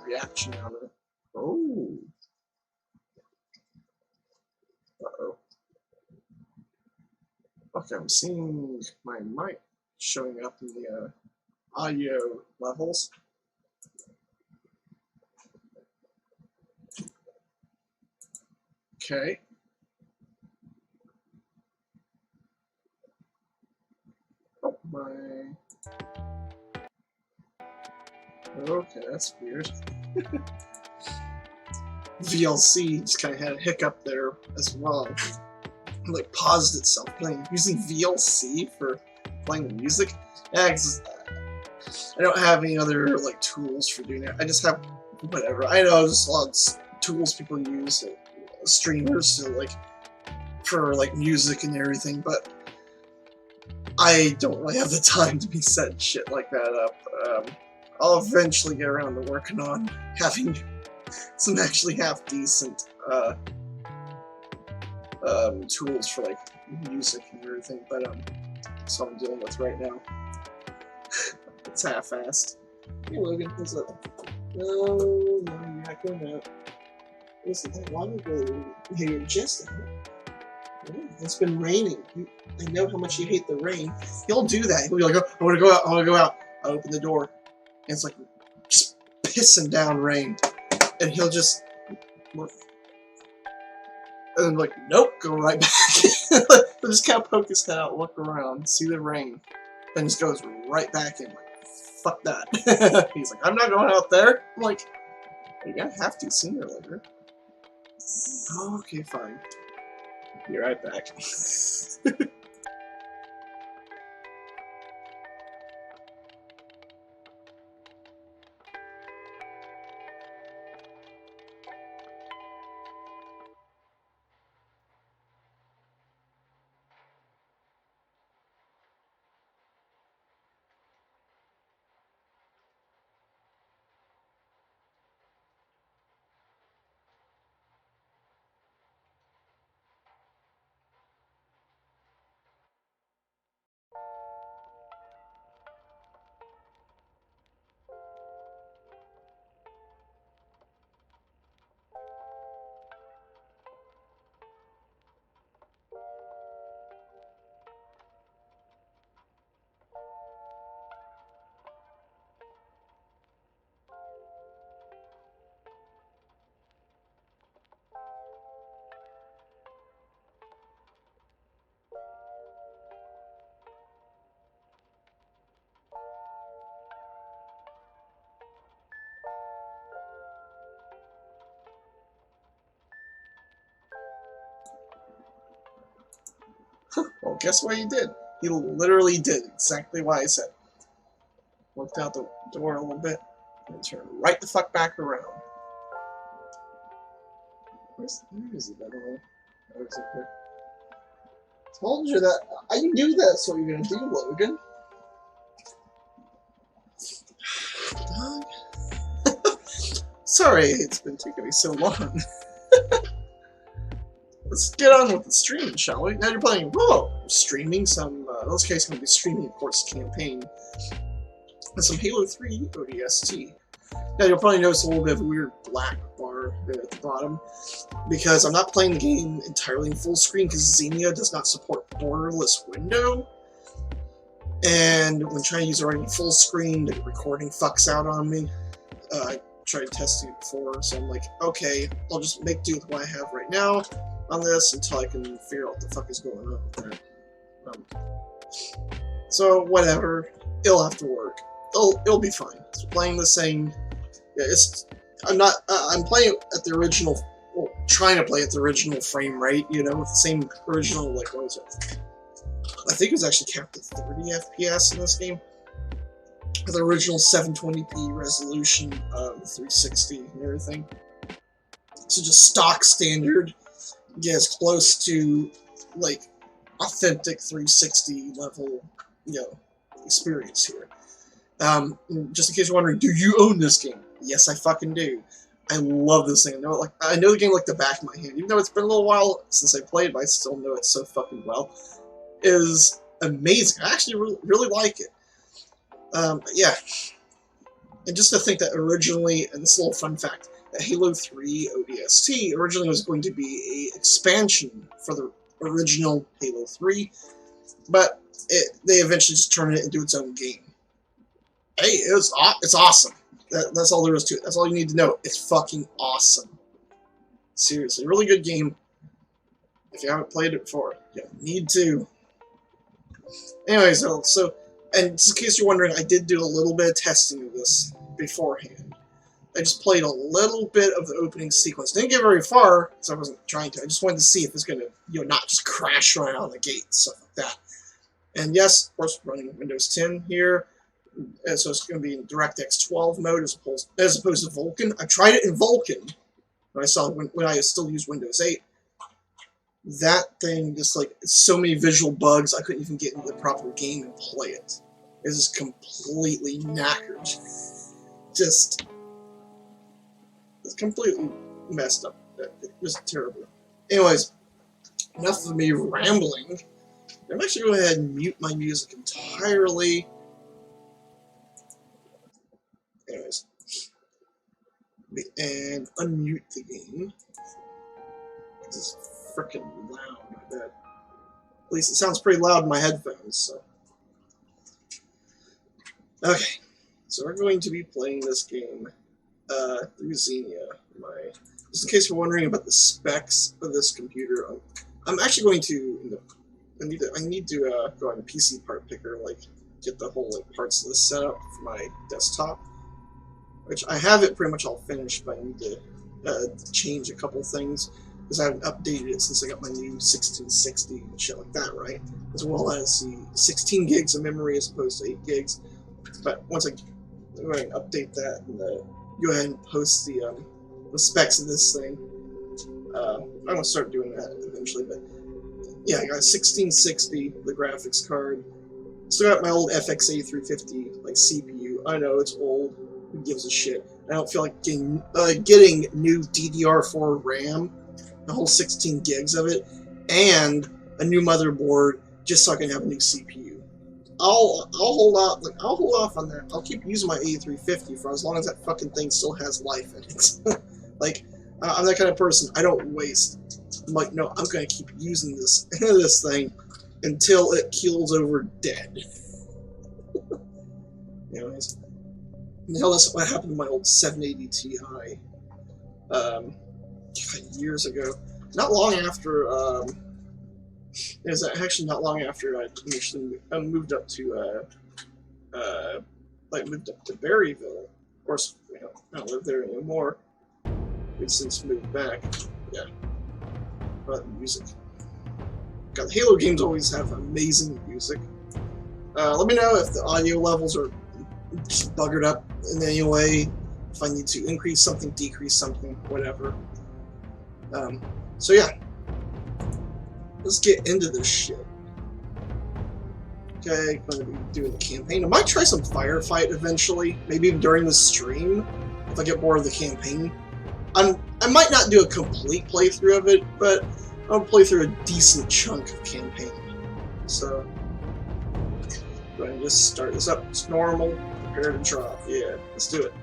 reaction out of it. Oh. Uh-oh. Okay, I'm seeing my mic showing up in the audio levels. Okay. Oh, my... Okay, that's weird. VLC just kind of had a hiccup there as well. It, like, paused itself. Playing using VLC for playing the music? Yeah, I don't have any other, like, tools for doing it. I just have whatever. I know there's a lot of tools people use, streamers, to, like, for, like, music and everything, but I don't really have the time to be setting shit like that up. I'll eventually get around to working on having some actually half-decent tools for, like, music and everything, but that's what I'm dealing with right now. It's half-assed. Hey Logan, what's up? No, you're not going out. Listen, that long ago, you're just out. It's been raining. I know how much you hate the rain. He'll do that. He'll be like, oh, I want to go out, I want to go out. I open the door, and it's like just pissing down rain. And he'll just look. And I'm like, nope, go right back. He'll just kind of poke his head out, look around, see the rain, and just goes right back in. Like, fuck that. He's like, I'm not going out there. I'm like, you're gonna have to sooner or later. Oh, okay, fine. Be right back. Well, guess what he did? He literally did exactly what I said. Looked out the door a little bit, and turned right the fuck back around. Where is he, by the way? Oh, he's up here. Told you that. I knew that's what you're gonna do, Logan. Dog. Sorry, it's been taking me so long. Let's get on with the streaming, shall we? Now you're playing, whoa! Streaming some, in this case, I'm going to be streaming, of course, campaign. And some Halo 3 ODST. Now you'll probably notice a little bit of a weird black bar there at the bottom, because I'm not playing the game entirely in full screen, because Xenia does not support borderless window. And when trying to use it right in full screen, the recording fucks out on me. I tried testing it before, so I'm like, okay, I'll just make do with what I have right now on this until I can figure out what the fuck is going on with that. So whatever, it'll have to work. It'll be fine. It's playing the same. Yeah, I'm playing at the original. Well, trying to play at the original frame rate. You know, with the same original, like, what was it? I think it was actually capped at 30 FPS in this game. With the original 720p resolution, 360 and everything. So just stock standard. Get as close to, like, authentic 360 level, you know, experience here. Just in case you're wondering, do you own this game? Yes, I fucking do. I love this thing. I know the game like the back of my hand. Even though it's been a little while since I played, but I still know it so fucking well. It is amazing. I actually really like it. Yeah. And just to think that originally, and this little fun fact, that Halo 3 ODST originally was going to be an expansion for the original Halo 3, but they eventually just turned it into its own game. Hey, it's awesome. That's all there is to it. That's all you need to know. It's fucking awesome. Seriously, really good game. If you haven't played it before, you need to. Anyways, so, and just in case you're wondering, I did do a little bit of testing of this beforehand. I just played a little bit of the opening sequence. Didn't get very far, because I wasn't trying to. I just wanted to see if it's going to, not just crash right out of the gate, stuff like that. And yes, of course, running Windows 10 here. And so it's going to be in DirectX 12 mode as opposed to Vulkan. I tried it in Vulkan when I still used Windows 8. That thing just so many visual bugs. I couldn't even get into the proper game and play it. It was just completely knackered. It's completely messed up. It was terrible. Anyways, enough of me rambling. I'm actually going to go ahead and mute my music entirely. Anyways, and unmute the game. This is freaking loud, I bet. At least it sounds pretty loud in my headphones, so. Okay, so we're going to be playing this game through Xenia. Just in case you're wondering about the specs of this computer, I'm actually going to, I need to go on the PC part picker, get the whole parts list set up for my desktop. Which I have it pretty much all finished, but I need to change a couple things because I haven't updated it since I got my new 1660 and shit like that, right? As well as the 16 gigs of memory as opposed to 8 gigs. But once I go ahead and update that and go ahead and post the specs of this thing, I'm gonna start doing that eventually. But yeah, I got a 1660, the graphics card. Still got my old FXA 350 CPU. I know it's old. Who gives a shit? I don't feel like getting new DDR4 RAM, the whole 16 gigs of it, and a new motherboard just so I can have a new CPU. I'll hold off. I'll hold off on that. I'll keep using my A350 for as long as that fucking thing still has life in it. I'm that kind of person. I don't waste. I'm like, no, I'm gonna keep using this thing until it keels over dead. Anyways. Hell, that's what happened to my old 780 Ti years ago. Not long after, it was actually not long after I initially moved up to, moved up to Berryville. Of course, I don't live there anymore. We've since moved back. Yeah. But music. God, the Halo games always have amazing music. Let me know if the audio levels are just buggered up in any way, if I need to increase something, decrease something, whatever. So yeah, let's get into this shit. Okay, going to be doing the campaign. I might try some firefight eventually, maybe even during the stream, if I get bored of the campaign. I might not do a complete playthrough of it, but I'll play through a decent chunk of campaign. So, go ahead and just start this up. It's normal. Prepare to drop. Yeah, let's do it.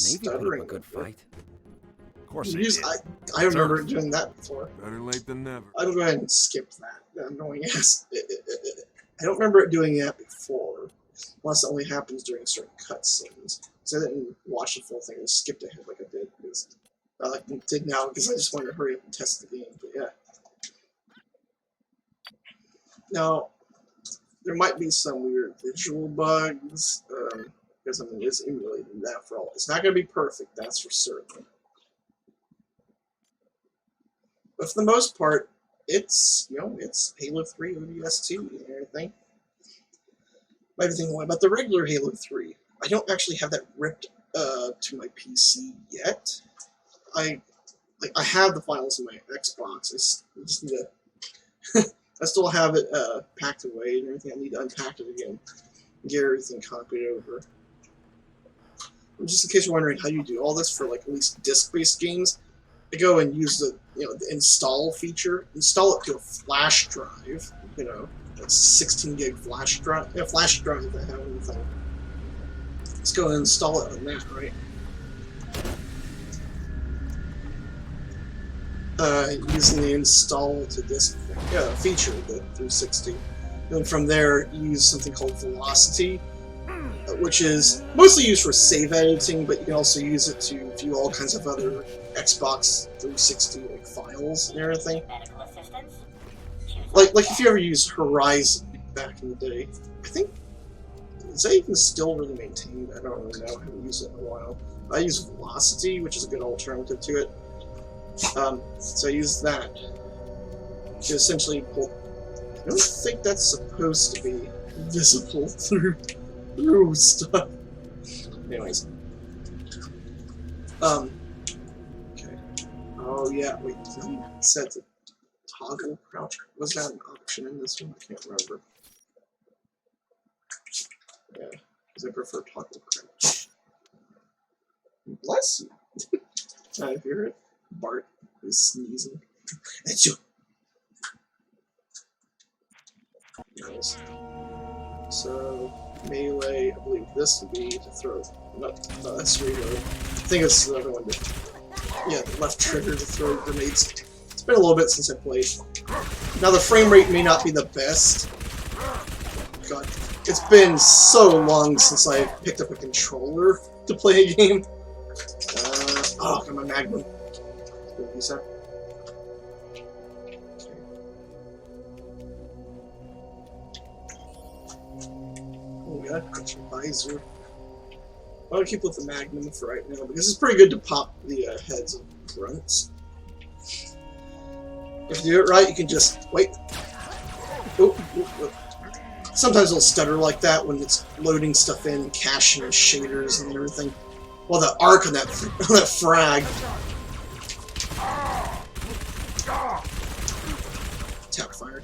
Navy put up a good fight. Of course they did. I remember doing that before. Better late than never. I'll go ahead and skip that. Annoying ass. I don't remember it doing that before, unless it only happens during certain cutscenes. So I didn't watch the full thing. I just skipped ahead like I did because I did now because I just wanted to hurry up and test the game. But yeah. Now, there might be some weird visual bugs. Because it's emulating that for all. It's not going to be perfect, that's for certain. But for the most part, it's it's Halo 3 ODST and everything. Everything about the regular Halo 3. I don't actually have that ripped to my PC yet. I have the files in my Xbox. I just need to. I still have it packed away and everything. I need to unpack it again and get everything copied over. just in case you're wondering how you do all this for like at least disc-based games, I go and use the the install feature, install it to a flash drive, a 16 gig flash drive, flash drive that have anything. Let's go and install it on that, right? Using the install to disk feature, the 360. And from there, you use something called Velocity, which is mostly used for save editing, but you can also use it to view all kinds of other Xbox 360 like files and everything. Like if you ever used Horizon back in the day, I think is that even still really maintained? I don't really know. I haven't used it in a while. I use Velocity, which is a good alternative to it. So I use that to essentially pull. I don't think that's supposed to be visible through stuff. Anyways. Okay. Oh yeah, wait, you said to toggle crouch. Was that an option in this one? I can't remember. Yeah, because I prefer toggle crouch. Bless you. Can I hear it? Bart is sneezing. Nice. So, melee, I believe this would be to throw. No, that's reload. I think it's the other one. Yeah, the left trigger to throw grenades. It's been a little bit since I played. Now, the frame rate may not be the best. God, it's been so long since I picked up a controller to play a game. Oh, got my Magnum. Use that. Oh yeah, got your visor. I'll keep with the Magnum for right now because it's pretty good to pop the heads of grunts. If you do it right, you can just wait. Oop, oop, oop. Sometimes it'll stutter like that when it's loading stuff in and caching and shaders and everything. Well, the arc on that frag. Tap fire.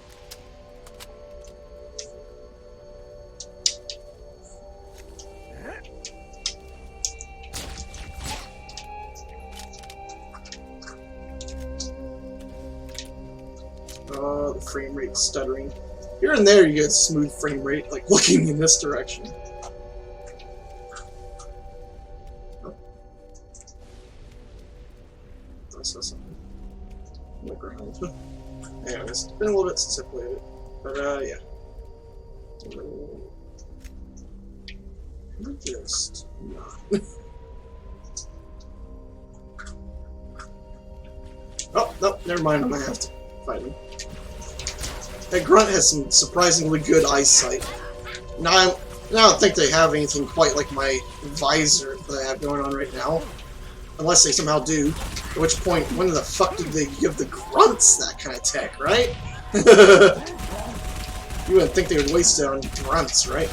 Oh, the frame rate stuttering. Here and there you get smooth frame rate, like looking in this direction. Oh. I saw something on the ground. Anyways, it's been a little bit since I played it, but yeah. Just not. Oh, no, never mind, I'm gonna have to fight him. That grunt has some surprisingly good eyesight. Now I don't think they have anything quite like my visor that I have going on right now. Unless they somehow do. At which point, when the fuck did they give the grunts that kind of tech, right? You wouldn't think they would waste it on grunts, right?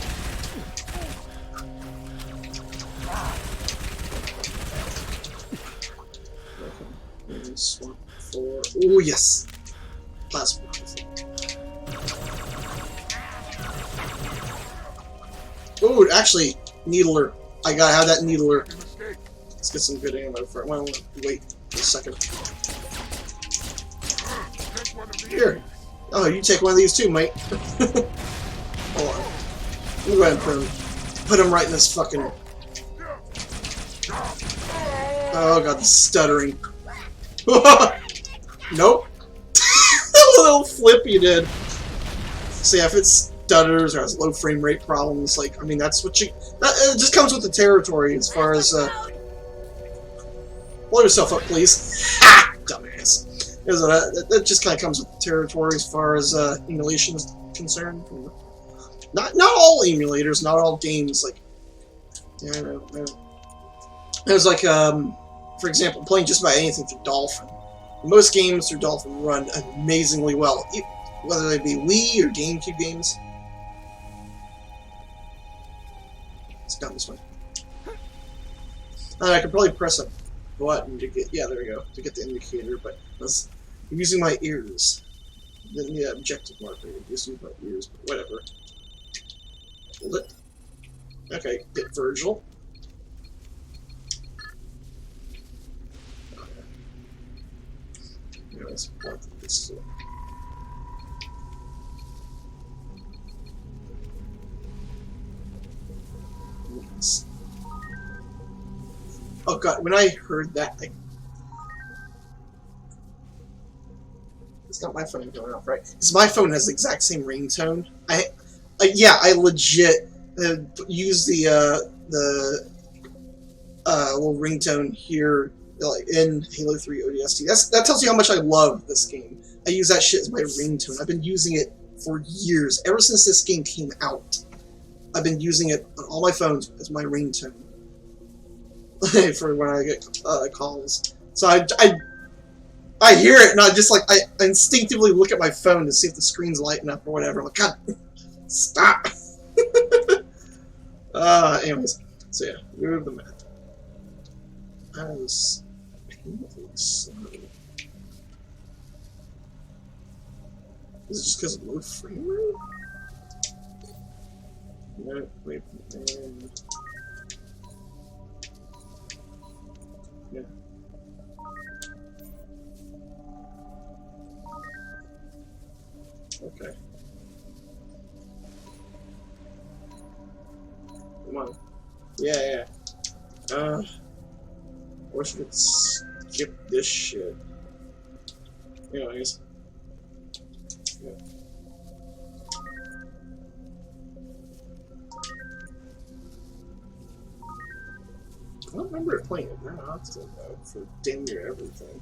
Okay. Swap for... Oh, yes! Plasma. Oh, actually, needler. I gotta have that needler. Let's get some good ammo for it. Well, wait a second. Here. Oh, you take one of these too, mate. Hold on. Let me go ahead and put him right in this fucking... Oh god, the stuttering. Nope. That little flip you did. See, if it stutters or has low frame rate problems, like, I mean, that's what you... it just comes with the territory as far as, blow yourself up, please. Ha! Dumbass. That just kind of comes with the territory as far as emulation is concerned. Not all emulators, not all games. Like, yeah, I know. It was like, for example, playing just about anything through Dolphin. Most games through Dolphin run amazingly well, whether they be Wii or GameCube games. It's down this way. And I could probably press a button to get, yeah, there we go, to get the indicator, but I'm using my ears. The objective marker, I'm using my ears, but whatever. Hold it. Okay, get Virgil. Anyways, this oh god, when I heard that, it's not my phone going off, right? Because my phone has the exact same ringtone. Yeah, I legit use the little ringtone here, like in Halo 3 ODST. That tells you how much I love this game. I use that shit as my ringtone. I've been using it for years, ever since this game came out. I've been using it on all my phones as my ringtone for when I get calls. So I hear it, and I just like I instinctively look at my phone to see if the screen's lighting up or whatever. I'm like, God, stop. Anyways, so yeah, move the map. I was painfully slow. Is it just because of low frame rate? No, wait, yeah. Okay. Come on. Yeah. I wish we could skip this shit. Anyways. Yeah. I don't remember it playing it that often, though, for damn near everything.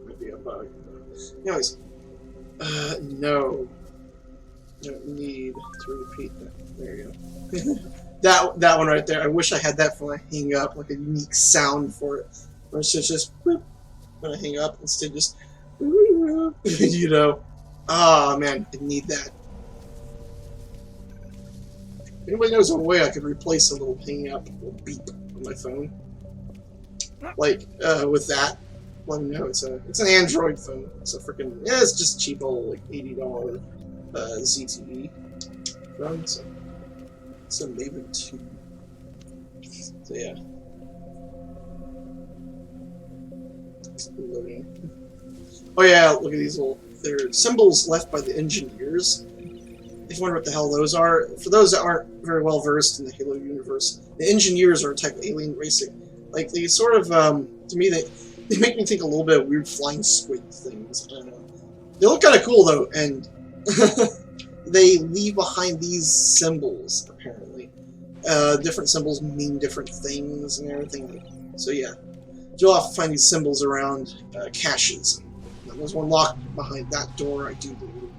Maybe a bug. Anyways, no. Don't need to repeat that. There you go. that one right there. I wish I had that for when I hang up, like a unique sound for it. Where it's just whoop, when I hang up, instead just you know. Ah, man, I need that. Anybody knows a way I could replace a little hang up, a little beep on my phone? Like, with that? Let me know. It's an Android phone. It's a freaking, yeah, it's just cheap old, like, $80 ZTE phone. So it's a Maven 2. So, yeah. It's loading. Oh, yeah, look at these little. They're symbols left by the engineers. If you wonder what the hell those are, for those that aren't very well versed in the Halo universe, the engineers are a type of alien race. Like, they sort of, to me, they make me think a little bit of weird flying squid things. I don't know. They look kind of cool, though, and they leave behind these symbols, apparently. Different symbols mean different things and everything. So, yeah. You'll often find these symbols around caches. There's one locked behind that door, I do believe.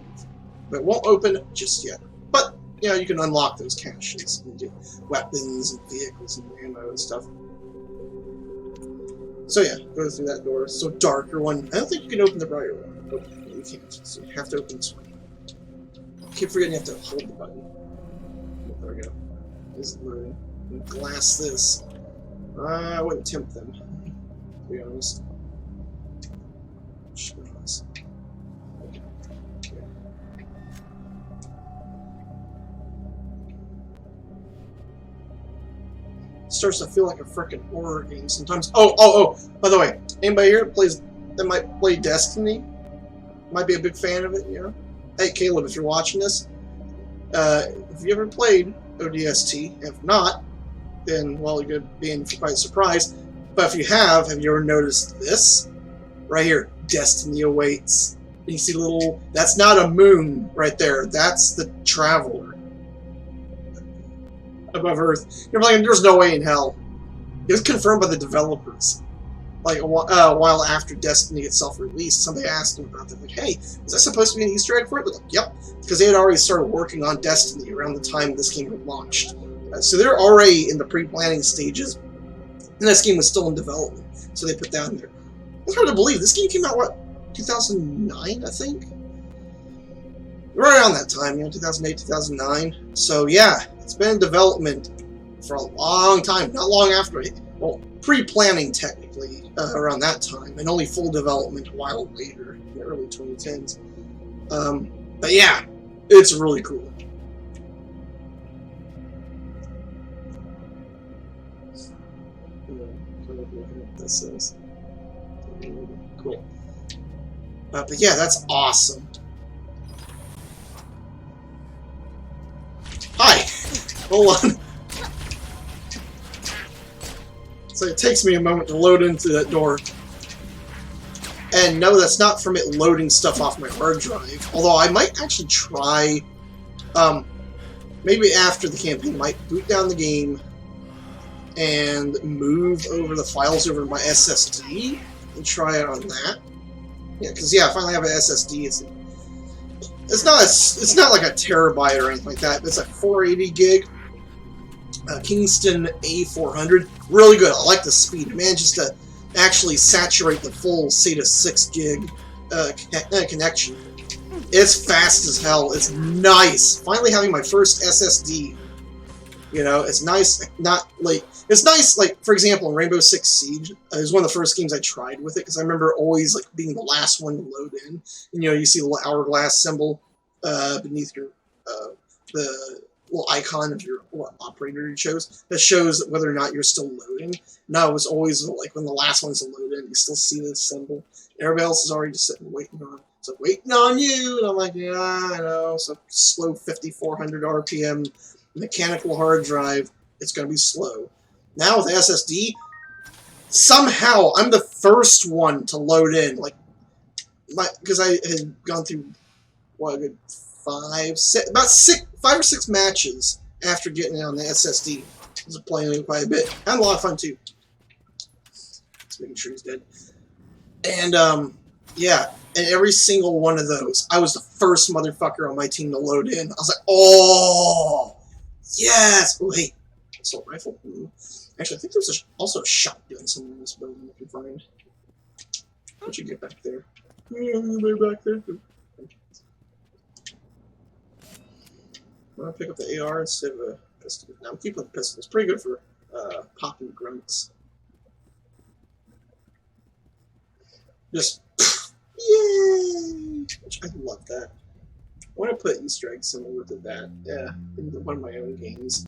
But it won't open just yet. But, you know, you can unlock those caches and do weapons and vehicles and ammo and stuff. So yeah, go through that door. So darker one. I don't think you can open the brighter one. Nope, you can't. So you have to open this one. I keep forgetting you have to hold the button. There we go. This is loading. Glass this. I wouldn't tempt them, to be honest. Starts to feel like a freaking horror game sometimes. Oh! By the way, anybody here that might play Destiny? Might be a big fan of it, you know? Hey, Caleb, if you're watching this, if you ever played ODST, if not, then, well, you're being quite surprised. But if you have you ever noticed this? Right here, Destiny awaits. You see little, that's not a moon right there. That's the Traveler above Earth. You're like, there's no way in hell. It was confirmed by the developers. Like a while after Destiny itself released, somebody asked them about that. Like, hey, is that supposed to be an Easter egg for it? They're like, yep, because they had already started working on Destiny around the time this game had launched. So they're already in the pre-planning stages, and this game was still in development. So they put that in there. It's hard to believe. This game came out, what, 2009, I think? Right around that time, you know, 2008, 2009. So yeah, it's been in development for a long time. Not long after it. Well, pre-planning technically around that time, and only full development a while later, in the early 2010s. But yeah, it's really cool. what this is. Cool. But yeah, that's awesome. Hi! Hold on. So it takes me a moment to load into that door. And no, that's not from it loading stuff off my hard drive. Although I might actually try, maybe after the campaign, might boot down the game and move over the files over to my SSD and try it on that. Yeah, because yeah, I finally have an SSD. It's not like a terabyte or anything like that. It's a 480 gig Kingston A400. Really good. I like the speed. It manages to actually saturate the full SATA 6 gig connection. It's fast as hell. It's nice. Finally having my first SSD. You know, it's nice. It's nice. Like for example, in Rainbow Six Siege, it was one of the first games I tried with it because I remember always like being the last one to load in. And, you know, you see the little hourglass symbol beneath your the little icon of your operator you chose that shows whether or not you're still loading. No, it was always like when the last one's to load in, you still see this symbol. Everybody else is already just sitting waiting on. It's like waiting on you, and I'm like, yeah, I know. So slow 5,400 RPM mechanical hard drive. It's going to be slow. Now with SSD, somehow I'm the first one to load in, like, because I had gone through what, a good 5 or 6 matches after getting it on the SSD. I was playing it quite a bit. Had a lot of fun too. Just making sure he's dead. And yeah, and every single one of those, I was the first motherfucker on my team to load in. I was like, oh, yes. Oh, hey, assault rifle. Actually, I think there's also a shotgun somewhere in this building I can find. How'd you get back there? They're back there. I'm gonna pick up the AR instead of a pistol. Now I'm keeping the pistol. It's pretty good for popping grunts. Just yay! Which I love that. I want to put Easter eggs similar to that. Yeah, in one of my own games.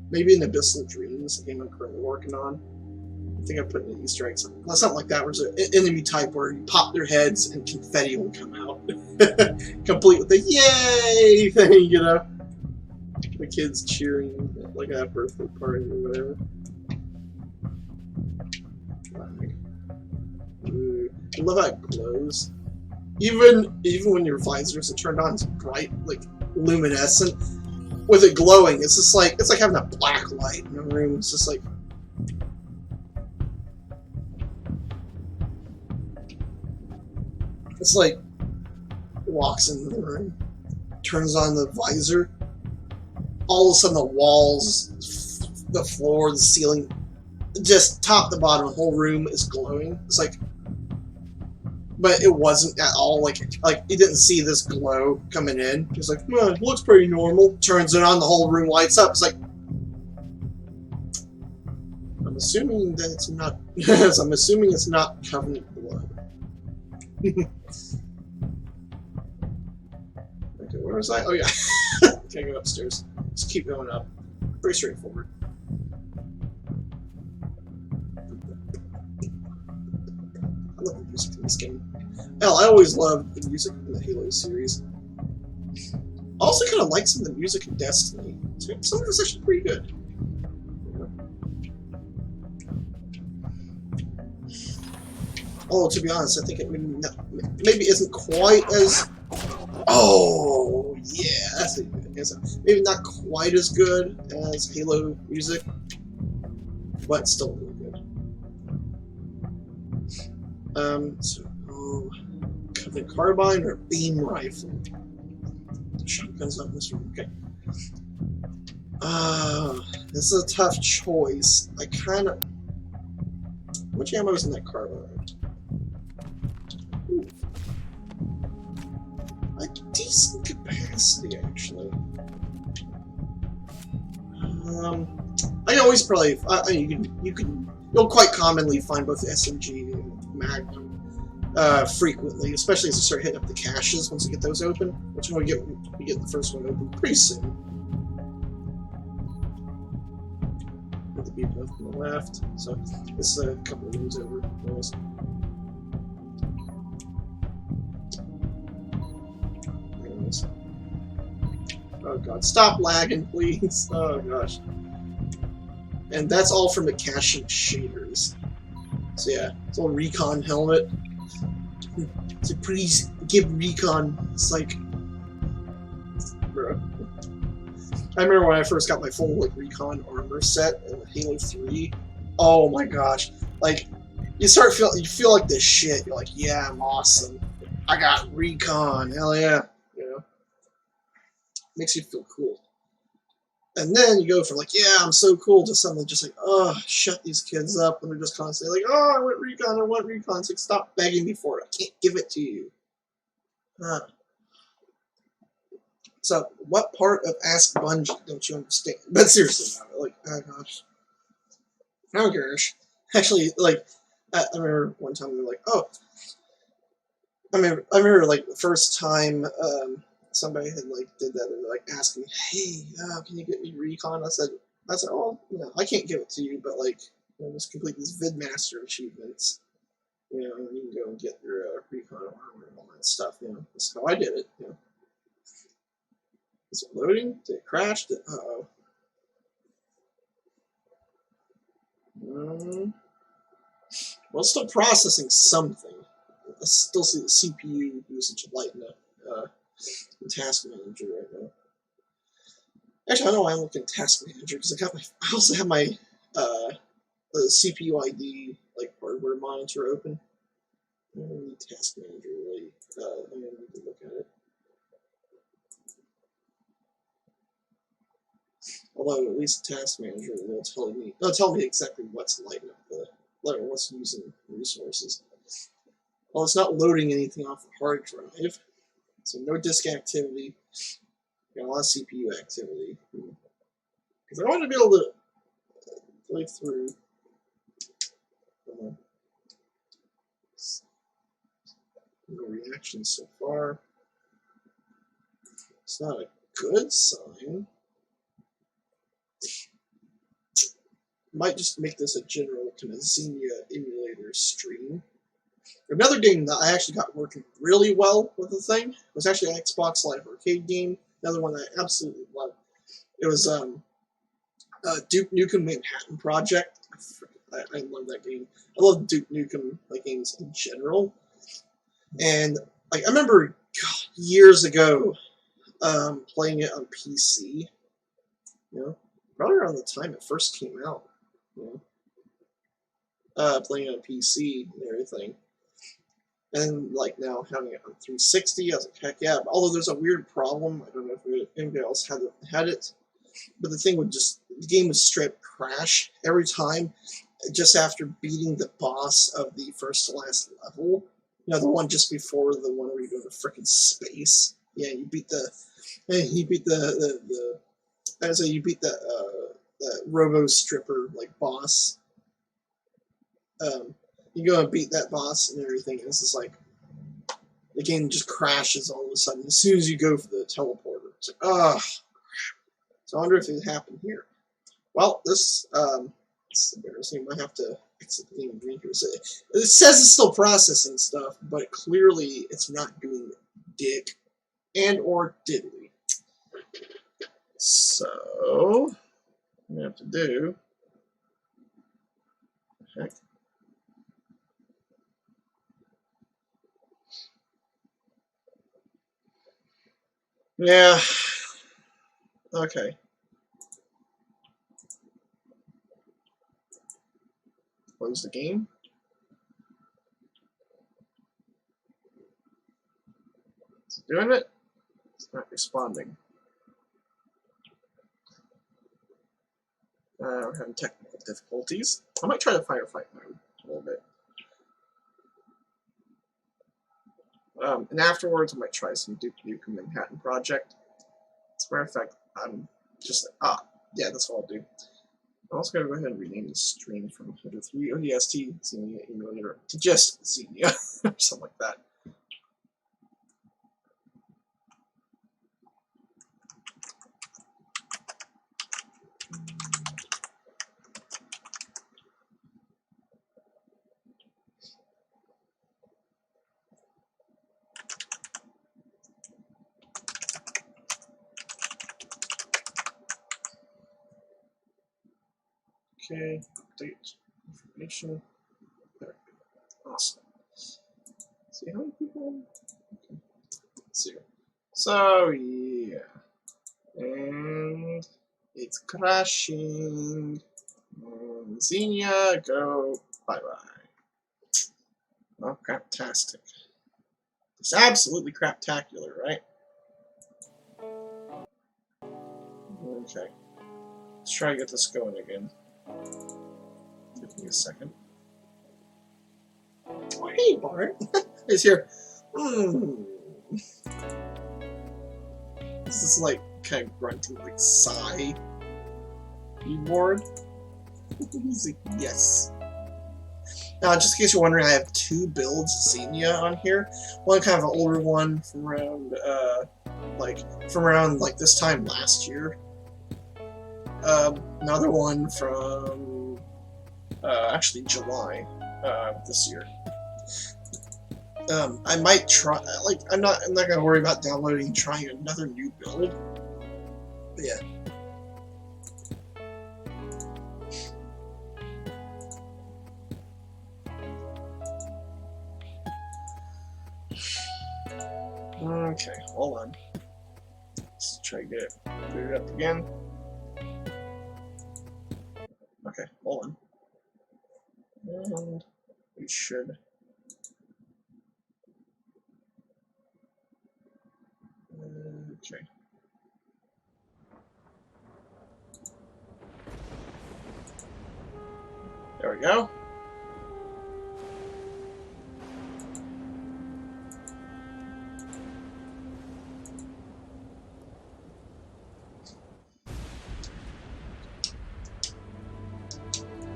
Maybe in Abyssal Dreams, the game I'm currently working on. I think I put in an Easter egg something like that, where there's an enemy type where you pop their heads and confetti will come out. Complete with the yay thing, you know? The kids cheering like at a birthday party or whatever. I love how it glows. Even when your visors are turned on, it's bright, like luminescent. With it glowing, it's just like having a black light in a room. It's just like walks into the room, turns on the visor. All of a sudden, the walls, the floor, the ceiling, just top to bottom, the whole room is glowing. It's like, but it wasn't at all like he didn't see this glow coming in. He's like, well, it looks pretty normal. Turns it on, the whole room lights up. It's like, I'm assuming that it's not. I'm assuming it's not Covenant blood. Okay, where was I? Oh yeah. Okay, go upstairs. Just keep going up. Pretty straightforward. I love the music in this game. Hell, I always loved the music in the Halo series. I also kind of like some of the music in Destiny. Some of it's actually pretty good. Although, to be honest, I think it maybe isn't quite as... Oh, yeah, that's a good answer. Maybe not quite as good as Halo music, but still really good. So, Covenant carbine or beam rifle? The shotgun's not in this room. Okay. This is a tough choice. I kind of... How much ammo is in that carbine? Ooh. A decent capacity, actually. I always probably... you'll quite commonly find both SMG and Magnum frequently, especially as you start hitting up the caches once you get those open, which we get the first one open pretty soon. the left. So this is a couple of rooms over. Nice. Anyways. Oh god, stop lagging, please. Oh gosh. And that's all from the caching shaders. So yeah, it's a little recon helmet. It's like, please give recon. It's like, bro. I remember when I first got my full like recon armor set in Halo 3. Oh my gosh! Like, you feel like this shit. You're like, yeah, I'm awesome. I got recon. Hell yeah! You know, makes you feel cool. And then you go from like, yeah, I'm so cool, to suddenly just like, oh, shut these kids up, and they're just constantly like, oh, I want recon. It's like, stop begging me for it. I can't give it to you. So, what part of Ask Bungie don't you understand? But seriously, like, oh gosh. Oh gosh. Actually, like, I remember one time we were like, oh, I remember like the first time somebody had like did that, and like asked me, hey, can you get me recon? I said, oh, you know, I can't give it to you, but like, you know, just complete these VidMaster achievements. You know, and you can go and get your recon armor and all that stuff. You know, that's how I did it. You know. Is it loading? Did it crash? Uh-oh. Well, it's still processing something. I still see the CPU usage lighten up in Task Manager right now. Actually, I know why I'm looking at Task Manager, because I also have my CPU ID like hardware monitor open. I don't need Task Manager really. I need to look at it. Although at least Task Manager will tell me exactly what's lighting up what's using resources. Well, it's not loading anything off the hard drive, so no disk activity. Got a lot of CPU activity. Because I want to be able to play through. No reactions so far. It's not a good sign. Might just make this a general kind of Xenia emulator stream. Another game that I actually got working really well with the thing was actually an Xbox Live Arcade game. Another one that I absolutely loved. It was Duke Nukem Manhattan Project. I love that game. I love Duke Nukem games in general. And like I remember years ago playing it on PC. You know, probably around the time it first came out. You know, playing it on PC and everything. And like now having it on 360, I was like, heck yeah. Although there's a weird problem, I don't know if anybody else had it, but the game would straight up crash every time, just after beating the boss of the first to last level. You know, the one just before the one where you go to frickin' space. Yeah, you beat the Robo Stripper boss. You go and beat that boss and everything, and it's just like the game just crashes all of a sudden as soon as you go for the teleporter. It's like, oh. So I wonder if it happened here. Well, this it's embarrassing. I might have to exit the game and read here. It says it's still processing stuff, but clearly it's not doing dick and or diddly. So what I'm gonna have to do. Heck. Yeah. Okay. Close the game. Is it doing it? It's not responding. We're having technical difficulties. I might try the firefight mode a little bit. And afterwards, I might try some Duke Nukem Manhattan Project. As a matter of fact, I'm just yeah, that's what I'll do. I'm also going to go ahead and rename the stream from Halo 3 ODST Xenia Emulator to just Xenia, or something like that. Okay, update information. There. Awesome. See how many people? Okay. Let's see. So, yeah. And it's crashing. And Xenia, go bye-bye. Oh, craptastic. It's absolutely craptacular, right? Okay. Let's try to get this going again. Give me a second. Oh, hey, Bart. He's here. This is like kind of grunting, like sigh keyboard. He's like, yes. Now, just in case you're wondering, I have two builds of Xenia on here. One kind of an older one from around, like this time last year. Another one from actually July this year. I might try. Like, I'm not gonna worry about downloading and trying another new build. But yeah. Okay, hold on. Let's try to get it booted up again. Okay, hold on. And we should. Okay. There we go.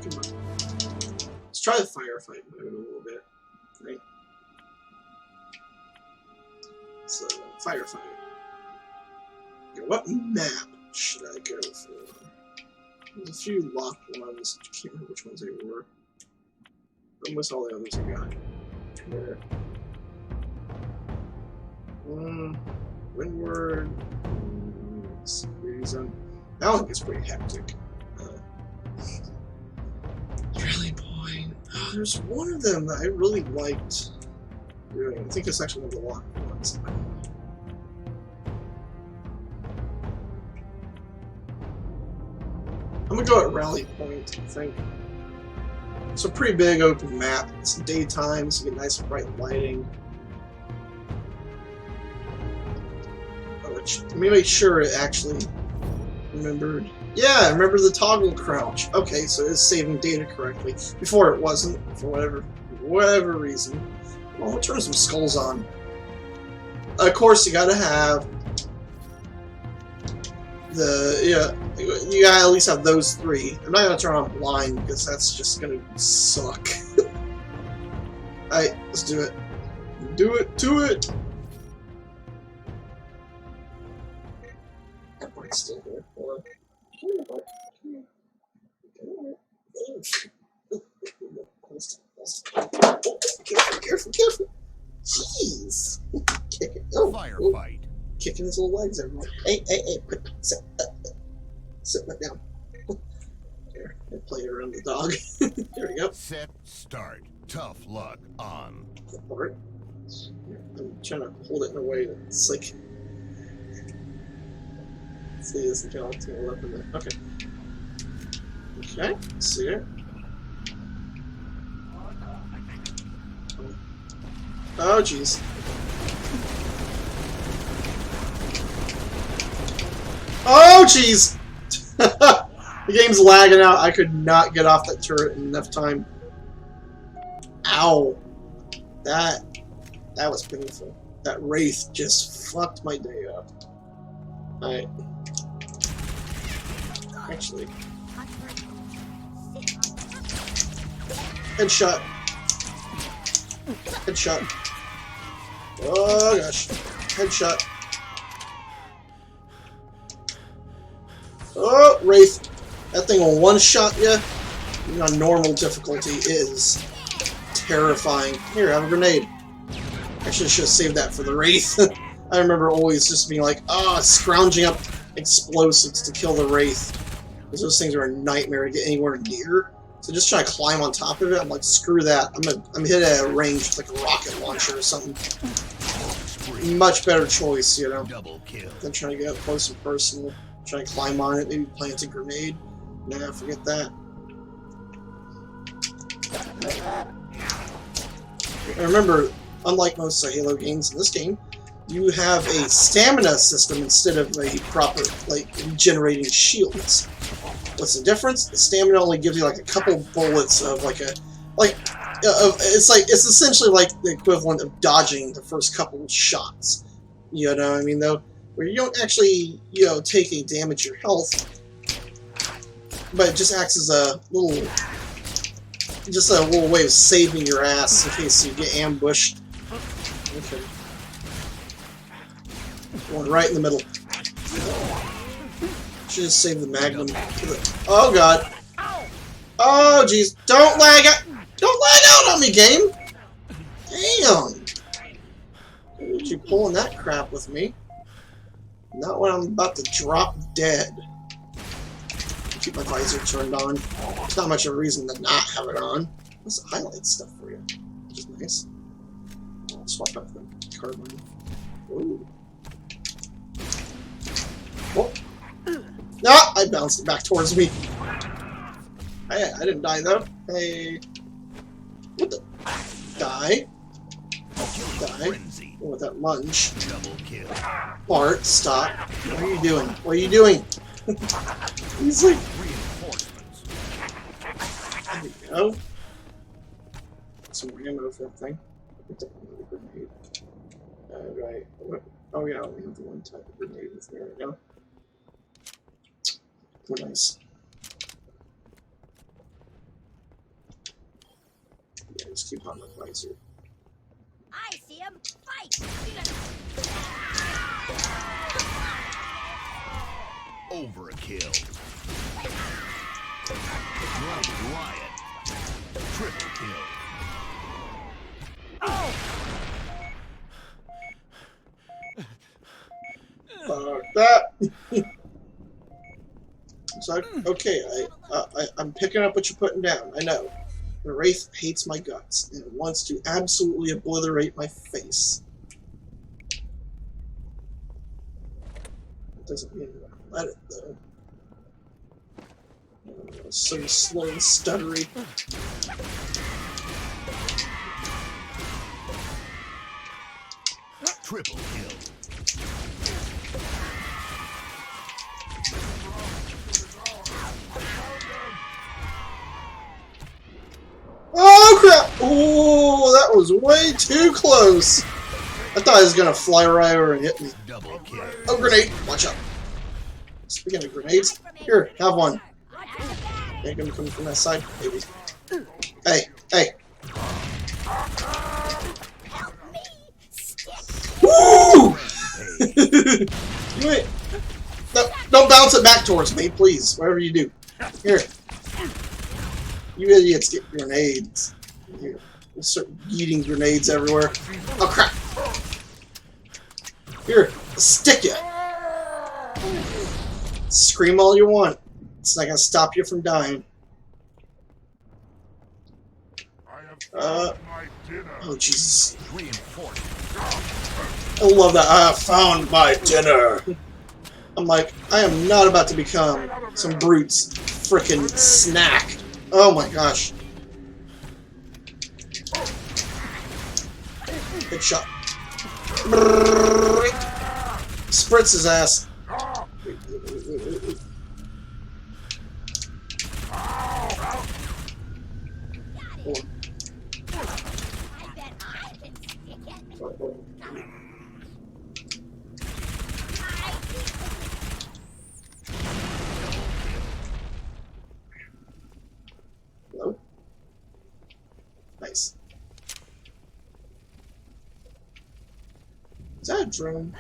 Come on. Let's try the firefight mode a little bit, right? So, firefight. Okay, what map should I go for? There's a few locked ones. I can't remember which ones they were. Almost all the others I got. Here. Windward. Reason. That one gets pretty hectic. Rally Point. Oh, there's one of them that I really liked doing. I think it's actually one of the locked ones. I'm gonna go at Rally Point, I think. It's a pretty big open map. It's daytime, so you get nice bright lighting. Let me make sure it actually remembered. Yeah, I remember the toggle crouch. Okay, so it's saving data correctly. Before it wasn't, for whatever reason. Well, we'll turn some skulls on. Of course, you gotta have you gotta at least have those three. I'm not gonna turn on blind because that's just gonna suck. Alright, let's do it. Do it to it! That part's still here. Hold on. Come on. Careful. Jeez! Firefight. Kicking his little legs everywhere. Hey, sit back down. There, I play around the dog. There we go. Set, start. Tough luck on. Alright. I'm trying to hold it in a way that's like. See, this is gonna go up in there. Okay. Okay, see it. Oh, jeez. Oh, jeez! The game's lagging out. I could not get off that turret in enough time. Ow. That was painful. That wraith just fucked my day up. Alright. Actually. Headshot. Headshot. Oh gosh. Headshot. Oh, wraith. That thing will one-shot you. Even on normal difficulty is terrifying. Here, have a grenade. Actually, I should have saved that for the wraith. I remember always just being like, scrounging up explosives to kill the wraith. because those things are a nightmare to get anywhere near. So just trying to climb on top of it, I'm like, screw that. I'm hit at a range with like a rocket launcher or something. Much better choice, you know, than trying to get up close and personal. Trying to climb on it, maybe plant a grenade. Nah, forget that. And remember, unlike most Halo games in this game, you have a stamina system instead of a proper, like, regenerating shields. What's the difference? The stamina only gives you like a couple bullets of it's essentially like the equivalent of dodging the first couple of shots. You know what I mean, though? Where you don't actually, you know, take any damage to your health, but it just acts as a little way of saving your ass in case you get ambushed. Okay. Going right in the middle. Should just save the magnum. Oh god. Oh jeez. Don't lag out! Don't lag out on me, game! Damn! Did you pulling that crap with me? Not when I'm about to drop dead. Keep my visor turned on. There's not much of a reason to not have it on. What's the highlight stuff for you? Which is nice. I'll swap out the carbine. Ooh. Oh. Ah! I bounced it back towards me. Hey, I didn't die though. Hey. What the? Die. Die. Oh, with that lunge. Bart, stop. What are you doing? What are you doing? He's like... There we go. Some ammo for that thing. Grenade. Right. Oh yeah, we have the one type of grenade. There we go. Oh, nice. Yeah, just keep on the visor. I see him fight. Overkill. Riot. Triple kill. Fuck that. So, okay, I'm picking up what you're putting down. I know. The Wraith hates my guts, and it wants to absolutely obliterate my face. It doesn't mean to let it, though. So slow and stuttery. Triple kill. Oh crap! Oh, that was way too close. I thought he was gonna fly right over and hit me. Double kill. Oh, grenade! Watch out. Speaking of grenades, here, have one. Ain't gonna come from that side, maybe. Hey, hey. Woo! You ain't. No, don't bounce it back towards me, please. Whatever you do. Here. You idiots get grenades. Here. You start eating grenades everywhere. Oh crap! Here, stick it. Scream all you want. It's not gonna stop you from dying. Oh Jesus! I love that. I found my dinner. I'm like, I am not about to become some brute's frickin' snack. Oh my gosh. Good shot. Spritz his ass. Hello? Nice. Is that a drone?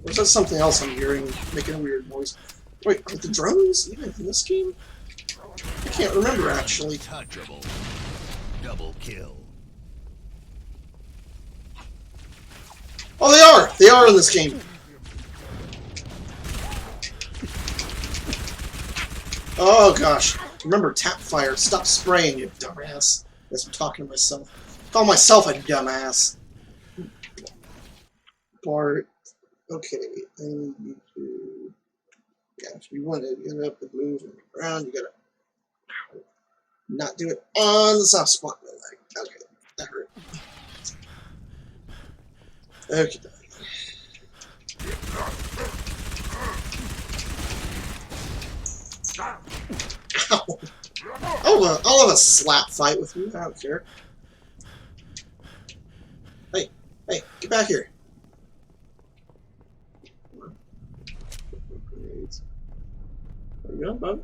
Or is that something else I'm hearing making a weird noise? Wait, are the drones even in this game? I can't remember actually. Touchable. Double kill. Oh, they are! They are in this game. Oh gosh. Remember, tap fire. Stop spraying, you dumbass. Guess I'm talking to myself. Call myself a dumbass. Bart. Okay. Then you do. Yeah, if you want to get up and move around, you gotta not do it on the soft spot. Okay, that hurt. Okay. Ow. I'll have a slap fight with you. I don't care. Hey, get back here. There you go, bud.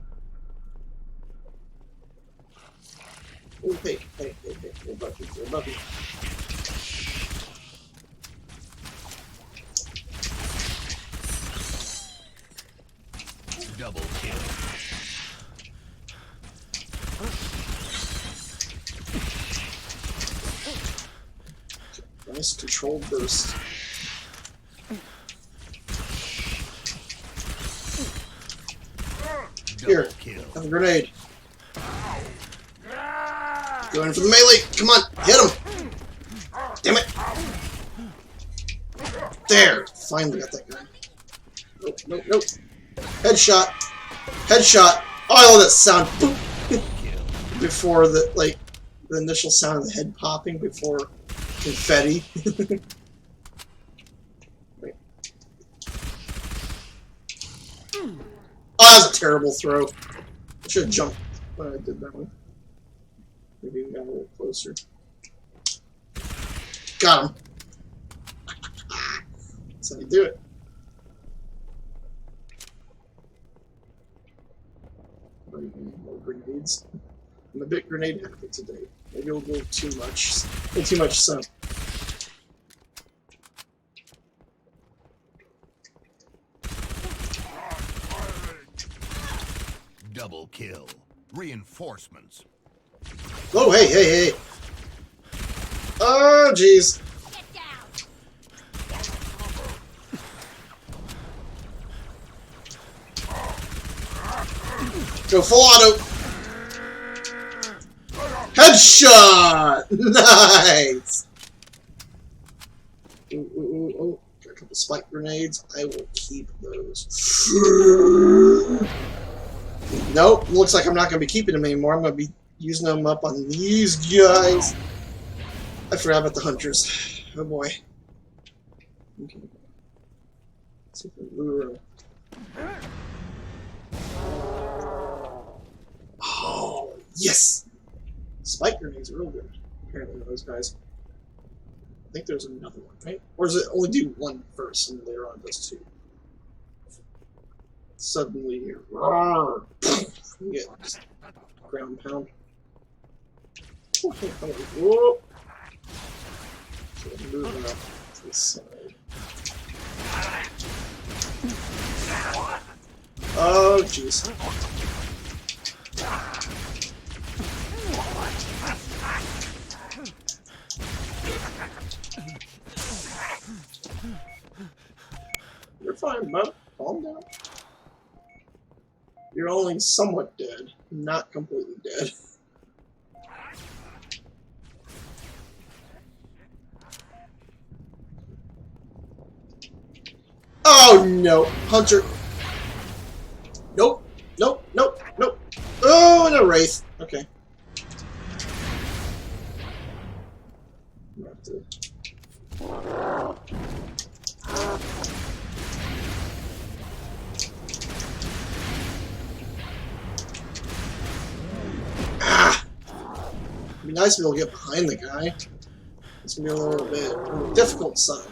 Oh, hey, above you, above you. Double kill. Nice controlled burst. Here, have a grenade. Going for the melee. Come on, hit him. Damn it. There. Finally got that guy. Nope. Headshot. Headshot. Oh, I love that sound. Before the, like, the initial sound of the head popping before confetti. Wait. Oh, that was a terrible throw. I should have jumped when I did that one. Maybe we got a little closer. Got him. That's how you do it. More grenades. I'm a bit grenade happy today. Maybe a little too much. A little too much sun. Double kill. Reinforcements. Oh, hey. Oh, jeez. Get down. Go full auto. Headshot! Nice! Ooh. Got a couple spike grenades. I will keep those. Nope. Looks like I'm not going to be keeping them anymore. I'm going to be using them up on these guys. I forgot about the hunters. Oh boy. Okay. Let's see if we lure. Oh, yes! Spike grenades are real good, apparently, those guys. I think there's another one, right? Or does it only do one first and later on does two? Suddenly, roar, you get just ground pound. Whoa. So moving up to the side. Oh, jeez. You're fine, bud. Calm down. You're only somewhat dead, not completely dead. Oh no, Hunter. Nope. Oh, and a wraith. Okay. It'd be nice to be able to get behind the guy. It's gonna be a little bit on the difficult side.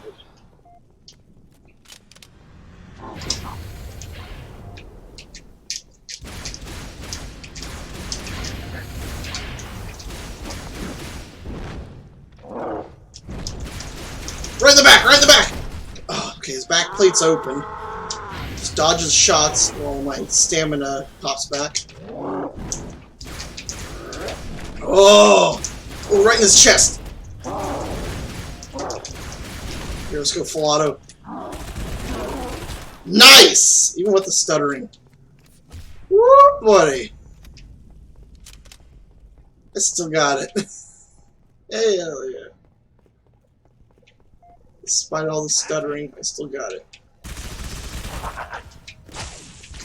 Right in the back! Oh, okay, his back plate's open. Just dodges shots while my stamina pops back. Oh, right in his chest. Here, let's go full auto. Nice! Even with the stuttering. Woo, buddy. I still got it. Hey, hell yeah. Despite all the stuttering, I still got it.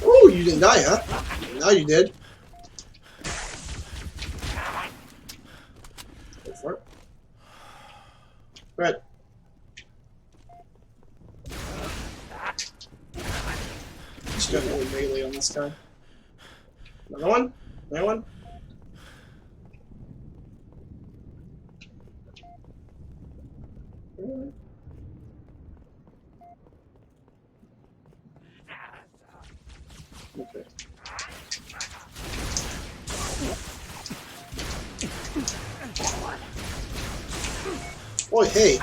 Oh, you didn't die, huh? Now you did. Go for it. Right. Just got really melee on this guy. Another one? Another one? Okay. Boy, hey.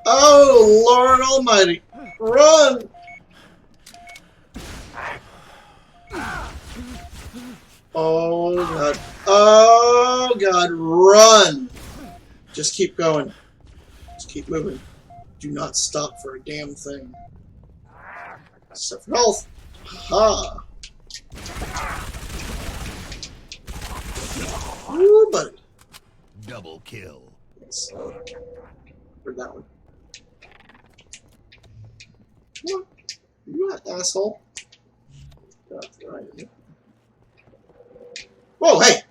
Oh, Lord Almighty. Run! Oh, God. Oh, God. Run! Just keep going. Just keep moving. Do not stop for a damn thing. Except for health. Ha! Ooh, buddy. Double kill. Yes. Where'd that one? What? You asshole. Whoa, hey!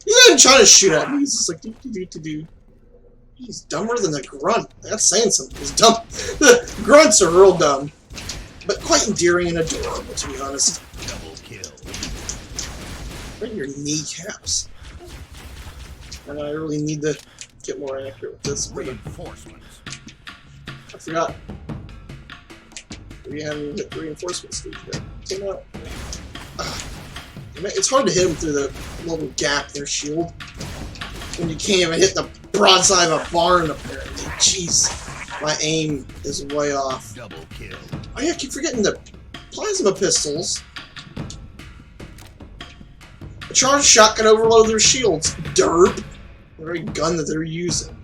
He didn't try to shoot at me. He's just like, do. He's dumber than the grunt. That's saying something. He's dumb. The grunts are real dumb. But quite endearing and adorable, to be honest. Double kill. Right in your kneecaps. And I really need to get more accurate with this. Reinforcements. I forgot. We haven't even hit the reinforcement stage yet. Came out. It's hard to hit them through the little gap in their shield when you can't even hit the broadside of a barn, apparently. Jeez. My aim is way off. Double kill. Oh yeah, I keep forgetting the plasma pistols. A charged shot can overload their shields. Derp. The very gun that they're using.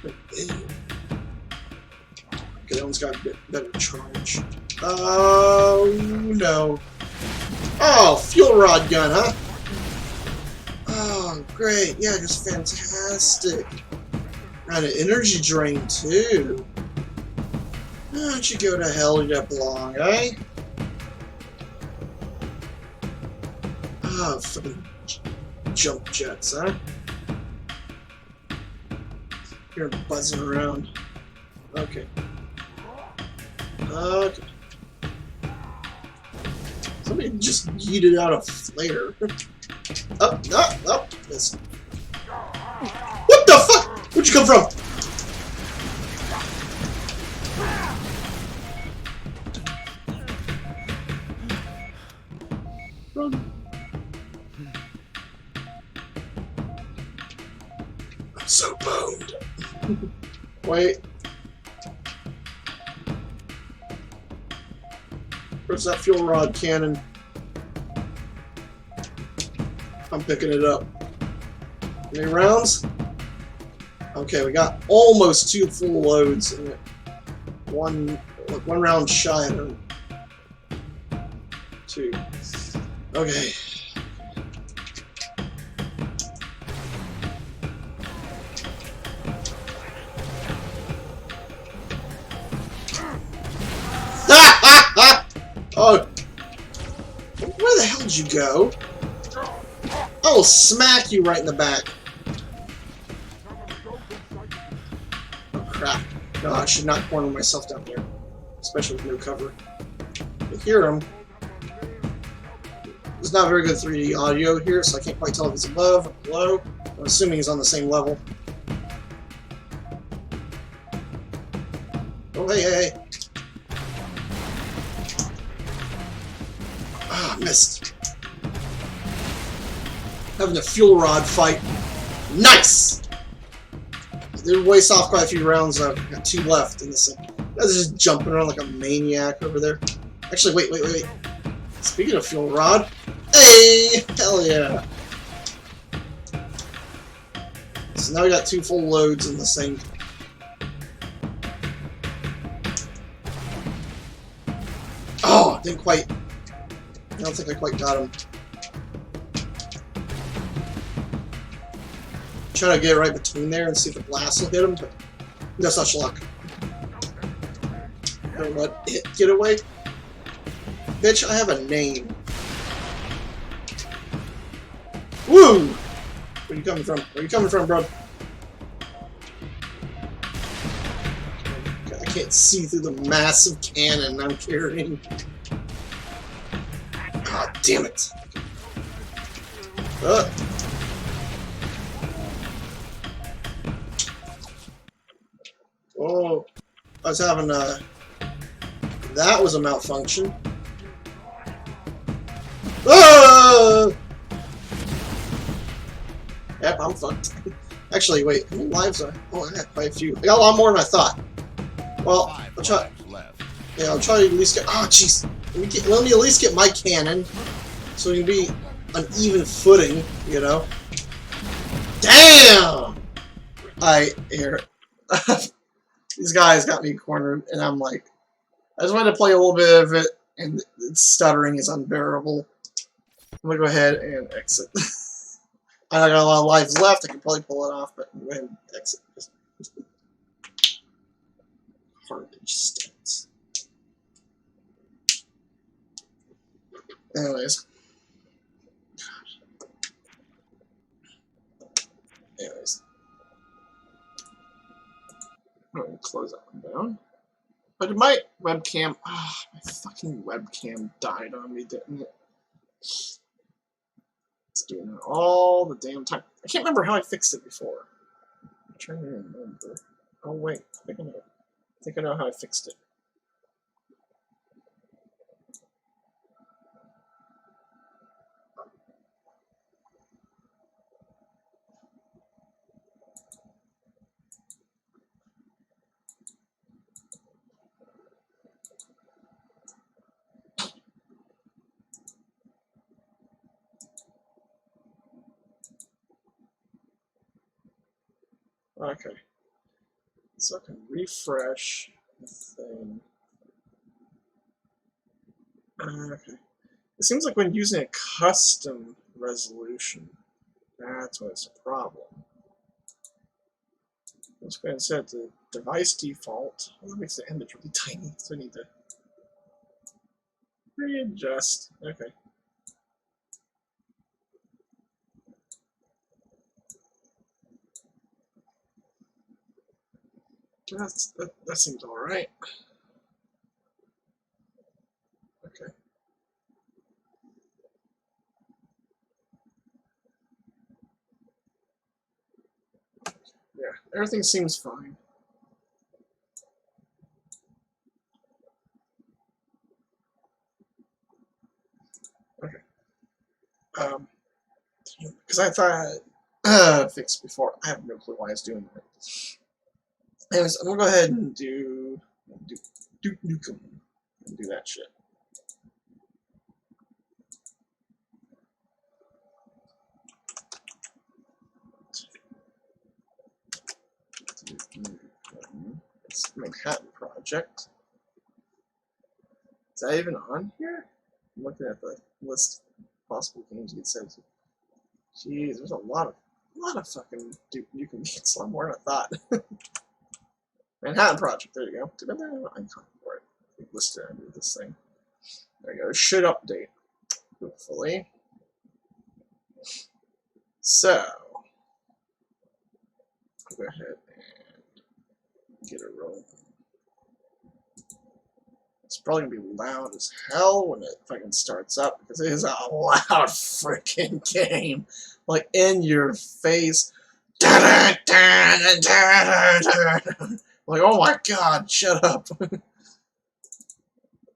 Okay, that one's got a bit better charge. Oh no. Oh, fuel rod gun, huh? Oh, great. Yeah, just fantastic. Got an energy drain, too. Why don't you go to hell you belong, eh? Ah, fucking jump jets, huh? You're buzzing around. Okay. Okay. Somebody just yeeted out a flare. Up, this. What the fuck? Where'd you come from? Run. I'm so boned. Wait. Where's that fuel rod cannon? I'm picking it up. Any rounds? Okay, we got almost 2 full loads in it. One round shy of them. 2. Okay. Oh, where the hell did you go? I will smack you right in the back. Oh crap. No, I should not corner myself down here. Especially with no cover. I hear him. There's not very good 3D audio here, so I can't quite tell if he's above or below. I'm assuming he's on the same level. Oh, hey. Ah, missed. Having a fuel rod fight. Nice! They waste off quite a few rounds. I've got 2 left in this thing. Guys just jumping around like a maniac over there. Actually, wait. Speaking of fuel rod, hey! Hell yeah! So now we got 2 full loads in this thing. Oh! Didn't quite. I don't think I quite got him. Trying to get right between there and see if the blast will hit him, but no such luck. Don't let it get away. Bitch, I have a name. Woo! Where you coming from? Where you coming from, bro? I can't see through the massive cannon I'm carrying. God damn it. Oh, I was having a... That was a malfunction. Oh! Yep, I'm fucked. Actually, wait, how many lives are... Oh, I got quite a few. I got a lot more than I thought. Well, I'll try... Yeah, I'll try to at least get... Oh, jeez. Let me at least get my cannon, so we can be on even footing, you know? Damn! Here. These guys got me cornered, and I'm like... I just wanted to play a little bit of it, and its stuttering is unbearable. I'm gonna go ahead and exit. I got a lot of lives left, I can probably pull it off, but I'm going to go ahead and exit. Hardage stats. Anyways. I'm going to close that one down. But did my webcam... Ah, my fucking webcam died on me, didn't it? It's doing it all the damn time. I can't remember how I fixed it before. I'm trying to remember. Oh wait, I think I know how I fixed it. Okay. So I can refresh the thing. Okay. It seems like when using a custom resolution, that's when it's a problem. Let's go ahead and set the device default. That makes the image really tiny, so I need to readjust. Okay. That seems alright. Okay. Yeah, everything seems fine. Okay. Because I thought I fixed before. I have no clue why I was doing that. Anyways, I'm gonna go ahead and do Nukem and do that shit. It's Manhattan Project. Is that even on here? I'm looking at the list of possible games you could send to. Jeez, there's a lot of fucking Nukem games. It's a lot more than I thought. Manhattan Project, there you go. Too bad there's no icon for it. Listed under this thing. There you go. It should update, hopefully. So, I'll go ahead and get it rolling. It's probably gonna be loud as hell when it fucking starts up because it is a loud freaking game. Like in your face. Like, oh my god, shut up.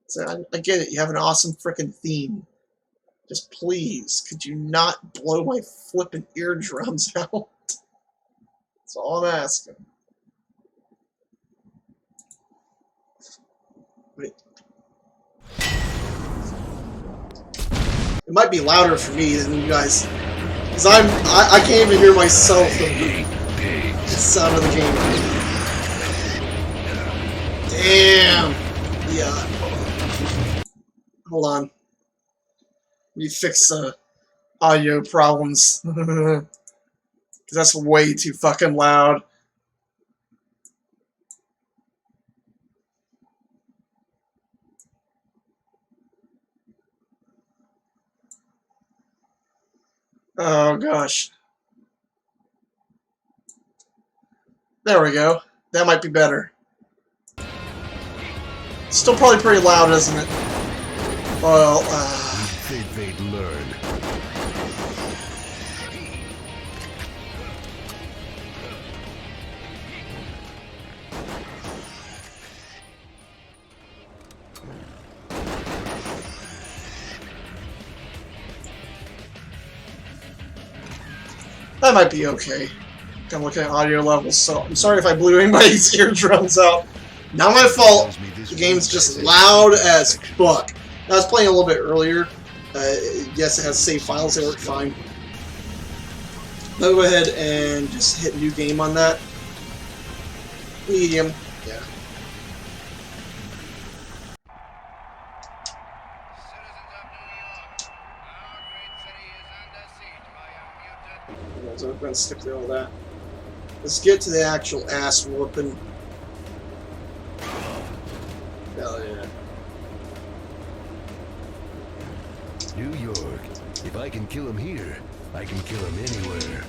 So I get it, you have an awesome frickin' theme. Just please, could you not blow my flippin' eardrums out? That's all I'm asking. Wait. It might be louder for me than you guys. Because I can't even hear myself the sound of the game. Damn! Yeah. Hold on. Let me fix the audio problems. Because that's way too fucking loud. Oh gosh. There we go. That might be better. Still probably pretty loud, isn't it? Well, They'd learn. that might be okay. I'm looking at audio levels, so I'm sorry if I blew anybody's eardrums out. Not my fault. The game's just loud as fuck. I was playing a little bit earlier. Yes, it has save files. They work fine. I'll go ahead and just hit new game on that. Medium. Yeah. So I'm going to skip through all that. Let's get to the actual ass whooping. Hell yeah. New York. If I can kill him here, I can kill him anywhere.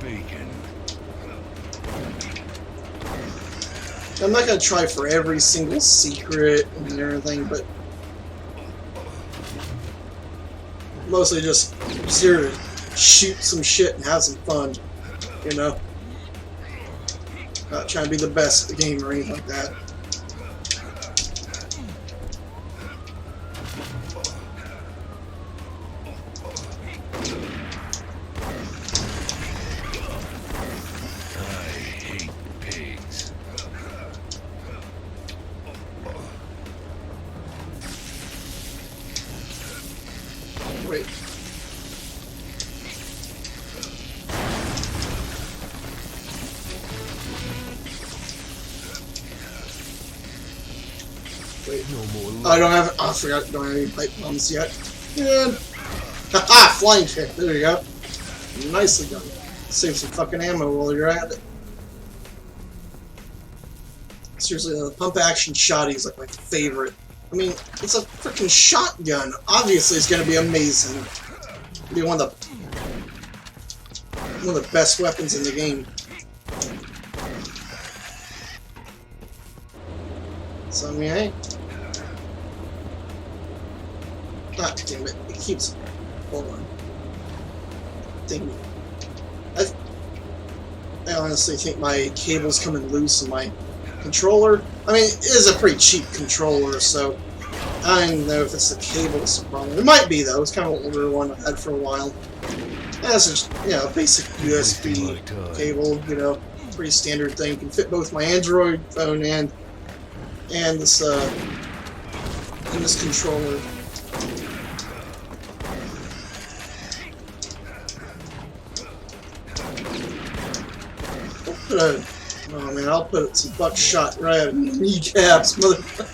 Bacon. I'm not going to try for every single secret and everything, but mostly just here to shoot some shit and have some fun, you know? Not trying to be the best at the game or anything like that. Wait. Wait. No more. Oh, I don't have. Oh, I forgot. Don't have any pipe bombs yet. And haha, flying kick. There you go. Nicely done. Save some fucking ammo while you're at it. Seriously, the pump action shotty is like my favorite. I mean, it's a freaking shotgun. Obviously, it's going to be amazing. It'll be one of the best weapons in the game. So, I mean, hey. Ah, damn it. It keeps... Hold on. Dang it. I honestly think my cable's coming loose in my controller. I mean, it is a pretty cheap controller, so I don't know if it's the cable that's the problem. It might be, though. It's kind of an older one I've had for a while. Yeah, it's just, you know, a basic USB cable, you know, pretty standard thing. You can fit both my Android phone and this controller. Oh man, I'll put some buckshot right out of your kneecaps, motherfucker.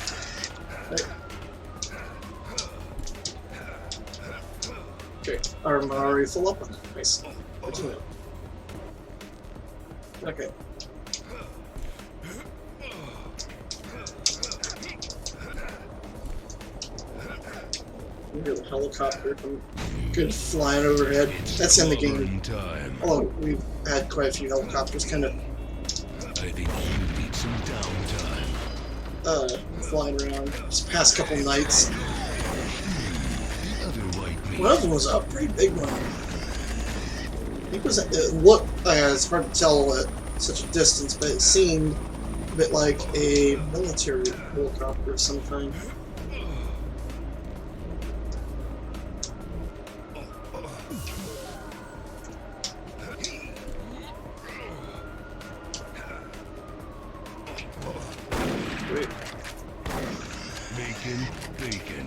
Okay, I'm already full up on that. Nice. What'd you know? Okay. You hear the helicopter come good flying overhead. That's in the game. Although we've had quite a few helicopters kind of I think you need some downtime. flying around this past couple nights. The other white meat. One of them was a pretty big one. I think it looked, it's hard to tell at such a distance, but it seemed a bit like a military helicopter of some kind. Bacon.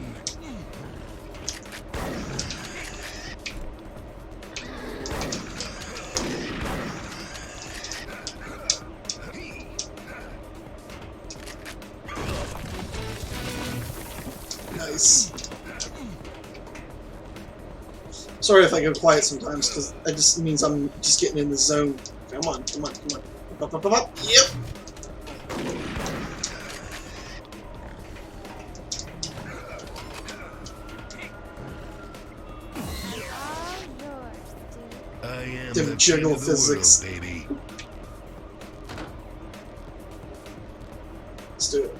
Sorry if I go quiet sometimes, because it just means I'm just getting in the zone. Come on, come on, come on. Up, up, up, up. Yep. I am Them the jiggle king of the physics. world, baby. Let's do it.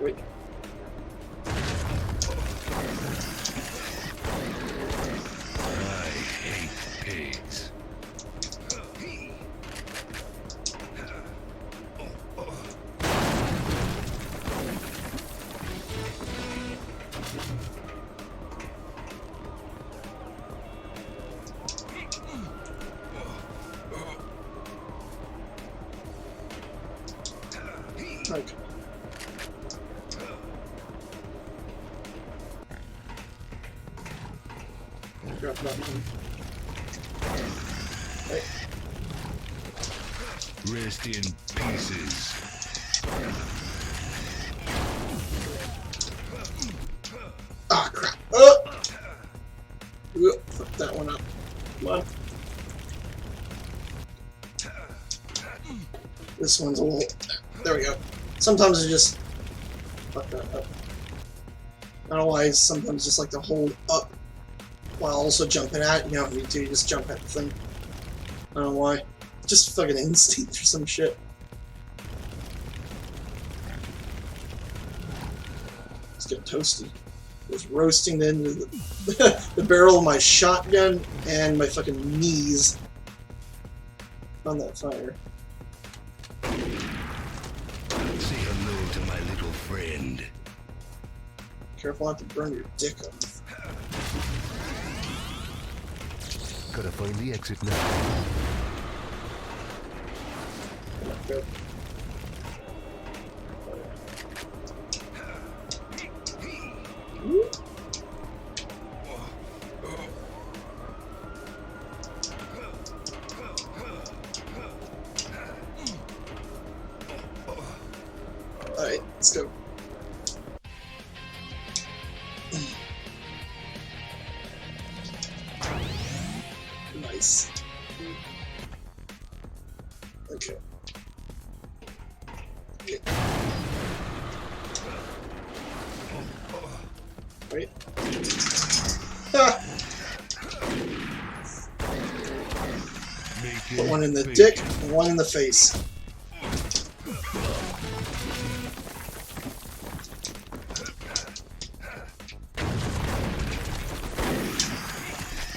Wait. I hate pigs. Okay. Grab that one. Right. Rest in pieces. Ah, crap. Fuck that one up. Come on. This one's a little... There we go. Sometimes I just... Fuck that up. I don't know why I sometimes just like to hold up while also jumping at it. You don't need to, you just jump at the thing. I don't know why. Just fucking instinct or some shit. It's getting toasty. It's roasting into the barrel of my shotgun and my fucking knees on that fire. Say hello to my little friend. Careful not to burn your dick off. Gotta find the exit now. Go. Alright, let's go. Nice. Okay. Yeah. Wait. Ah! Put one in the dick and one in the face.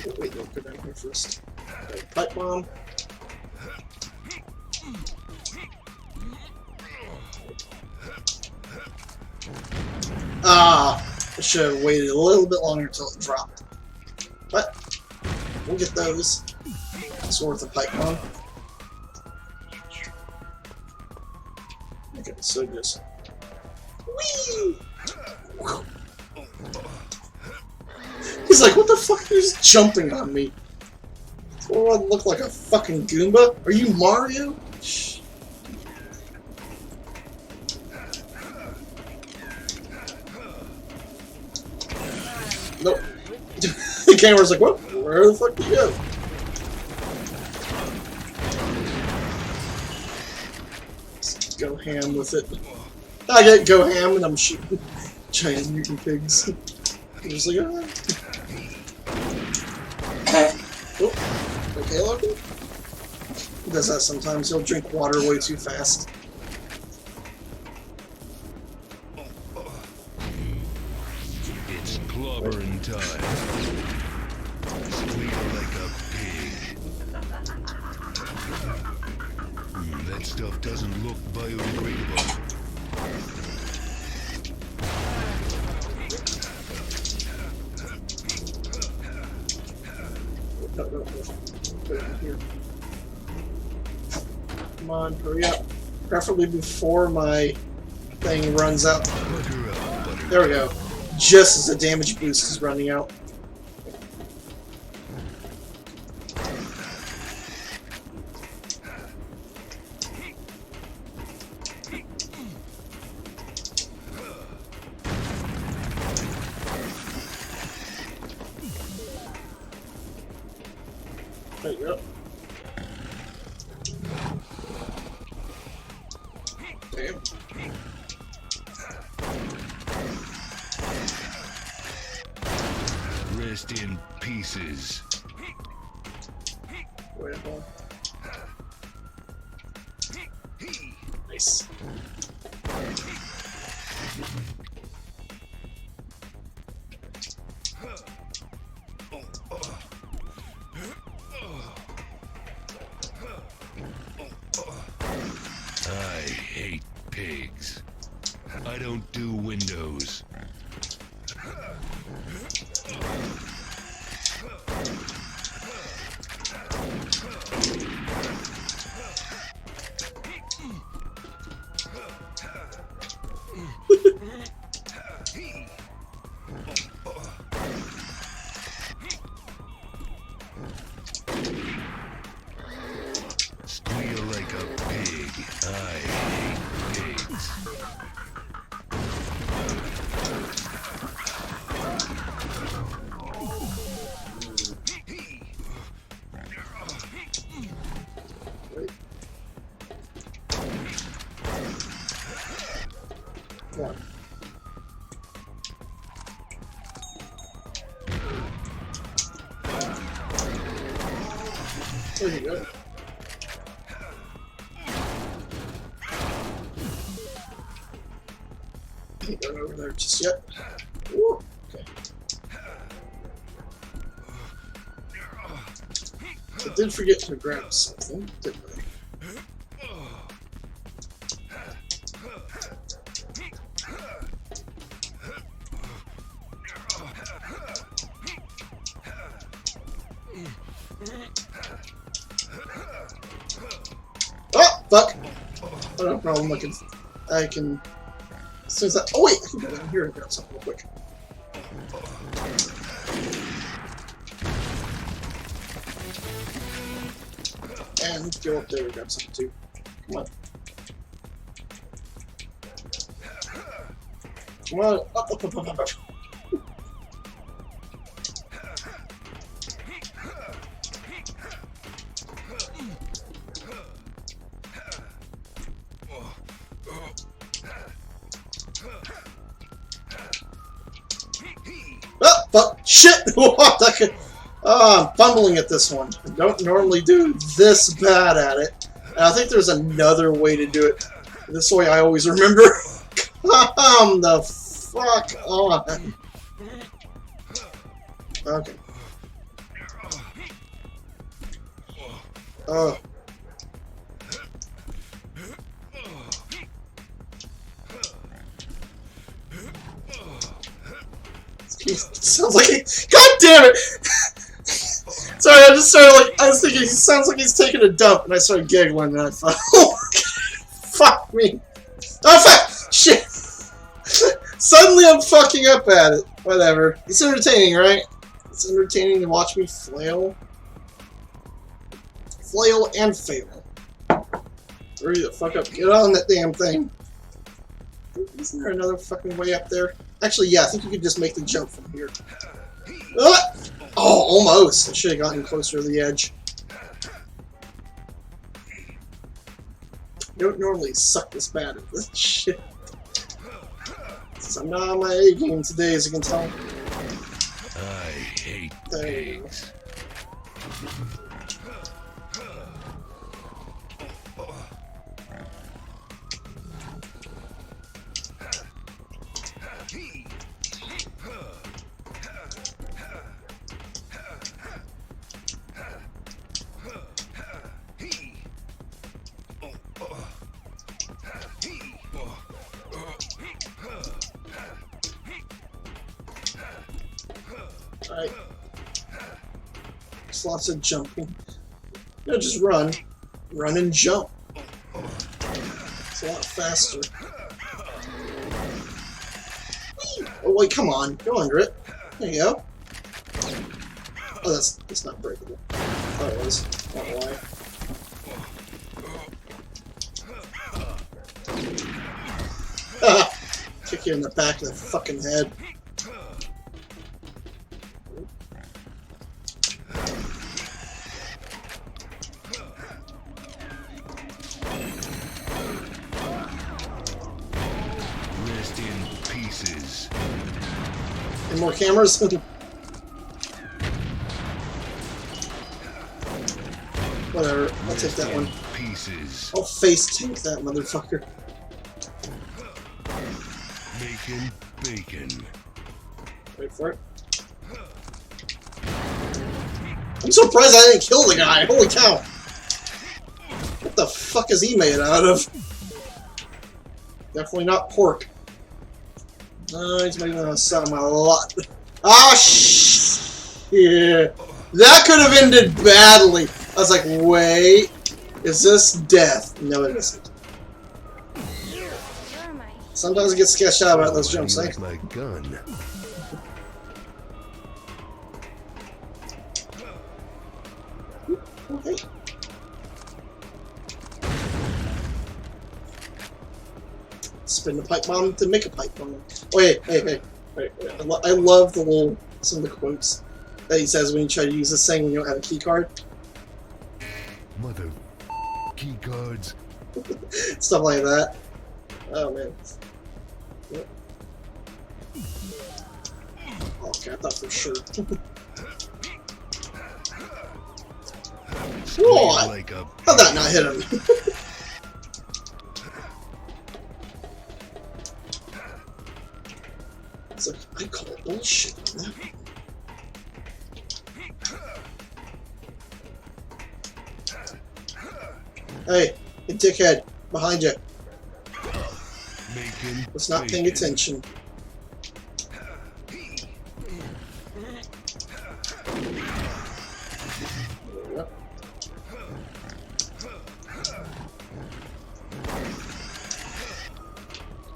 Oh, wait, no, go down here first. Right, pipe bomb. Ah! I should have waited a little bit longer until it dropped. But we'll get those. It's worth a pipe bomb. Okay, so just whee! He's like, what the fuck? You're just jumping on me. Do I look like a fucking Goomba? Are you Mario? Shh. Nope. The camera's like, what? Where the fuck did you go? Just go ham with it. I get go ham and I'm shooting giant mutant pigs. I'm just like, ah. Oh, okay, Loki. He does that sometimes. He'll drink water way too fast. It's clobbering time. Squeal like a pig. That stuff doesn't look biodegradable. No. Put it in here. Come on, hurry up. Preferably before my thing runs out. Butter up, butter. There we go. Just as the damage boost is running out. There you go. Damn. Rest in pieces. Wait a minute. Nice. I hate pigs. I don't do windows. Squeal like a pig. I hate pigs. Wait. Come on. There you go. Can't go over there just yet. Ooh, okay. I did forget to grab something, didn't I? Oh, fuck! Oh, no problem. I can. As soon as I. Oh, wait! I can go down here and grab something real quick. And go up there and grab something too. Come on. Come on. Up. Oh, fuck. Shit! What? I'm fumbling at this one. I don't normally do this bad at it. And I think there's another way to do it. This way I always remember. Come the fuck on. Okay. Oh. He sounds like he. God damn it! Sorry, I just started like. I was thinking he sounds like he's taking a dump, and I started giggling, and I thought, oh, fuck me. Oh, fuck! Shit! Suddenly I'm fucking up at it. Whatever. It's entertaining, right? It's entertaining to watch me flail. Flail and fail. Hurry the fuck up. Get on that damn thing. Isn't there another fucking way up there? Actually, yeah, I think you could just make the jump from here. Ah! Oh, almost. I should have gotten closer to the edge. You don't normally suck this bad at this shit. Since I'm not on my A game today, as you can tell. I hate pigs. Alright. There's lots of jumping. No, just run. Run and jump. It's a lot faster. Oh wait, come on. Go under it. There you go. Oh, that's not breakable. I thought it was. I don't know why. Ah! Kick you in the back of the fucking head. Any more cameras? Whatever, I'll take that one. Pieces. I'll face tank that motherfucker. Making bacon. Wait for it. I'm surprised I didn't kill the guy. Holy cow! What the fuck is he made out of? Definitely not pork. He's making a sound a lot. Ah, shit! That could have ended badly. I was like, wait, is this death? No, it isn't. Sometimes I get sketched out about those jumps, eh? My gun. Okay. Spin the pipe bomb to make a pipe bomb. Oh, hey. I love the little, some of the quotes that he says when you try to use this thing when you don't have a key card. Mother key cards. Stuff like that. Oh, man. Yep. Oh, okay, I thought for sure. What? Like a How'd that not hit him? It's like, I call bullshit on that. Hey, you dickhead, behind you. Was not paying attention.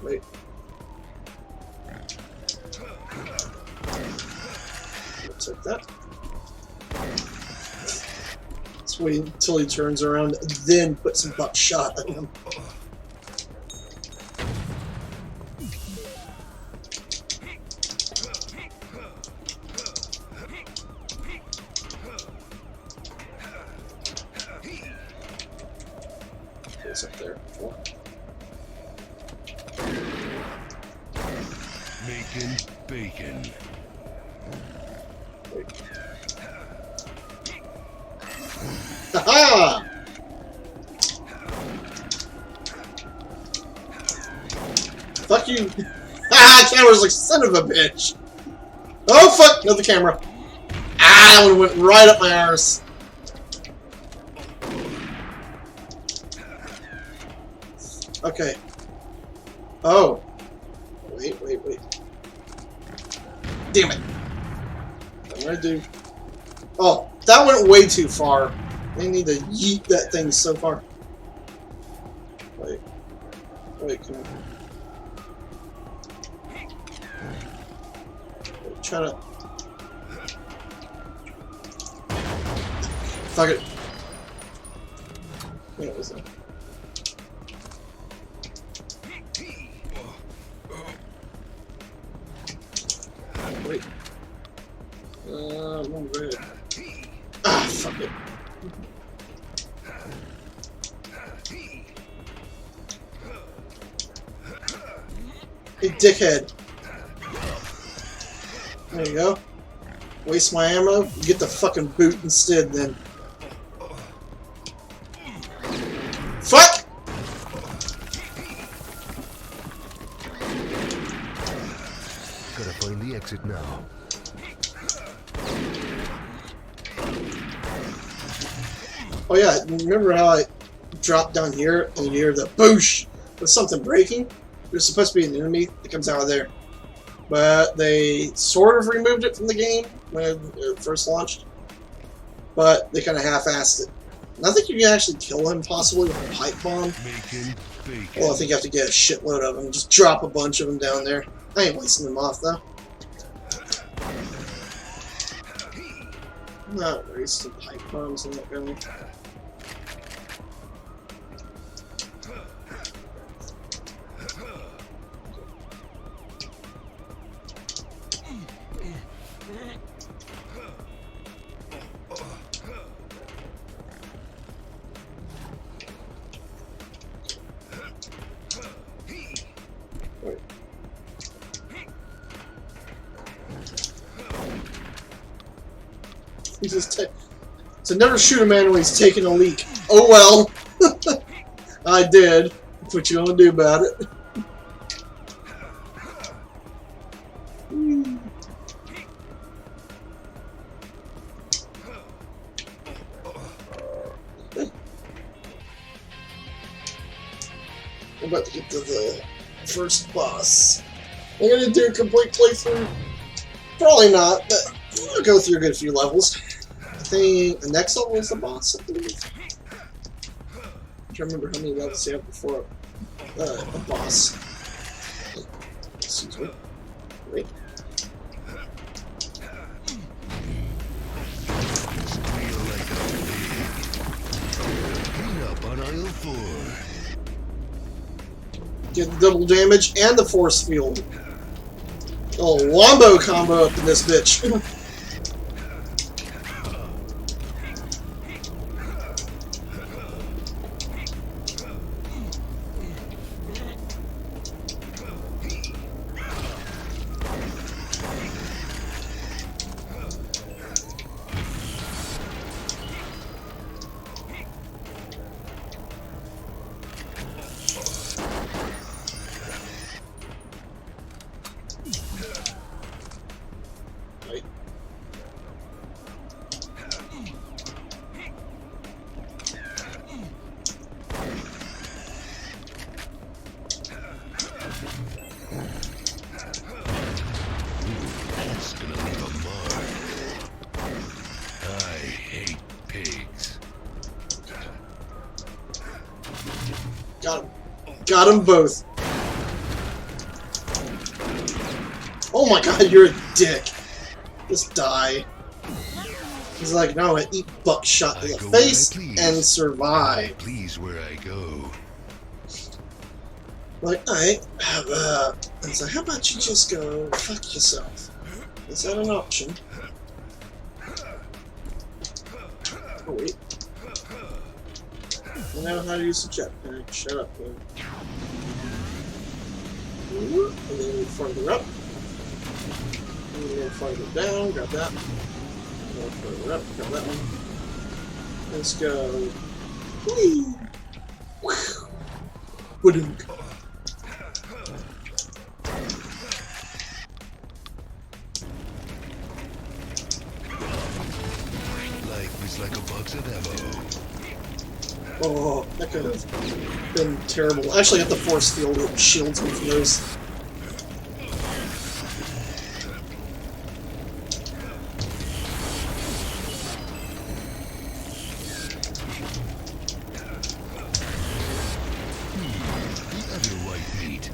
Wait. Looks like that. Let's wait until he turns around, then put some buckshot on him. What's up there? Oh. making bacon. Ha-ha! Fuck you! Ah, camera's like son of a bitch! Oh fuck! Another camera. Ah, that one went right up my arse. Okay. Oh. Wait. Damn it. What do I do? Oh, that went way too far. They need to yeet that thing so far. Wait, come on. Wait, try to... Fuck it. What was that? Wait. One red. Ah, fuck it. Hey, dickhead. There you go. Waste my ammo, you get the fucking boot instead then. Fuck! Gotta find the exit now. Oh yeah, remember how I dropped down here and you hear the boosh with something breaking? There's supposed to be an enemy that comes out of there. But they sort of removed it from the game when it first launched. But they kind of half-assed it. And I think you can actually kill him possibly with a pipe bomb. Well, I think you have to get a shitload of them. Just drop a bunch of them down there. I ain't wasting them off though. I'm not wasting pipe bombs in that gun. He just so never shoot a man when he's taking a leak. Oh well. I did. What you gonna do about it? I'm about to get to the first boss. I'm gonna do a complete playthrough. Probably not, but I'll go through a good few levels. I think the next level is the boss, I believe. I can't remember how many levels you have before a boss. Excuse me. Wait. Up on aisle 4. Get the double damage and the force field. Oh, wombo combo up in this bitch. That's gonna leave a mark. I hate pigs. Got him. Got them both. Oh my god, you're a dick. Just die. He's like, no, I eat buckshot in the face and survive. Please where I go. Like, I have it's like, how about you just go fuck yourself? Is that an option? Oh wait. I know how to use the jetpack. Shut up, man. And then move farther up. And then farther down. Grab that. Go further up. Grab that one. Let's go. Whee! Wooden. Life is like a box of ammo. Oh, that could have been terrible. I actually got the force field that shields me from those. The other white meat.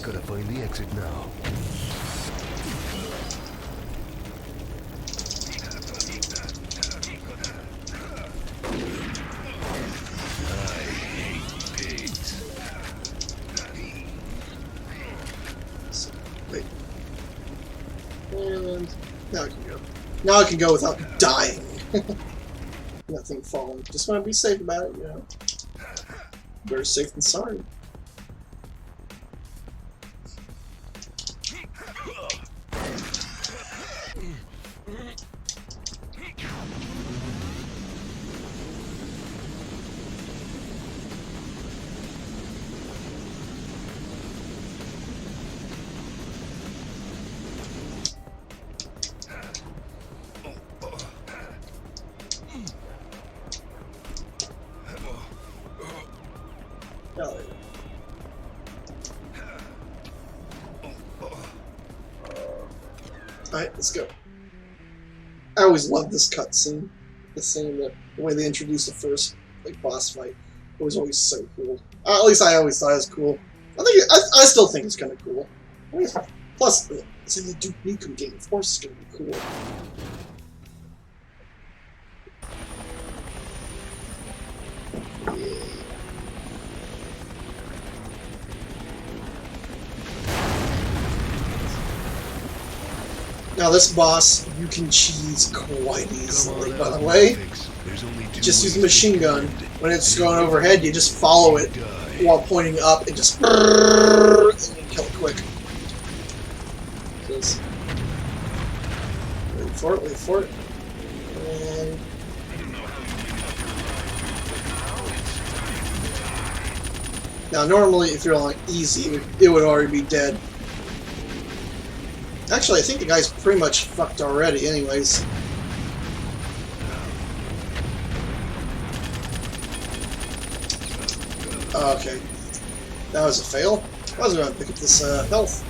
Gotta find the exit now. Wait. And now I can go. Now I can go without dying. Nothing falling. Just want to be safe about it, you know. Better safe than sorry. Alright, let's go. I always loved this cutscene. The way they introduced the first boss fight. It was always so cool. At least I always thought it was cool. I still think it's kind of cool. Plus, it's in the Duke Nukem game. Of course it's going to be cool. Yeah. Now this boss, you can cheese quite easily, by the way. Just use a machine gun. When it's going overhead, you just follow it while pointing up and just and kill it quick. There we Wait for it. And... Now, normally, if you're on easy, it would already be dead. Actually, I think the guy's pretty much fucked already, anyways. Okay. That was a fail. I was going to pick up this health.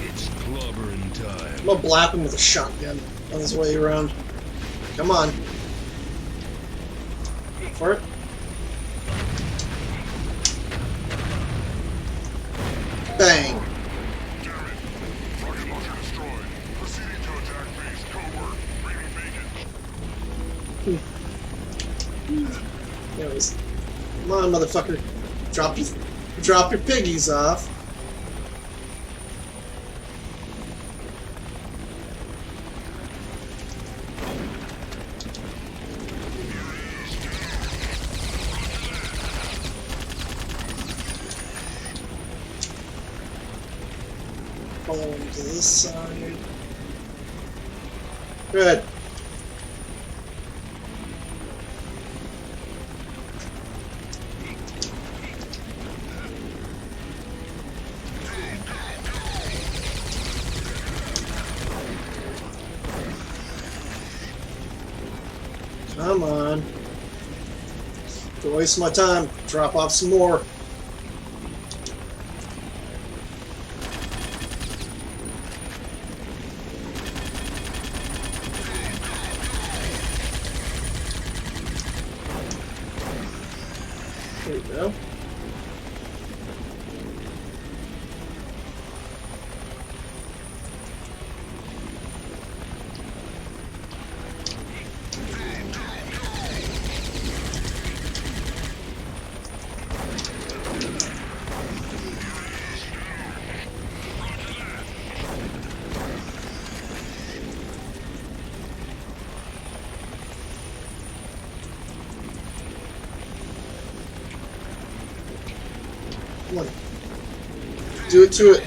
It's clobbering time. I'm going to blap him with a shotgun on his way around. Come on. Wait for it. Bang. There it is. Come on, motherfucker. Drop your piggies off. Follow him to this side. Good. Come on. Don't waste my time. Drop off some more. There you go. Come on. Do it to it.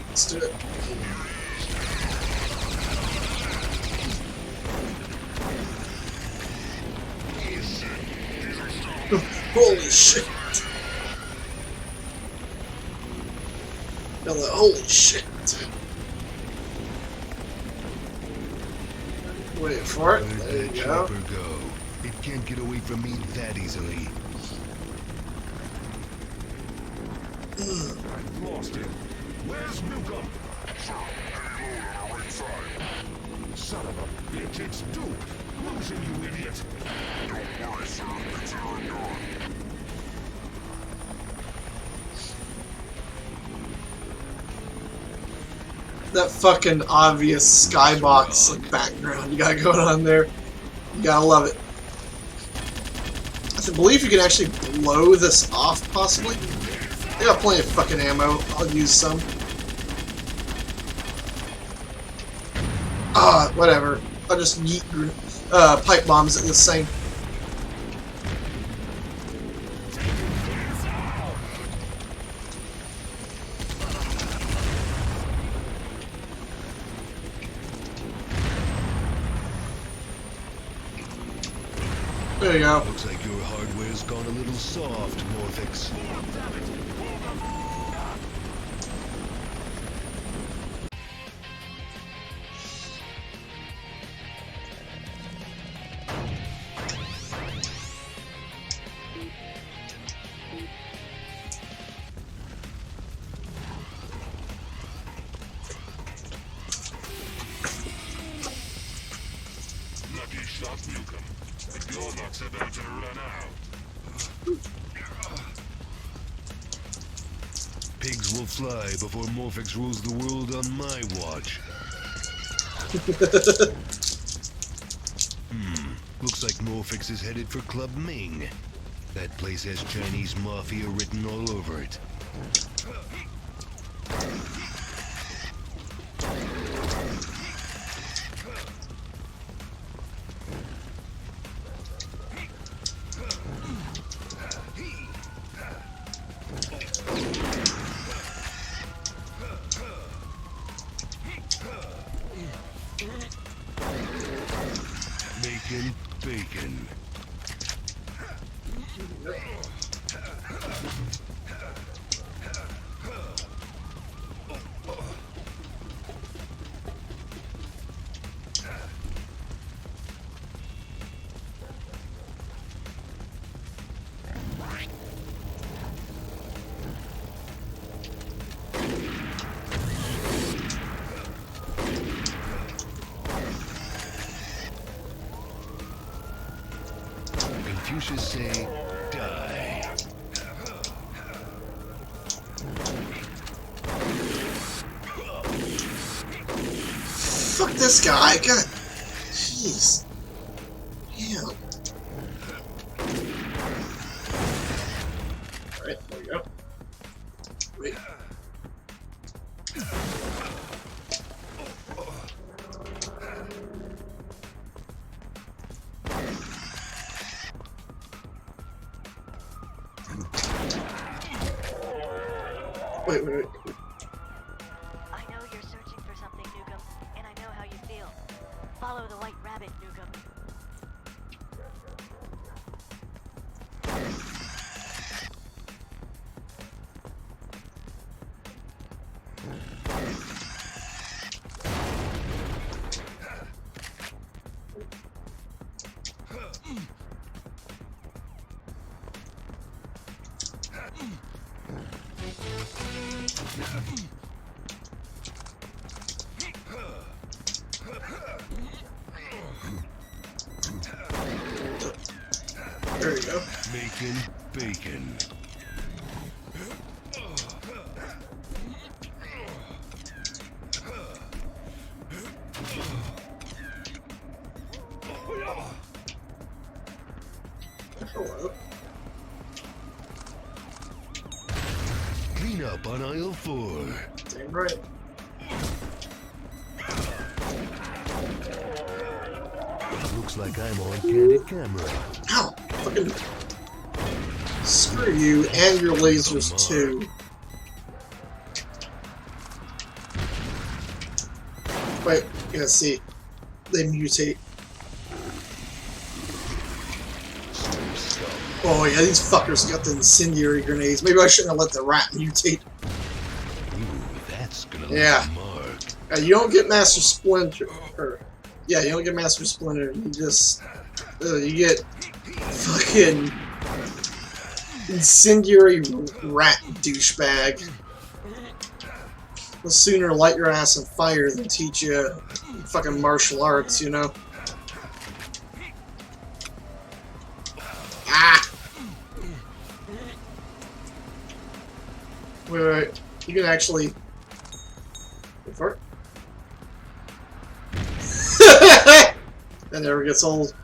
Let's do it. Holy shit. Holy shit. Wait for it. There you go. Go. It can't get away from me that easily. I've lost him. Where's Newcomb? Son of a bitch, it's Duke. Losing, you idiot. Don't worry, sir. It's all gone. That fucking obvious skybox like background you got going on there. You gotta love it. I believe you can actually blow this off, possibly. I got plenty of fucking ammo. I'll use some. Ah, whatever. I'll just yeet pipe bombs at this thing. There you go. Looks like your hardware's gone a little soft, Morphix. Lucky shot, Newcomb. But your luck's about to run out. Pigs will fly before Morphix rules the world on my watch. Looks like Morphix is headed for Club Ming. That place has Chinese mafia written all over it. Making bacon. Confucius say, die. Fuck this guy. God. Jeez. Damn. Alright, there we go. Wait. Wait. I know you're searching for something, Nugum, and I know how you feel. Follow the white rabbit, Nugum. There we go. Making bacon. Hello. Clean up on aisle 4. Damn right. Looks like I'm on candid camera. Ow! Fucking. Screw you and your lasers too. Wait, yeah, see. They mutate. Oh yeah, these fuckers got the incendiary grenades. Maybe I shouldn't have let the rat mutate. Ooh, that's gonna Yeah. leave a mark. You don't get Master Splinter. Yeah, you don't get Master Splinter. You just... you get fucking incendiary rat douchebag. Will sooner light your ass on fire than teach you fucking martial arts, you know? Ah! Wait. You can actually... Wait for it. That never gets old.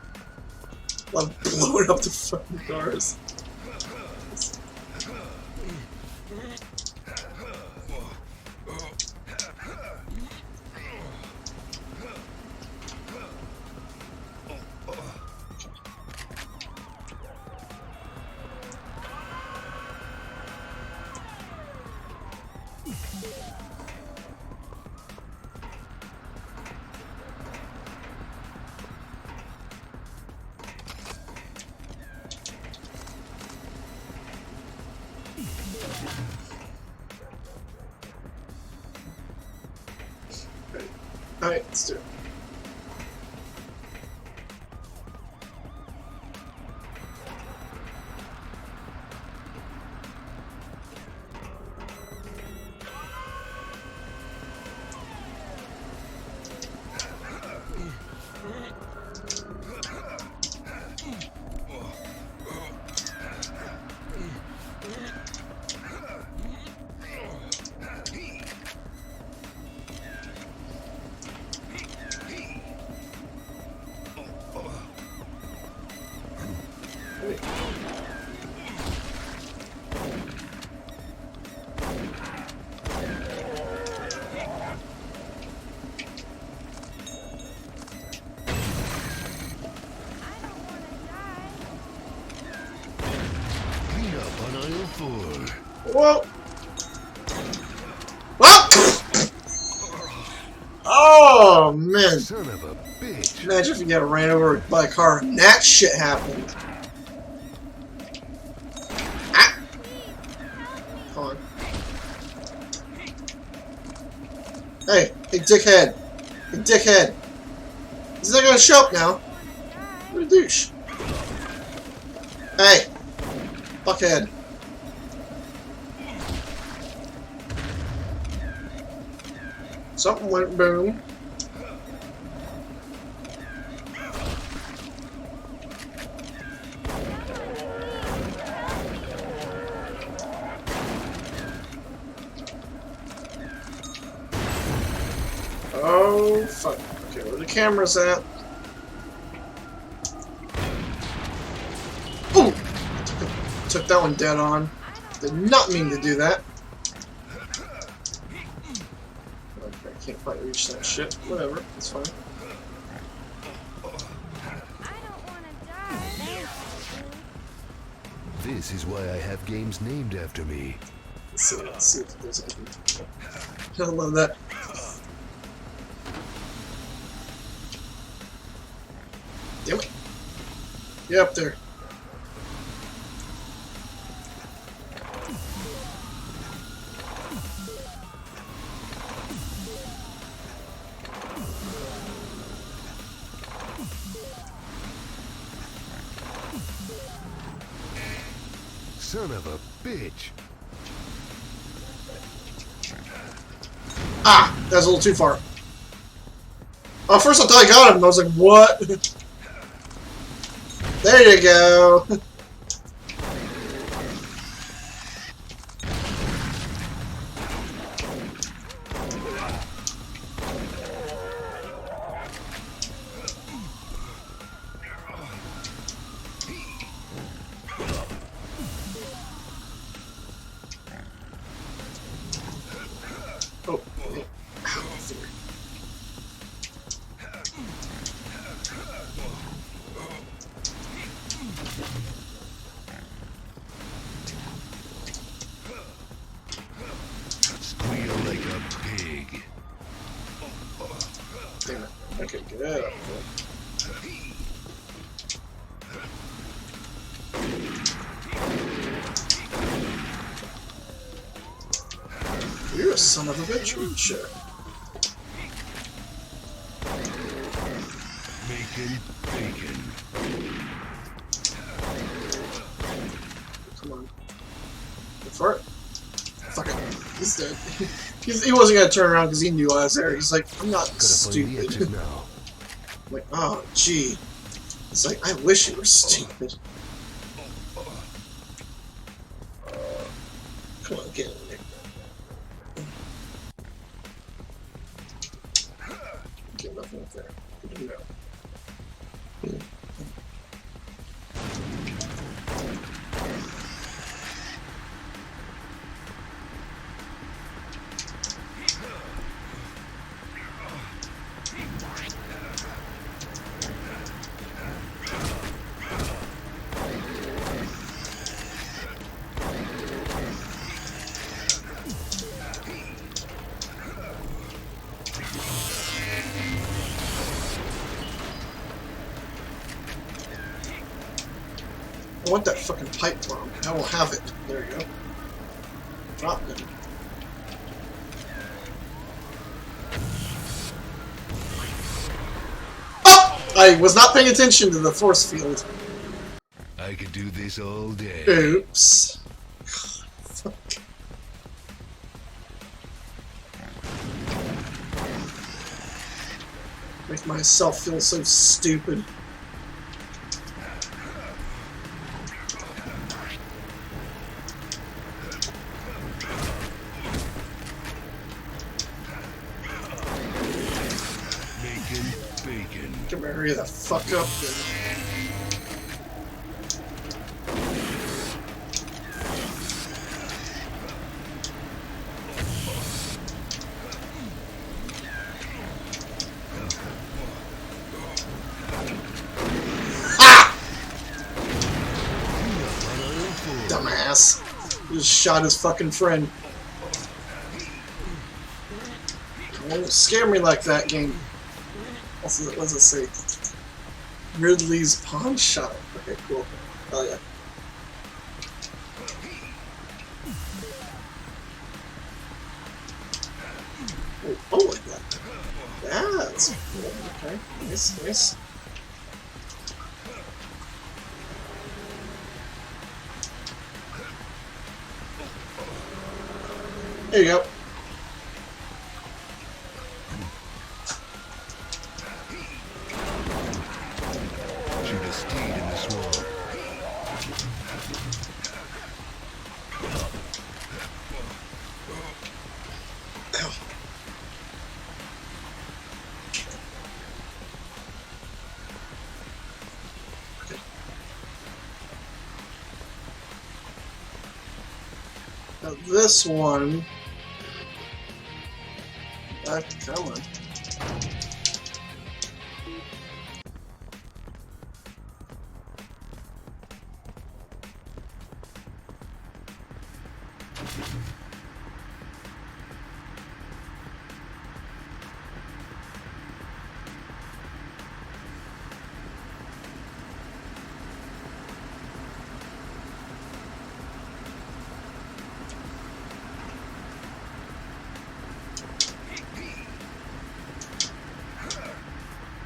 Love blowing up the fucking cars. Alright, let's do it. Whoa! Whoa! Oh man! Son of a bitch. Imagine if you got ran over by a car and that shit happened. Ah! Come on. Hey, dickhead! Hey, dickhead! He's not gonna show up now. What a douche. Hey! Fuckhead. Something went boom. Oh, fuck. Okay, where the camera's at? Ooh! Took that one dead on. Did not mean to do that. Okay, I can't quite reach that shit. Whatever, it's fine. This is why I have games named after me. Let's see if there's anything. I love that. Damn it. Get up there. Son of a bitch. Ah! That was a little too far. Oh, first I thought I got him, and I was like, what? There you go. Oh, ow, sorry. Squeal like a pig. Damn it. Okay, get out of there. You're a son of a bitch, aren't you? Bacon, bacon. Come on. Go for it. Fuck it. He's dead. He wasn't gonna turn around because he knew I was there. He's like, I'm not Gotta find the exit stupid. now. I'm like, oh, gee. It's like, I wish you were stupid. Come on, get in there. Get nothing up there. Good to go. I want that fucking pipe bomb. I will have it. There you go. Drop it. Oh! I was not paying attention to the force field. I could do this all day. Oops. Fuck. Make myself feel so stupid. Bacon, bacon. Come here, hurry the fuck up then. Dumbass. Just shot his fucking friend. Don't scare me like that, game. What's it say? Ridley's pawn shop. Okay, cool. Oh yeah. Oh, like that. Yeah, that's cool. Okay, nice, nice. There you go. Shoot a steed in the swamp. Ow. Now this one. Come on.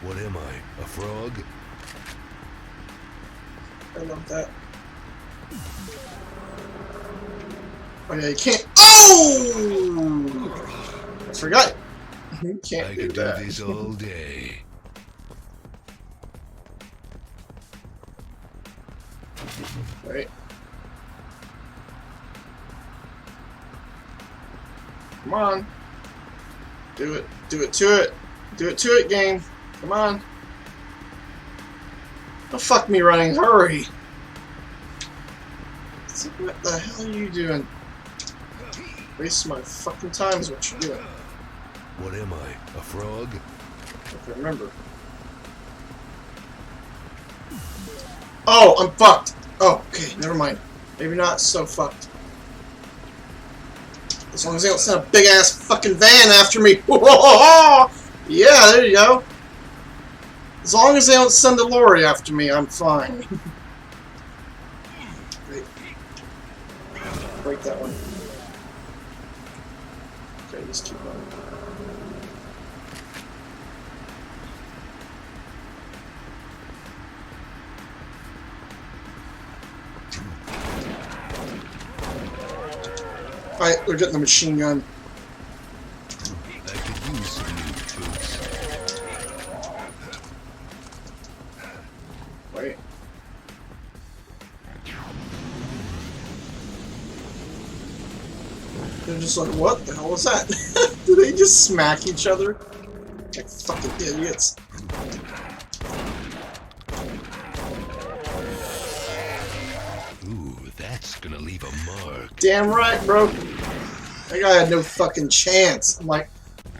What am I? A frog? I love that. Oh yeah, you can't. Oh! I forgot. You can't I do could do that. this all day. Right. Come on. Do it. Do it to it. Do it to it, game. Come on. Don't fuck me running. Hurry. So what the hell are you doing? Wasting my fucking time is what you're doing. What am I? A frog? If I remember. Oh, I'm fucked. Oh, okay, never mind. Maybe not so fucked. As long as they don't send a big ass fucking van after me. Yeah, there you go. As long as they don't send a lorry after me, I'm fine. Wait. Break that one. Okay, just keep going. Alright, we're getting the machine gun. I could use some new boots. Wait. They're just like, what the hell was that? Do they just smack each other? Like fucking idiots. Ooh, that's gonna leave a mark. Damn right, bro. That guy had no fucking chance. I'm like,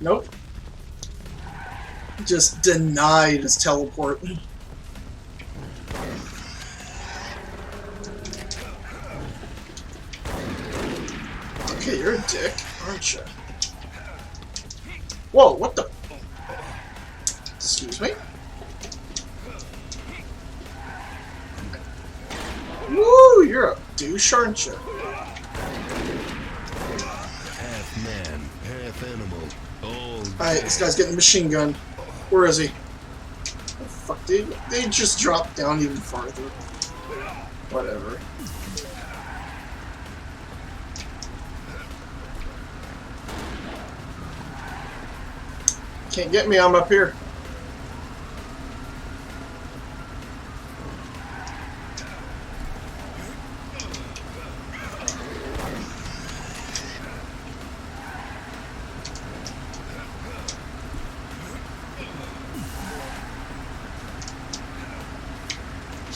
nope. Just denied his teleport. Okay, you're a dick, aren't you? Whoa, what the? Excuse me? Woo, you're a douche, aren't you? Half man, half animal. All Alright, this guy's getting the machine gun. Where is he? Oh, fuck, dude. They just dropped down even farther. Whatever. Can't get me, I'm up here.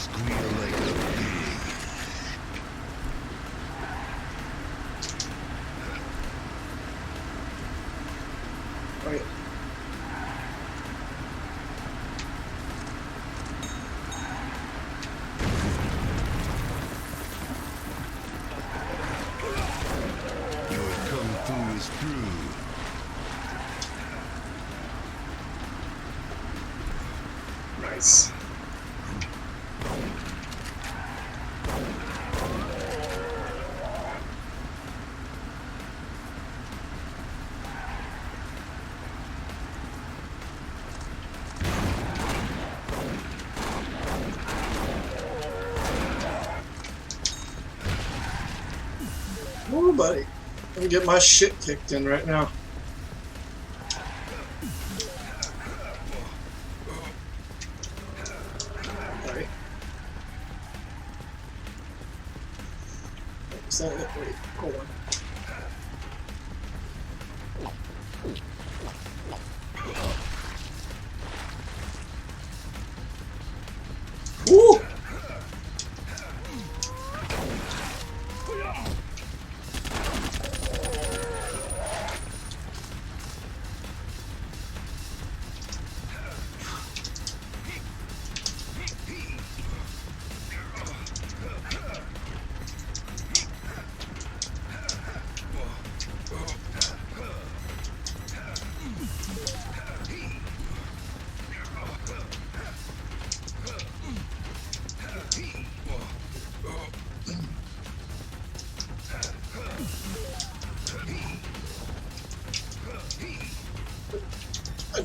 squeal like a pig. Right. is through. Nice. Oh, buddy. Let me get my shit kicked in right now. Alright. Is that it? Wait, hold on. Woo!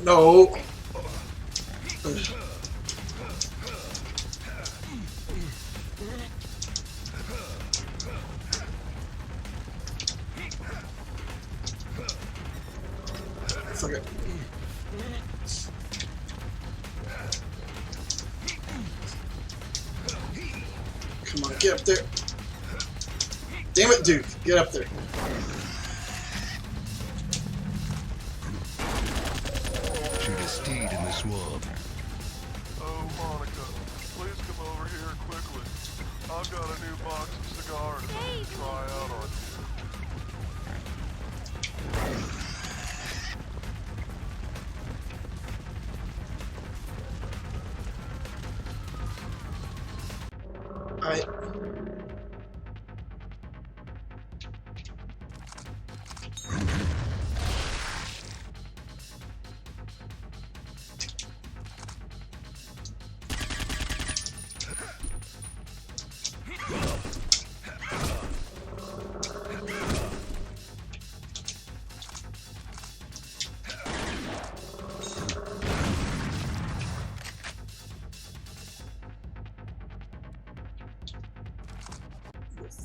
No. Fuck it. Come on, get up there. Damn it, Duke. Get up there. Should have stayed in the swamp. Oh, Monica, please come over here quickly. I've got a new box of cigars to try out on you. Alright.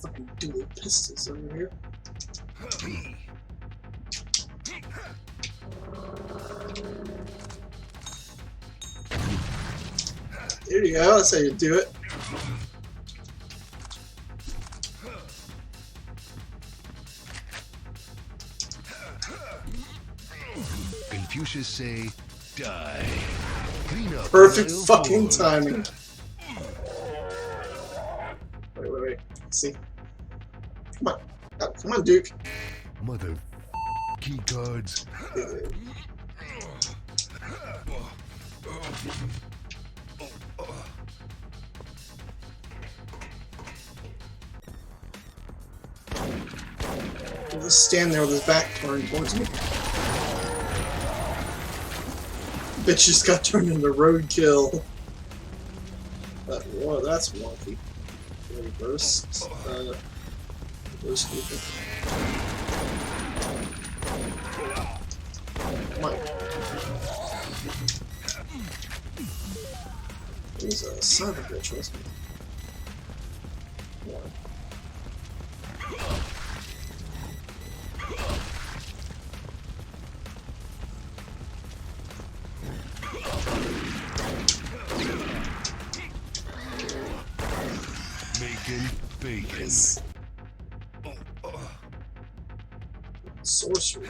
Fucking dual pistols over here. There you go, that's how you do it. Confucius say, die. Clean up. Perfect aisle fucking 4. timing. Wait. See? Come on. Oh, come on, Duke. Mother key cards. He'll just stand there with his back turned towards me. Bitch just got turned into roadkill. Whoa, that's wonky. Reverse. Reverse movement. Come on. He's a son of a bitch, wasn't he? One. Making bacon. Sorcery.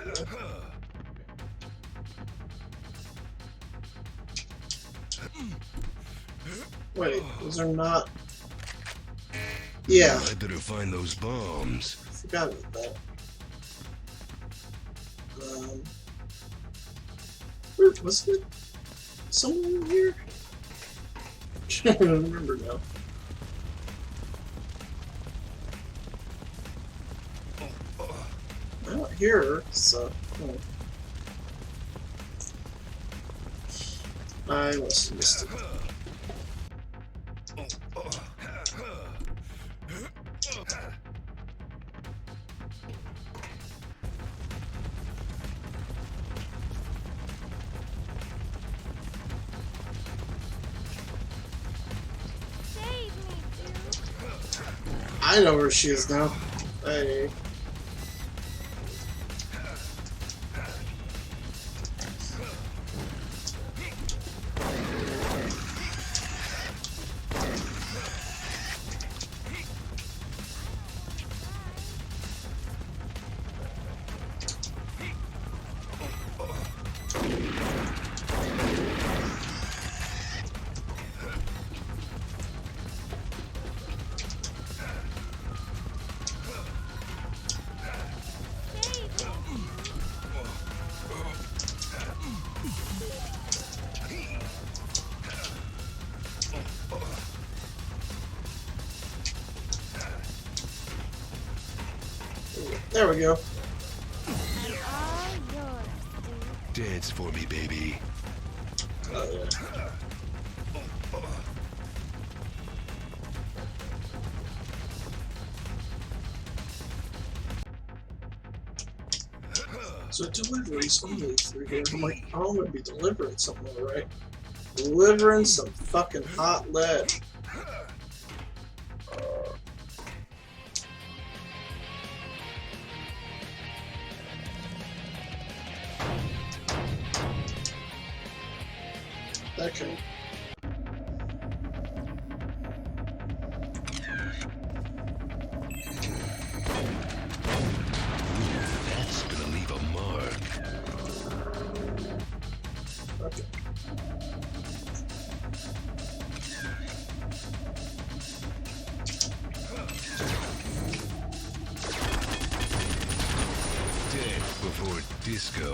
Wait, those are not. Yeah, I better find those bombs. I forgot about that. Where was it? Somewhere in here? I don't remember now. I don't hear her, so. I must have missed it. Save me, dude. I know where she is now. Hey. There we go. I'm all yours, dude. Dance for me, baby. Oh, yeah. So deliveries only through here. I'm like, I'm gonna be delivering something, right? Delivering some fucking hot lead. Okay. That's gonna leave a mark. Okay. Dance before disco.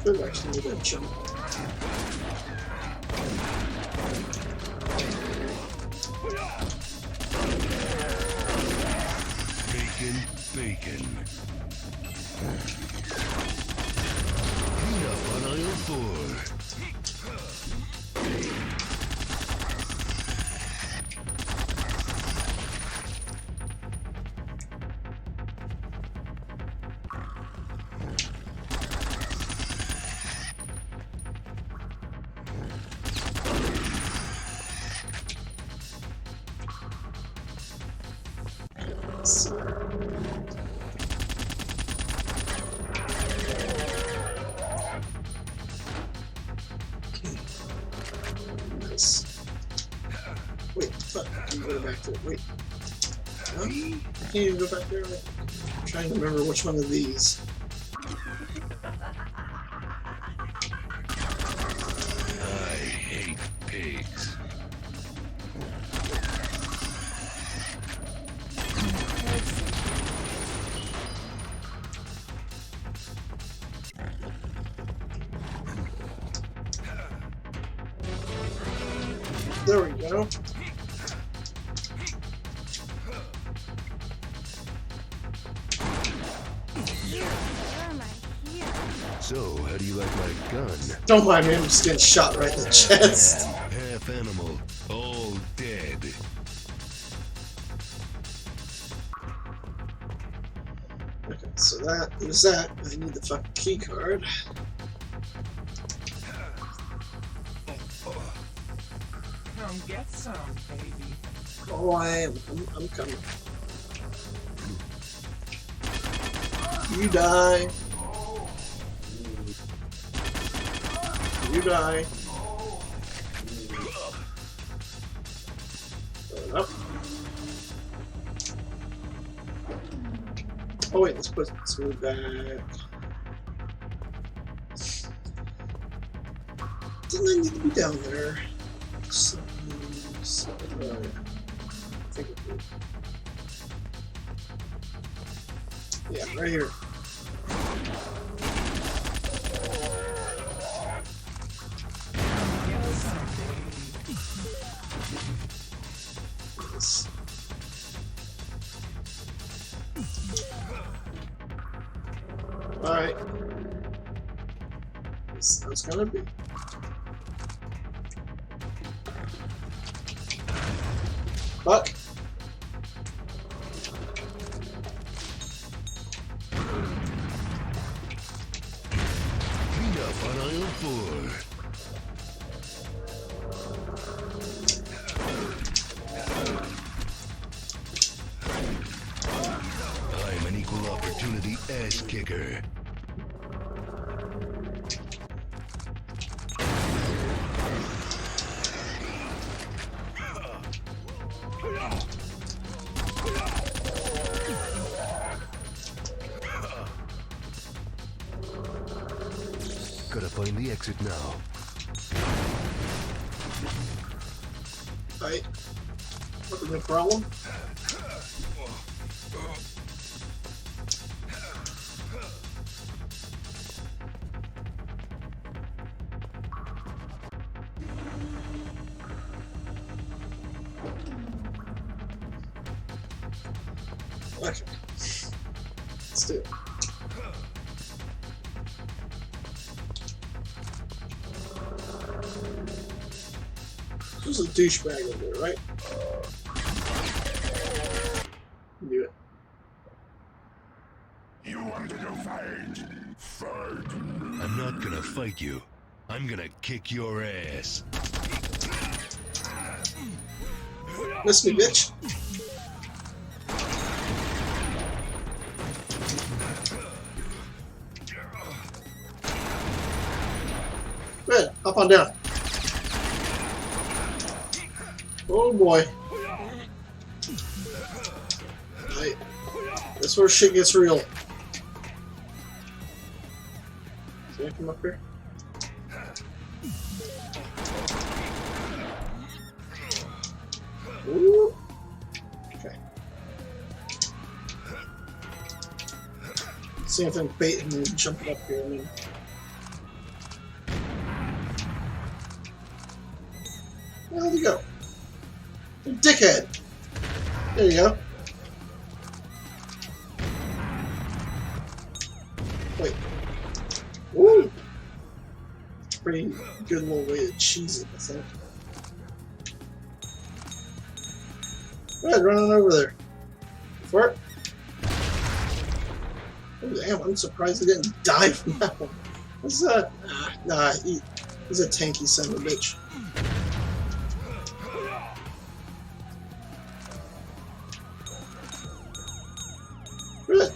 Could actually need that jump. Bacon. Clean up on aisle 4. Nice. Wait, fuck. I can go back to it. Wait. No? I can't even go back there. I'm trying to remember which one of these. I hate pigs. There we go. You're my hero. So, how do you like my gun? Don't mind me, I'm just getting shot right in the chest. Man, half animal, all dead. Okay, so that is that. I need the fucking key card. Come get some, baby. Oh, I'm coming. You die. You die. Up. Oh wait, let's move back. Didn't I need to be down there? So, oh, yeah. I think it did. Yeah, right here. Alright. This is gonna be. Fuck. Clean up on aisle 4. I'm an equal opportunity ass kicker. Gotta find the exit now. Alright. No problem. Okay. Let's do it. There's a douchebag over there, right? Do it. You want to go fight? Fight. I'm not gonna fight you. I'm gonna kick your ass. Miss me, bitch. Go ahead, hop on down. Oh boy. Right. That's where shit gets real. Can I come up here? Ooh. Okay. See if I'm baiting and jumping up here. I mean. Where'd he go? You dickhead! There you go. Wait. Woo! Pretty good little way to cheese it, I think. Go ahead, run on over there. For it. Oh, damn, I'm surprised he didn't die from that one. What's that? Nah, he's a tanky son of a bitch. Good.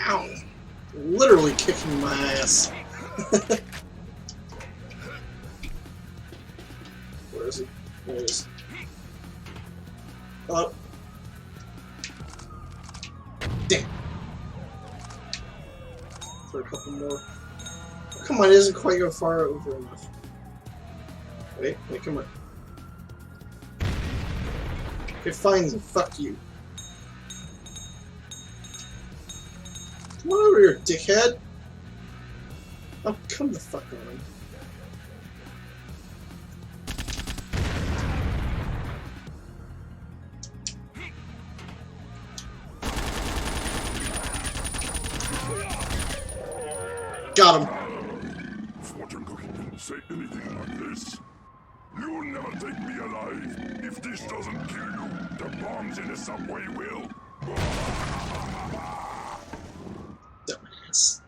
Ow. Literally kicking my ass. Where is he? There he is. Oh. Damn. For a couple more. Oh, come on, it doesn't quite go far over enough. Wait, come on. Okay, fine, fuck you. Come on over here, dickhead. Oh, come the fuck on. Got him. Fortune cookie didn't say anything like this. You'll never take me alive. If this doesn't kill you, the bombs in the subway will. Dumbass.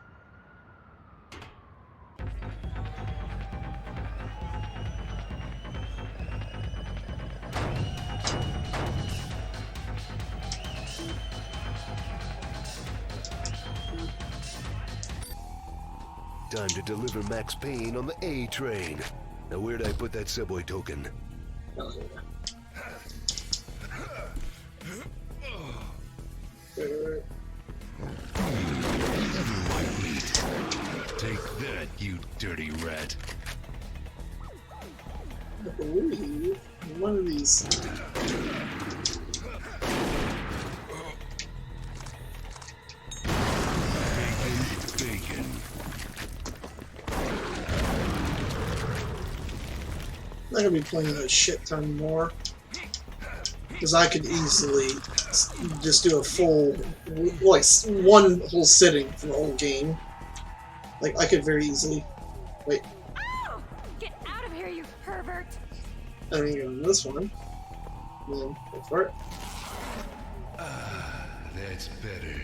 Time to deliver Max Payne on the A train. Now where'd I put that subway token? Oh, yeah. White meat. Take that, you dirty rat. I believe one of these. Bacon. I'm not gonna be playing a shit ton more. Because I could easily just do a full, like, one whole sitting for the whole game. Like, I could very easily. Wait. Ow! Get out of here, you pervert! I mean, even this one. And then go for it. Ah, that's better.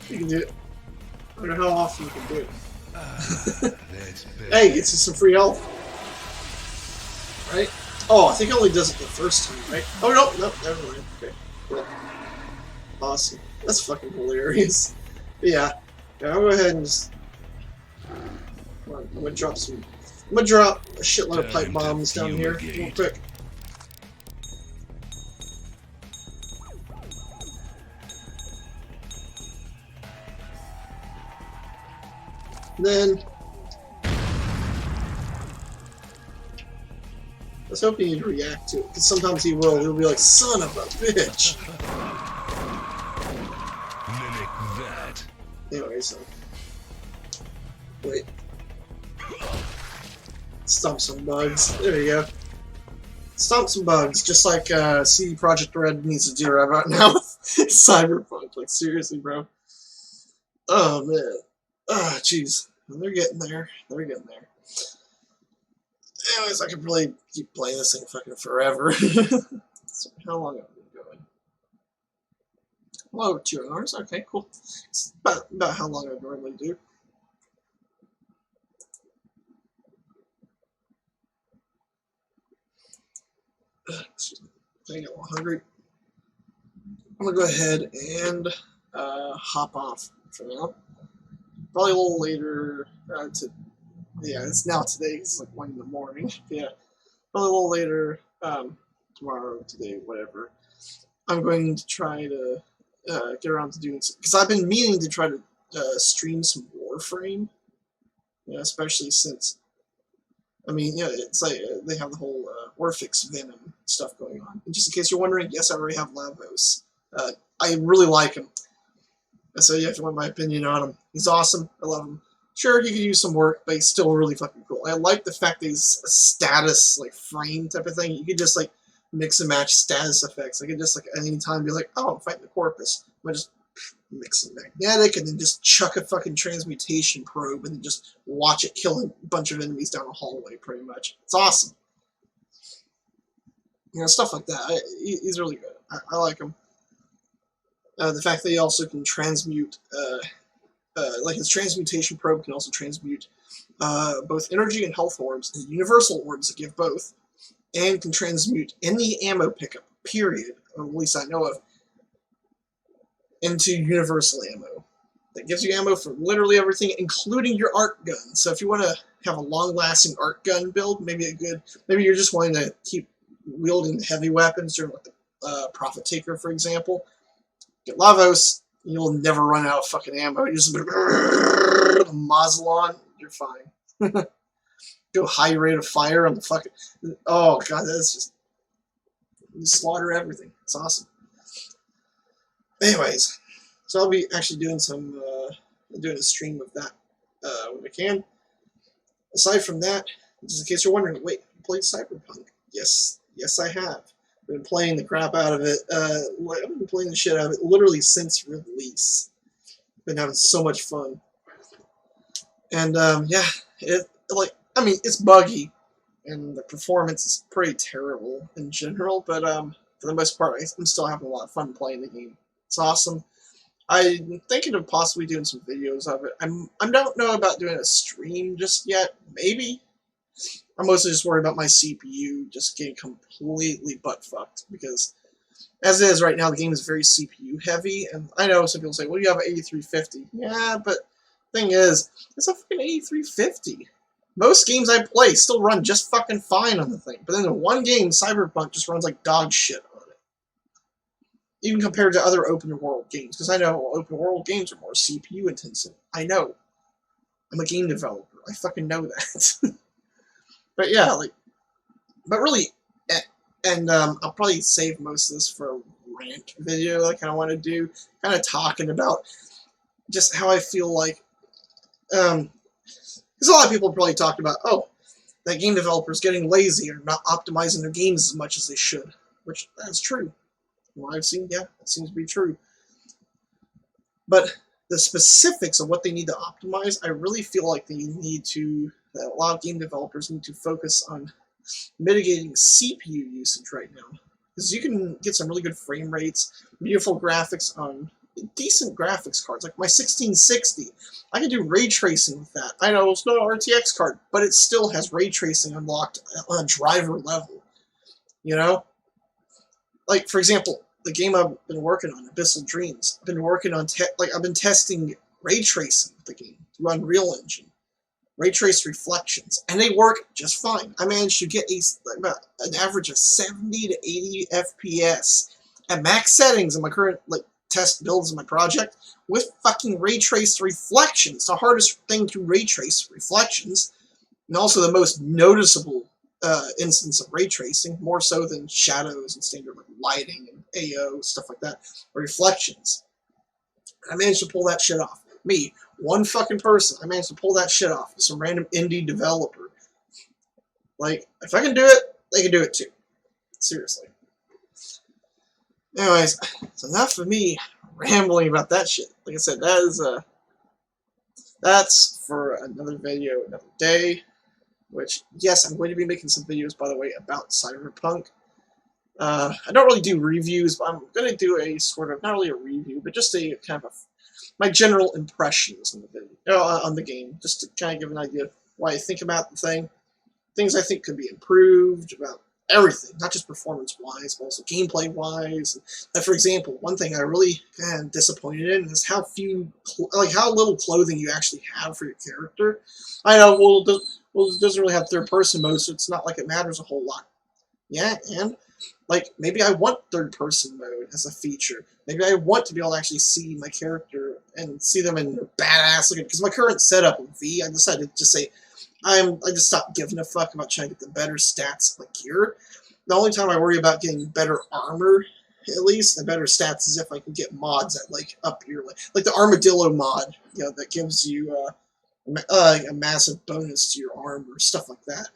You can do it. I don't know how often you can do it. That's better. Hey, it's just some free health. Right? Oh, I think it only does it the first time, right? Oh, no, never mind. Okay, cool. Awesome. That's fucking hilarious. But yeah, I'll go ahead and just... I'm gonna drop some... I'm gonna drop a shitload of pipe bombs down here real quick. And then... Let's hope he'd react to it, because sometimes he will. He'll be like, son of a bitch! Mimic that. Anyway, so... Wait. Stomp some bugs. There you go. Stomp some bugs, just like CD Projekt Red needs to do right about now with Cyberpunk. Like, seriously, bro. Oh, man. Ah, jeez. They're getting there. They're getting there. Anyways, I could really keep playing this thing fucking forever. So how long have we been going? Well, over 2 hours. Okay, cool. It's about how long I normally do. I get a little hungry. I'm gonna go ahead and hop off for now. Probably a little later. Yeah, it's now today. It's like 1 in the morning. Yeah, probably a little later. Tomorrow, today, whatever. I'm going to try to get around to doing some, because I've been meaning to try to stream some Warframe. Yeah, especially since. I mean, yeah, it's like they have the whole Orphix Venom stuff going on. And just in case you're wondering, yes, I already have Lavos. I really like him. So yeah, if you want my opinion on him, he's awesome. I love him. Sure, he could use some work, but he's still really fucking cool. I like the fact that he's a status, like, frame type of thing. You could just, like, mix and match status effects. I could just, like, at any time be like, oh, I'm fighting the Corpus. I just mix and magnetic, and then just chuck a fucking transmutation probe, and then just watch it kill a bunch of enemies down a hallway, pretty much. It's awesome. You know, stuff like that. He's really good. I like him. The fact that he also can transmute, like his transmutation probe can also transmute both energy and health orbs, and universal orbs that give both, and can transmute any ammo pickup, period, or at least I know of, into universal ammo. That gives you ammo for literally everything, including your arc gun. So if you want to have a long-lasting arc gun build, maybe you're just wanting to keep wielding heavy weapons during like the Prophet Taker, for example. Get Lavos, you'll never run out of fucking ammo. You just muzzle on, you're fine. Go high rate of fire on the fucking. Oh god, that's just. You slaughter everything. It's awesome. Anyways, so I'll be actually doing doing a stream of that when I can. Aside from that, just in case you're wondering, wait, you played Cyberpunk? Yes, I have. I've been playing the crap out of it. I've been playing the shit out of it literally since release. Been having so much fun. And yeah, I mean, it's buggy, and the performance is pretty terrible in general. But for the most part, I'm still having a lot of fun playing the game. It's awesome. I'm thinking of possibly doing some videos of it. I don't know about doing a stream just yet. Maybe. I'm mostly just worried about my CPU just getting completely butt-fucked, because as it is right now, the game is very CPU heavy, and I know some people say, well, you have an 8350. Yeah, but the thing is, it's a fucking 8350. Most games I play still run just fucking fine on the thing, but then in one game, Cyberpunk just runs like dog shit on it. even compared to other open world games, because I know open world games are more CPU intensive. I know. I'm a game developer. I fucking know that. But yeah, like, but really, and I'll probably save most of this for a rant video I kind of want to do, kind of talking about just how I feel like, because a lot of people probably talked about, oh, that game developers getting lazy or not optimizing their games as much as they should, which that's true. From what I've seen, yeah, that seems to be true. But the specifics of what they need to optimize, I really feel like they need to, that a lot of game developers need to focus on mitigating CPU usage right now. Because you can get some really good frame rates, beautiful graphics on decent graphics cards. Like my 1660, I can do ray tracing with that. I know it's not an RTX card, but it still has ray tracing unlocked on a driver level. You know? Like, for example, the game I've been working on, Abyssal Dreams, I've been working on, I've been testing ray tracing with the game through Unreal Engine. Ray trace reflections, and they work just fine. I managed to get about an average of 70 to 80 FPS at max settings in my current test builds in my project with fucking ray trace reflections. The hardest thing to ray trace reflections, and also the most noticeable instance of ray tracing, more so than shadows and standard lighting and AO stuff like that. Reflections. I managed to pull that shit off. Me, one fucking person, I managed to pull that shit off. Some random indie developer. Like, if I can do it, they can do it too. Seriously. Anyways, it's enough of me rambling about that shit. Like I said, that's for another video another day. Which, yes, I'm going to be making some videos, by the way, about Cyberpunk. I don't really do reviews, but I'm going to do a sort of, not really a review, but just a kind of my general impressions on the video, on the game, just to kind of give an idea of what I think about the thing, things I think could be improved about everything, not just performance-wise, but also gameplay-wise. And for example, one thing I really am disappointed in is how how little clothing you actually have for your character. I know, it doesn't really have third-person mode, so it's not like it matters a whole lot. Yeah, and like, maybe I want third-person mode as a feature. Maybe I want to be able to actually see my character and see them in badass looking. Because my current setup in V, I decided to just say, I just stopped giving a fuck about trying to get the better stats like gear. The only time I worry about getting better armor, at least, and better stats, is if I can get mods that up your like the Armadillo mod, that gives you a massive bonus to your armor, stuff like that.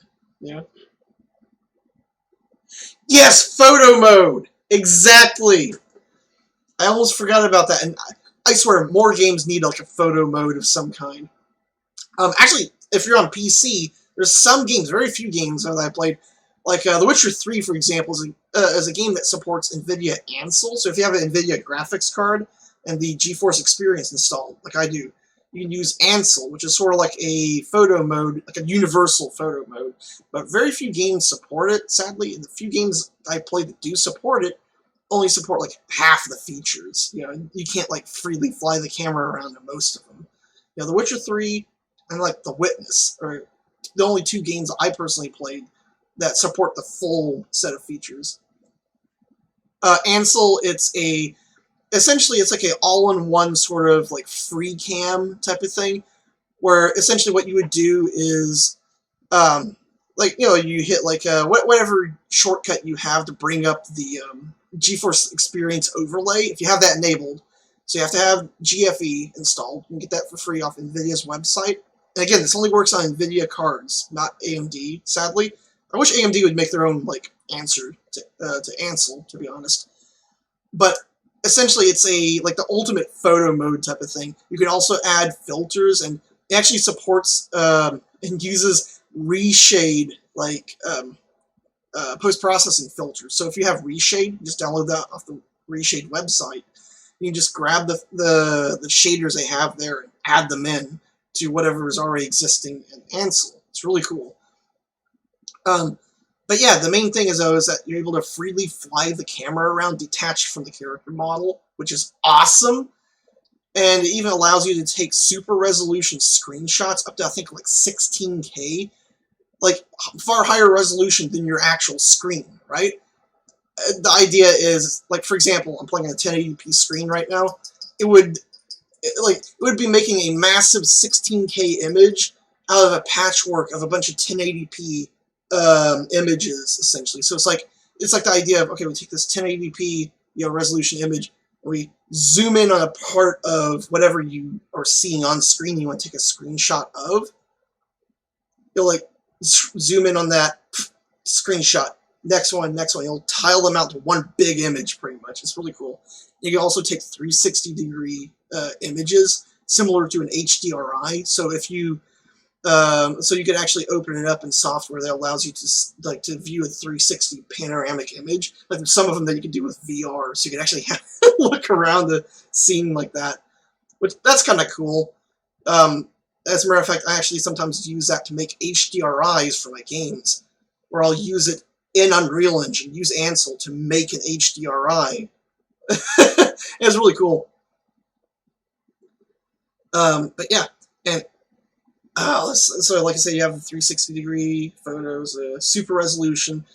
Yes, photo mode! Exactly! I almost forgot about that, and I swear, more games need like a photo mode of some kind. Actually, if you're on PC, there's some games, very few games that I played, like The Witcher 3, for example, is a game that supports NVIDIA Ansel. So if you have an NVIDIA graphics card and the GeForce Experience installed, like I do, you can use Ansel, which is sort of like a photo mode, like a universal photo mode. But very few games support it, sadly. And the few games I play that do support it only support like half the features. You can't like freely fly the camera around in most of them. The Witcher 3 and like The Witness are the only two games I personally played that support the full set of features. Ansel, essentially it's like an all-in-one sort of like free cam type of thing, where essentially what you would do is, you hit like whatever shortcut you have to bring up the GeForce Experience overlay. If you have that enabled, so you have to have GFE installed. You can get that for free off NVIDIA's website. And again, this only works on NVIDIA cards, not AMD, sadly. I wish AMD would make their own answer to Ansel, to be honest. But essentially, it's like the ultimate photo mode type of thing. You can also add filters, and it actually supports and uses reshade post-processing filters. So if you have reshade, just download that off the reshade website. You can just grab the shaders they have there and add them in to whatever is already existing in Ansel. It's really cool. But yeah, the main thing is that you're able to freely fly the camera around detached from the character model, which is awesome. And it even allows you to take super resolution screenshots up to, I think, like 16K. Like, far higher resolution than your actual screen, right? the idea is, like, for example, I'm playing on a 1080p screen right now. It would be making a massive 16K image out of a patchwork of a bunch of 1080p images, essentially. So it's like the idea of, okay, we take this 1080p resolution image, and we zoom in on a part of whatever you are seeing on screen you want to take a screenshot of. You'll like zoom in on that screenshot. Next one. You'll tile them out to one big image, pretty much. It's really cool. You can also take 360-degree images, similar to an HDRI. So if you, so you can actually open it up in software that allows you to view a 360 panoramic image. Like some of them that you can do with VR, so you can actually look around the scene like that. Which that's kind of cool. As a matter of fact, I actually sometimes use that to make HDRIs for my games, where I'll use it in Unreal Engine, use Ansel to make an HDRI. It's really cool. But yeah, and so like I said, you have 360-degree photos, super resolution,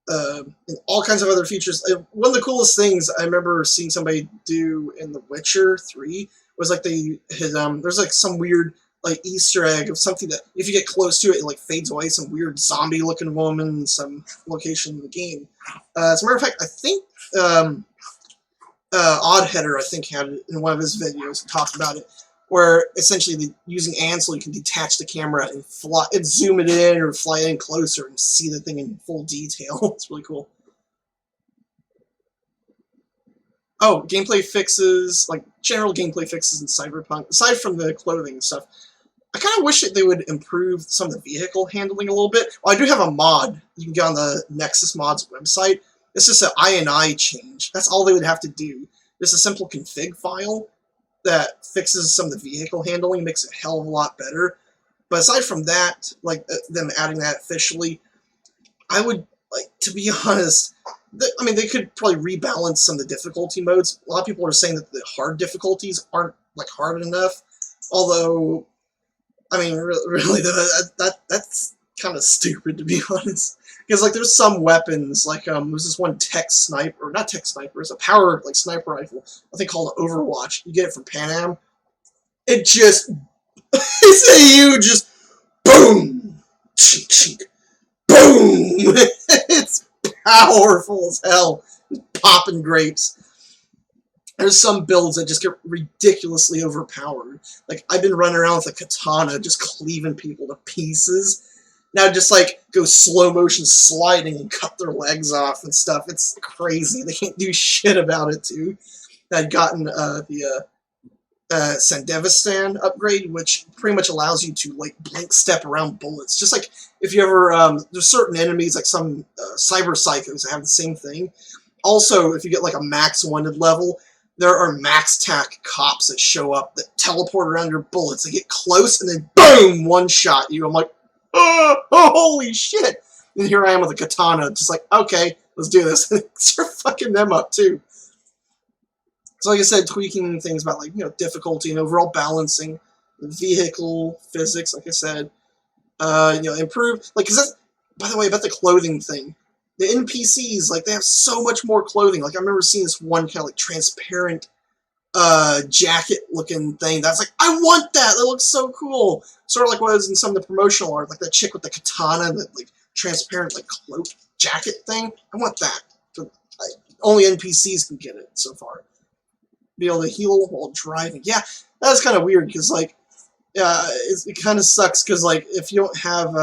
and all kinds of other features. One of the coolest things I remember seeing somebody do in The Witcher 3 was like they had there's like some weird like Easter egg of something that if you get close to it, it like fades away. Some weird zombie-looking woman in some location in the game. As a matter of fact, I think Oddheader had it in one of his videos and talked about it, where essentially using Ansel you can detach the camera and zoom it in or fly in closer and see the thing in full detail. It's really cool. Oh, gameplay fixes, like general gameplay fixes in Cyberpunk, aside from the clothing and stuff. I kind of wish that they would improve some of the vehicle handling a little bit. Well, I do have a mod. You can get on the Nexus Mods website. It's just an INI change. That's all they would have to do. There's a simple config file that fixes some of the vehicle handling, makes it a hell of a lot better. But aside from that, like them adding that officially, I would, like, to be honest, I mean, they could probably rebalance some of the difficulty modes. A lot of people are saying that the hard difficulties aren't, like, hard enough. Although, I mean, really, that's kind of stupid, to be honest. Because, like, there's some weapons, like, there's this one tech sniper, or not tech sniper, it's a powered, like, sniper rifle, I think called Overwatch. You get it from Pan Am. It just, it's a huge, just, boom! Chink, chink, boom! It's powerful as hell. Popping grapes. There's some builds that just get ridiculously overpowered. Like, I've been running around with a katana, just cleaving people to pieces. Now just, like, go slow motion sliding and cut their legs off and stuff. It's crazy. They can't do shit about it, too. I'd gotten the Sandevistan upgrade, which pretty much allows you to, like, blink step around bullets. Just like, if you ever, there's certain enemies, like some cyber psychos that have the same thing. Also, if you get, like, a max wanted level, there are max tac cops that show up that teleport around your bullets. They get close and then boom, one shot you. I'm like, oh, holy shit! And here I am with a katana, just like, okay, let's do this. And start fucking them up too. So like I said, tweaking things about, like, you know, difficulty and overall balancing, vehicle physics, like I said, you know, improve, like, cause that's, by the way, about the clothing thing, the NPCs, like, they have so much more clothing. Like, I remember seeing this one kind of, like, transparent, jacket-looking thing that's like, I want that! That looks so cool! Sort of like what was in some of the promotional art, like that chick with the katana, that, like, transparent, like, cloak jacket thing. I want that. So, like, only NPCs can get it so far. Be able to heal while driving. Yeah, that's kind of weird, because, like, it kind of sucks, because, like, if you don't have,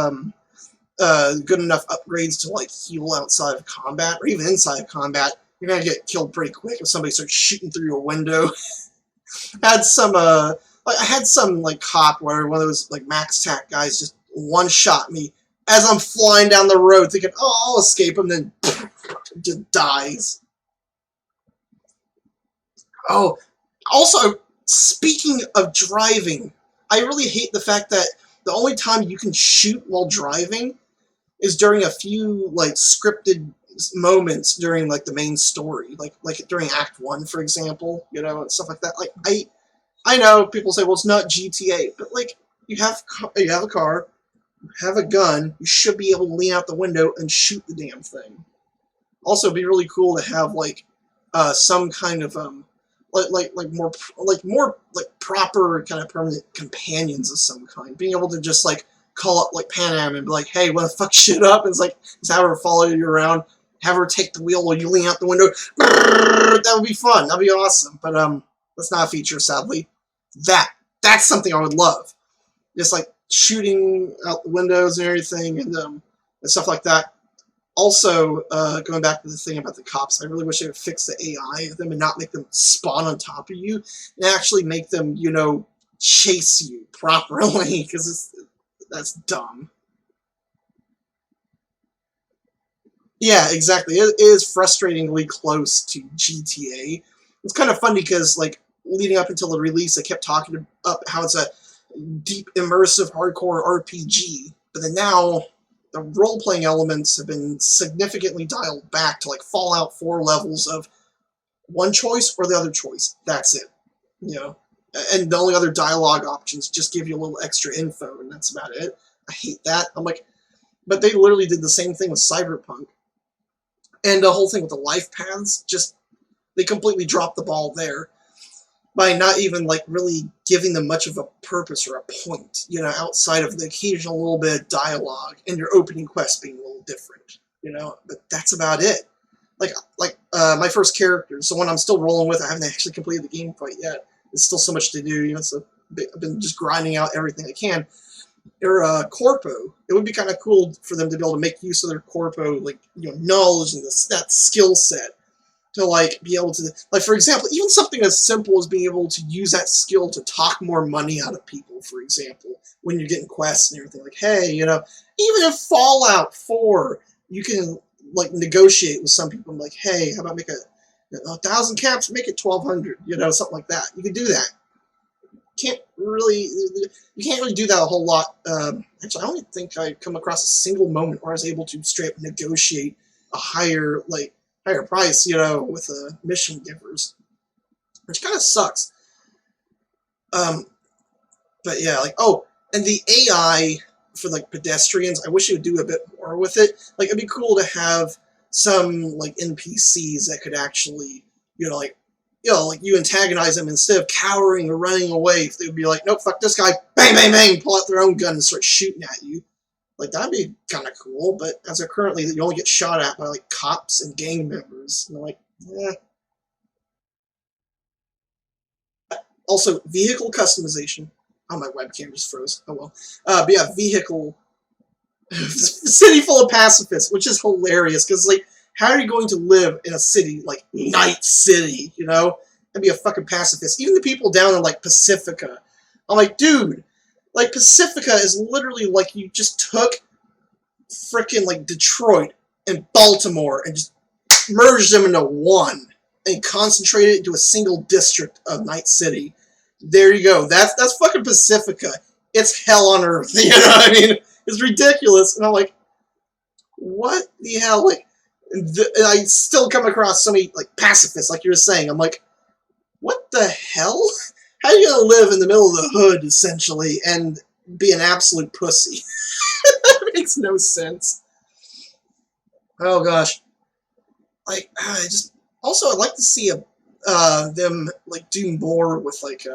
good enough upgrades to, like, heal outside of combat, or even inside of combat, you're gonna get killed pretty quick if somebody starts shooting through your window. I had some, like, cop where one of those, like, max tac guys just one-shot me as I'm flying down the road thinking, oh, I'll escape him, then just dies. Oh, also, speaking of driving, I really hate the fact that the only time you can shoot while driving is during a few, like, scripted moments during, like, the main story, like during Act 1, for example, you know, and stuff like that. Like, I know people say, well, it's not GTA, but, like, you have a car, you have a gun, you should be able to lean out the window and shoot the damn thing. Also, it'd be really cool to have like some kind of more proper kind of permanent companions of some kind. Being able to just like call up like Pan Am and be like, hey, wanna fuck shit up? And it's like just have her follow you around, have her take the wheel while you lean out the window. That would be fun. That'd be awesome. But that's not a feature, sadly. That's something I would love. Just like shooting out the windows and everything and stuff like that. Also, going back to the thing about the cops, I really wish they would fix the AI of them and not make them spawn on top of you and actually make them, you know, chase you properly, because that's dumb. Yeah, exactly. It is frustratingly close to GTA. It's kind of funny because, like, leading up until the release, they kept talking up how it's a deep, immersive, hardcore RPG, but then now the role-playing elements have been significantly dialed back to like Fallout 4 levels of one choice or the other choice. That's it. You know? And the only other dialogue options just give you a little extra info, and that's about it. I hate that. I'm like, but they literally did the same thing with Cyberpunk. And the whole thing with the life paths, just, they completely dropped the ball there by not even like really giving them much of a purpose or a point, you know, outside of the occasional little bit of dialogue and your opening quest being a little different, you know, but that's about it. Like my first character, so one I'm still rolling with, I haven't actually completed the game quite yet. There's still so much to do, you know, so I've been just grinding out everything I can. Or Corpo, it would be kind of cool for them to be able to make use of their Corpo, like, you know, knowledge and that skill set to, like, be able to, like, for example, even something as simple as being able to use that skill to talk more money out of people, for example, when you're getting quests and everything. Like, hey, you know, even in Fallout 4, you can, like, negotiate with some people and be like, hey, how about make 1,000 caps, make it 1,200, you know, something like that. You can do that. You can't really do that a whole lot. Actually, I don't think I come across a single moment where I was able to straight up negotiate a higher price, you know, with mission givers, which kind of sucks. But yeah, like, oh, and the AI for like pedestrians, I wish it would do a bit more with it. Like, it'd be cool to have some like NPCs that could actually, like you antagonize them instead of cowering or running away. If they would be like, nope, fuck this guy, bang, bang, bang, pull out their own gun and start shooting at you. Like, that'd be kind of cool, but as of currently, you only get shot at by, like, cops and gang members. And they're like, eh. Also, vehicle customization. Oh, my webcam just froze. Oh, well. But yeah, vehicle. City full of pacifists, which is hilarious, because, like, how are you going to live in a city like Night City, you know? That'd be a fucking pacifist. Even the people down in, like, Pacifica. I'm like, dude, like, Pacifica is literally like you just took frickin' like Detroit and Baltimore and just merged them into one and concentrated it into a single district of Night City. There you go. That's fucking Pacifica. It's hell on earth. You know what I mean? It's ridiculous. And I'm like, what the hell? Like, and I still come across so many like pacifists, like you were saying. I'm like, what the hell? How are you gonna live in the middle of the hood, essentially, and be an absolute pussy? That makes no sense. Oh gosh. Like, I just also I'd like to see them like do more with like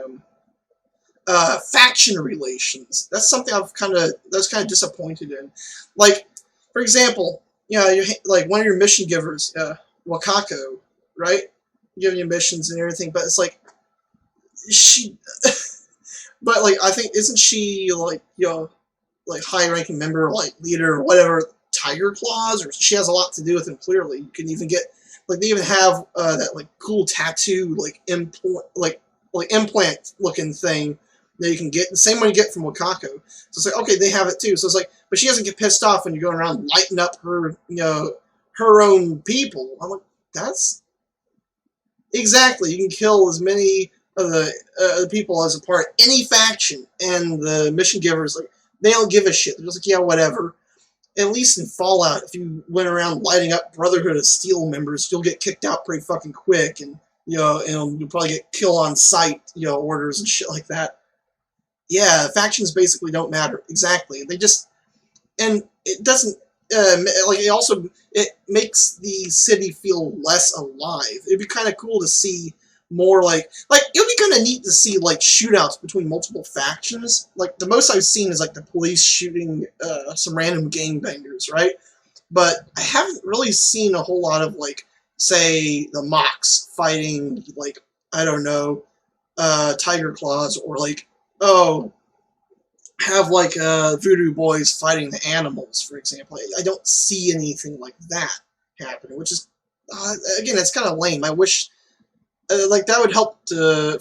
faction relations. That's something that's kind of disappointed in. Like, for example, you like one of your mission givers, Wakako, right? Giving you missions and everything, but it's like she, but like I think isn't she like like high-ranking member, like leader or whatever, Tiger Claws, or she has a lot to do with him. Clearly, you can even get like they even have that like cool tattoo like implant looking thing that you can get, the same one you get from Wakako. So it's like, okay, they have it too. So it's like, but she doesn't get pissed off when you're going around lighting up her her own people. I'm like, that's exactly, you can kill as many of the people as a part of any faction, and the mission givers, like, they don't give a shit. They're just like, yeah, whatever. At least in Fallout, if you went around lighting up Brotherhood of Steel members, you'll get kicked out pretty fucking quick, and and you'll probably get kill on sight, orders and shit like that. Yeah, factions basically don't matter. Exactly. They just, and it doesn't, like it makes the city feel less alive. It'd be kind of cool to see more like it would be kind of neat to see like shootouts between multiple factions. Like the most I've seen is like the police shooting some random gangbangers, right? But I haven't really seen a whole lot of like, say, the Mox fighting like, I don't know, Tiger Claws, or like, oh, have like Voodoo Boys fighting the animals, for example. I don't see anything like that happening, which is again, it's kind of lame. I wish like that would help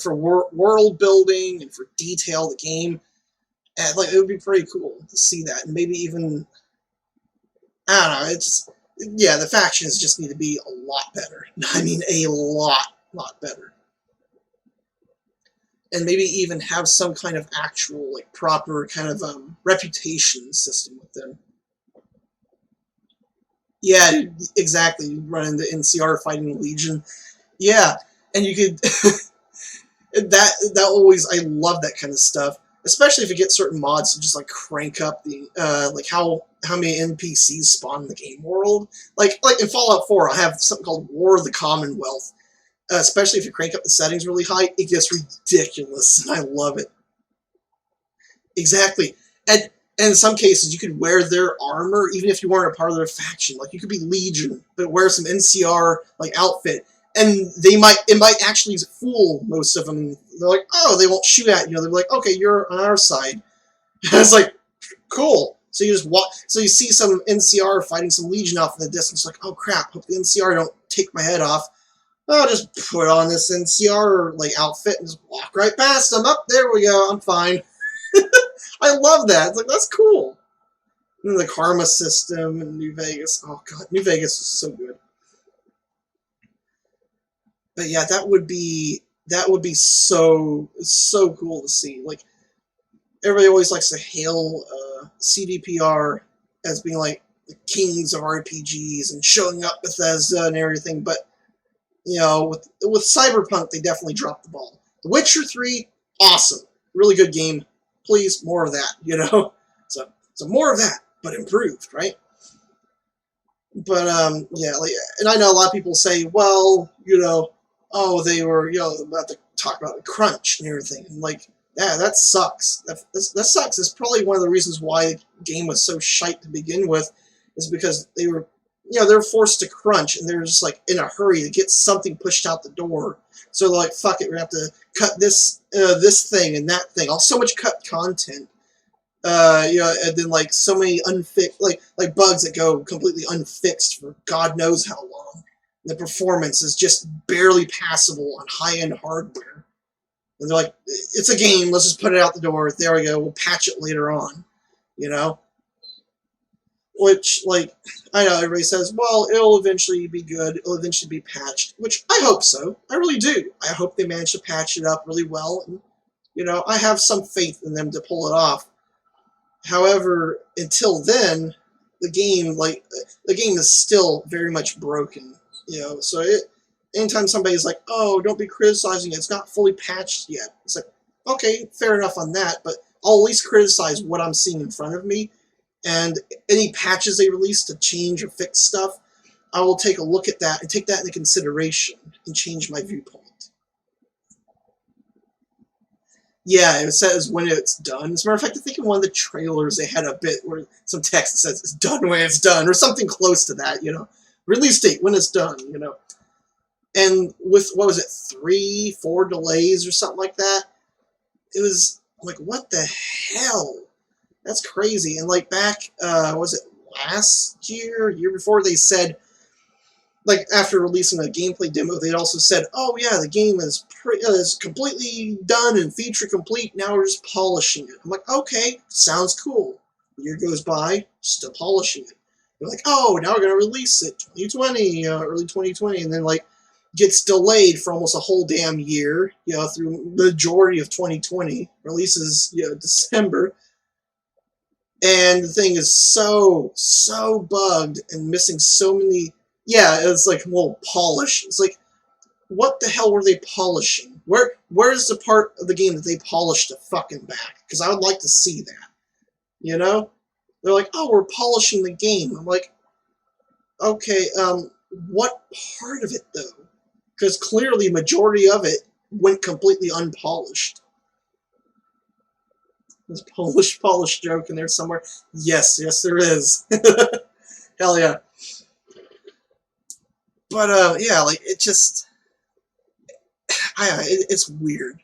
for world building and for detail the game. And like it would be pretty cool to see that, and maybe even I don't know. It's yeah, the factions just need to be a lot better. I mean, a lot better. And maybe even have some kind of actual, like, proper kind of reputation system with them. Yeah, exactly. You run into NCR fighting Legion. Yeah, and you could that always, I love that kind of stuff. Especially if you get certain mods to just like crank up the like how many NPCs spawn in the game world. Like in Fallout 4, I have something called War of the Commonwealth. Especially if you crank up the settings really high, it gets ridiculous, and I love it. Exactly, and in some cases, you could wear their armor even if you weren't a part of their faction. Like you could be Legion, but wear some NCR like outfit, and it might actually fool most of them. They're like, oh, they won't shoot at you. They're like, okay, you're on our side. And it's like, cool. So you just walk. So you see some NCR fighting some Legion off in the distance. Like, oh crap! Hope the NCR don't take my head off. I'll just put on this NCR like outfit and just walk right past them. Up there we go. I'm fine. I love that. It's like that's cool. And the karma system in New Vegas. Oh god, New Vegas is so good. But yeah, that would be so cool to see. Like everybody always likes to hail CDPR as being like the kings of RPGs and showing up Bethesda and everything, but you know, with Cyberpunk, they definitely dropped the ball. The Witcher 3, awesome. Really good game. Please, more of that, you know? So more of that, but improved, right? But, yeah, like, and I know a lot of people say, well, you know, oh, they were, you know, about to talk about the crunch and everything. And, like, yeah, that sucks. That sucks. It's probably one of the reasons why the game was so shite to begin with, is because they were, you know, they're forced to crunch, and they're just, like, in a hurry to get something pushed out the door. So they're like, fuck it, we're going to have to cut this thing and that thing. So much cut content. You know, and then, like, so many unfixed, like bugs that go completely unfixed for God knows how long. The performance is just barely passable on high-end hardware. And they're like, it's a game, let's just put it out the door. There we go, we'll patch it later on. You know? Which, like, I know everybody says, well, it'll eventually be good, it'll eventually be patched, which I hope so. I really do. I hope they manage to patch it up really well, and, you know, I have some faith in them to pull it off. However, until then, the game is still very much broken, you know, so anytime somebody's like, oh, don't be criticizing it, it's not fully patched yet. It's like, okay, fair enough on that, but I'll at least criticize what I'm seeing in front of me. And any patches they release to change or fix stuff, I will take a look at that and take that into consideration and change my viewpoint. Yeah, it says when it's done. As a matter of fact, I think in one of the trailers they had a bit where some text that says it's done when it's done, or something close to that, you know. Release date when it's done, you know. And with, what was it, 3-4 delays or something like that, it was like, what the hell? That's crazy. And like back, was it last year, year before, they said, like after releasing a gameplay demo, they also said, oh yeah, the game is completely done and feature complete, now we're just polishing it. I'm like, okay, sounds cool. A year goes by, still polishing it. They're like, oh, now we're going to release it 2020, early 2020, and then like gets delayed for almost a whole damn year, you know, through the majority of 2020, releases, you know, December. And the thing is so bugged and missing so many. Yeah, it's like, well, polish. It's like, what the hell were they polishing? Where's the part of the game that they polished the fucking back? Because I would like to see that. You know? They're like, oh, we're polishing the game. I'm like, okay, what part of it though? Because clearly, majority of it went completely unpolished. There's a polished joke in there somewhere. Yes, there is. Hell yeah. But yeah, like it just, it's weird.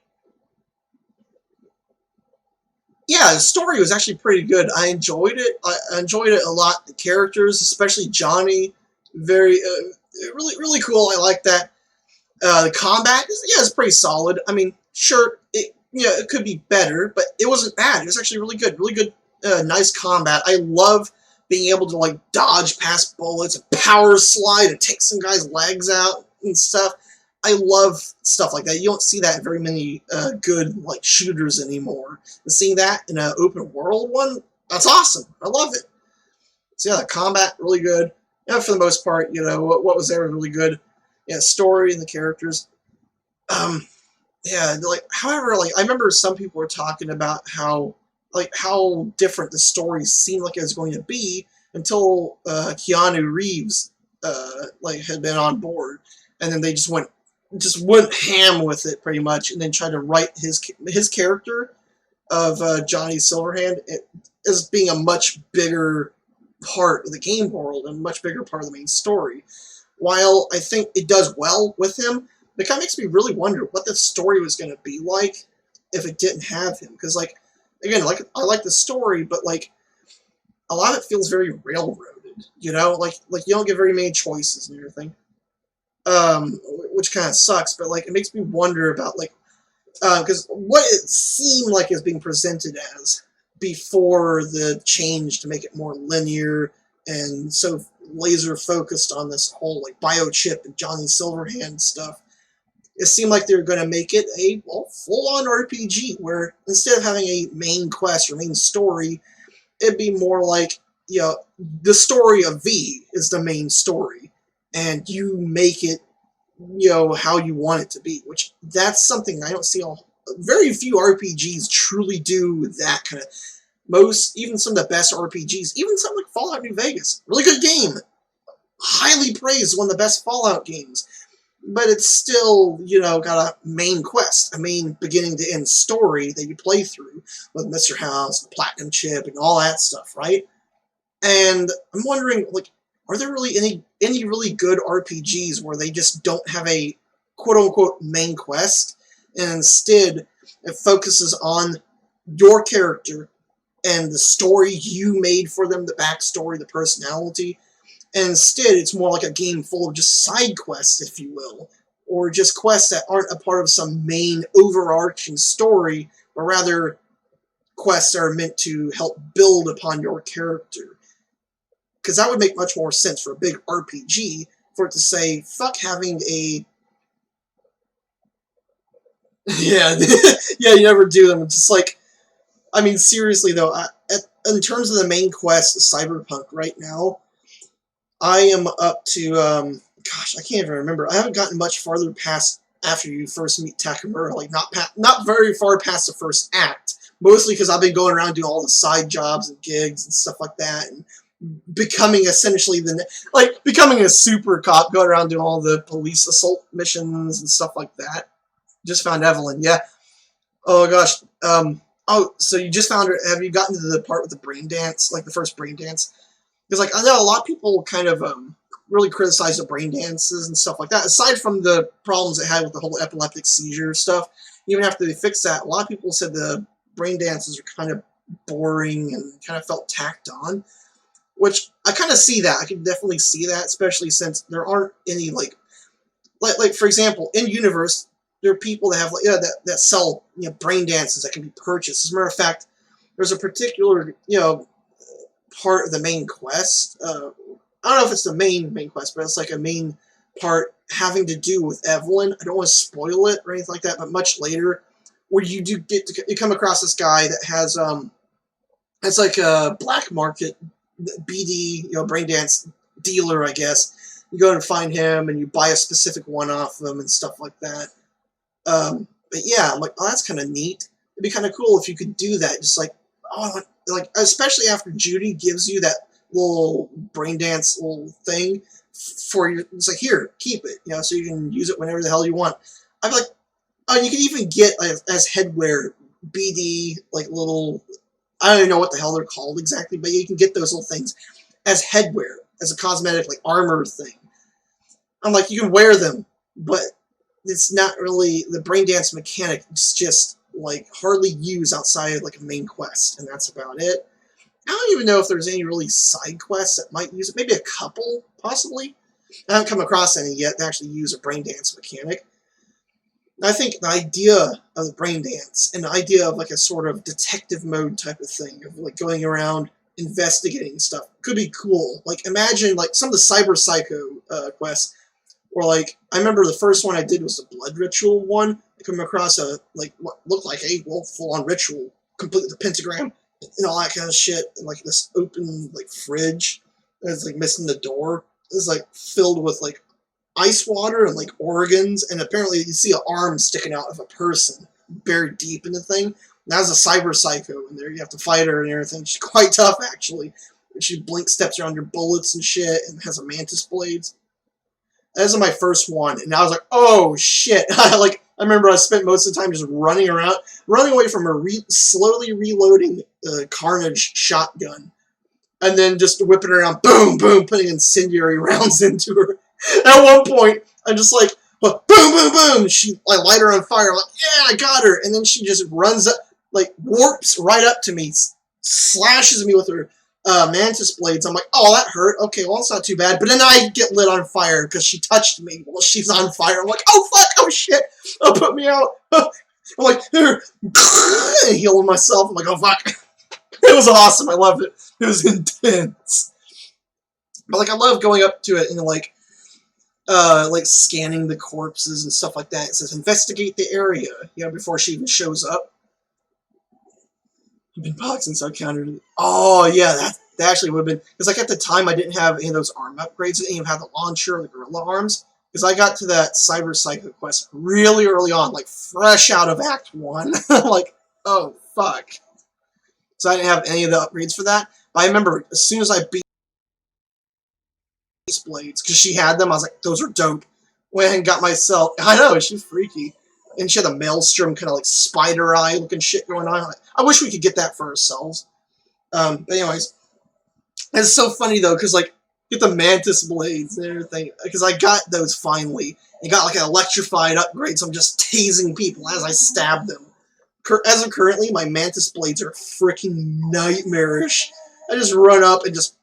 Yeah, the story was actually pretty good. I enjoyed it. I enjoyed it a lot. The characters, especially Johnny, very, really cool. I like that. The combat, it's pretty solid. I mean, sure, it could be better, but it wasn't bad. It was actually really good, nice combat. I love being able to like dodge past bullets, and power slide, and take some guy's legs out and stuff. I love stuff like that. You don't see that in very many good like shooters anymore. And seeing that in an open world one, that's awesome. I love it. So yeah, the combat really good. And for the most part, what was there was really good. Yeah, story and the characters. Yeah, like however, like I remember some people were talking about how different the story seemed like it was going to be until Keanu Reeves had been on board, and then they just went ham with it pretty much, and then tried to write his character of Johnny Silverhand as being a much bigger part of the game world and a much bigger part of the main story. While I think it does well with him, it kind of makes me really wonder what the story was going to be like if it didn't have him. Because, like, again, like I like the story, but like a lot of it feels very railroaded. Like you don't get very many choices and everything, which kind of sucks. But like it makes me wonder about like because what it seemed like is being presented as before the change to make it more linear and so laser focused on this whole like biochip and Johnny Silverhand stuff. It seemed like they were going to make it a full-on RPG where instead of having a main quest or main story, it'd be more like, the story of V is the main story, and you make it, how you want it to be, which that's something I don't see very few RPGs truly do that kind of. Even some of the best RPGs, even something like Fallout New Vegas, really good game, highly praised, one of the best Fallout games, but it's still, got a main quest, a main beginning to end story that you play through with Mr. House, the Platinum Chip, and all that stuff, right? And I'm wondering, like, are there really any really good RPGs where they just don't have a quote-unquote main quest, and instead it focuses on your character and the story you made for them, the backstory, the personality, and instead it's more like a game full of just side quests, if you will, or just quests that aren't a part of some main overarching story, but rather quests that are meant to help build upon your character. Because that would make much more sense for a big RPG, for it to say, fuck having a... yeah, you never do them. It's just like, I mean, seriously though, in terms of the main quest of Cyberpunk right now, I am up to, gosh, I can't even remember. I haven't gotten much farther past after you first meet Takamura, like not very far past the first act, mostly because I've been going around doing all the side jobs and gigs and stuff like that, and becoming essentially becoming a super cop, going around doing all the police assault missions and stuff like that. Just found Evelyn, yeah. Oh gosh, oh, so you just found her. Have you gotten to the part with the brain dance, like the first brain dance? Because like I know a lot of people kind of really criticize the brain dances and stuff like that. Aside from the problems it had with the whole epileptic seizure stuff, even after they fixed that, a lot of people said the brain dances are kind of boring and kind of felt tacked on. Which I kind of see that. I can definitely see that, especially since there aren't any like for example, in universe, there are people that have that sell brain dances that can be purchased. As a matter of fact, there's a particular part of the main quest. I don't know if it's the main quest, but it's like a main part having to do with Evelyn. I don't want to spoil it or anything like that, but much later, where you do you come across this guy that has it's like a black market BD brain dance dealer, I guess. You go and find him, and you buy a specific one off of him and stuff like that. But yeah, I'm like, oh, that's kind of neat. It'd be kind of cool if you could do that. Just like, oh, like, especially after Judy gives you that little brain dance little thing for your, it's like, here, keep it, you know, so you can use it whenever the hell you want. I'm like, oh, you can even get, as headwear, BD, like, little, I don't even know what the hell they're called exactly, but you can get those little things as headwear, as a cosmetic, like, armor thing. I'm like, you can wear them, but it's not really, the brain dance mechanic is just, like, hardly used outside of, like, a main quest, and that's about it. I don't even know if there's any really side quests that might use it. Maybe a couple, possibly. I haven't come across any yet that actually use a brain dance mechanic. I think the idea of the brain dance and the idea of like a sort of detective mode type of thing, of like going around investigating stuff, could be cool. Like imagine like some of the Cyber Psycho quests, or like I remember the first one I did was the blood ritual one. I came across a like what looked like a full-on ritual, complete with the pentagram and all that kind of shit, and like this open like fridge that's like missing the door. It's like filled with like ice water and like organs, and apparently you see an arm sticking out of a person buried deep in the thing. That's a Cyber Psycho in there. You have to fight her and everything. She's quite tough actually. She blink steps around your bullets and shit, and has a mantis blades. That was my first one, and I was like, oh shit! I remember I spent most of the time just running around, running away from her, slowly reloading the Carnage shotgun, and then just whipping around, boom, boom, putting incendiary rounds into her. At one point, I'm just like, boom, boom, boom. I light her on fire. I'm like, yeah, I got her. And then she just runs up, like warps right up to me, slashes me with her mantis blades. I'm like, oh, that hurt. Okay, well, it's not too bad. But then I get lit on fire because she touched me while she's on fire. I'm like, oh, fuck, oh, shit. Oh, put me out. I'm like, here, healing myself. I'm like, oh, fuck. It was awesome. I loved it. It was intense. But, like, I love going up to it and, like scanning the corpses and stuff like that. It says, investigate the area, you know, before she even shows up. I've been boxing, so I countered it. Oh, yeah, that actually would have been... Because, like, at the time, I didn't have any of those arm upgrades. I didn't even have the launcher or the gorilla arms. Because I got to that Cyber Psycho quest really early on, like, fresh out of Act 1. Like, oh, fuck. So I didn't have any of the upgrades for that. But I remember, as soon as I beat blades, because she had them, I was like, those are dope. Went and got myself, I know, she's freaky. And she had a maelstrom kind of like spider eye looking shit going on. I wish we could get that for ourselves. But anyways, it's so funny though, because like, get the mantis blades and everything, because I got those finally. And got like an electrified upgrade, so I'm just tasing people as I stab them. As of currently, my mantis blades are freaking nightmarish. I just run up and just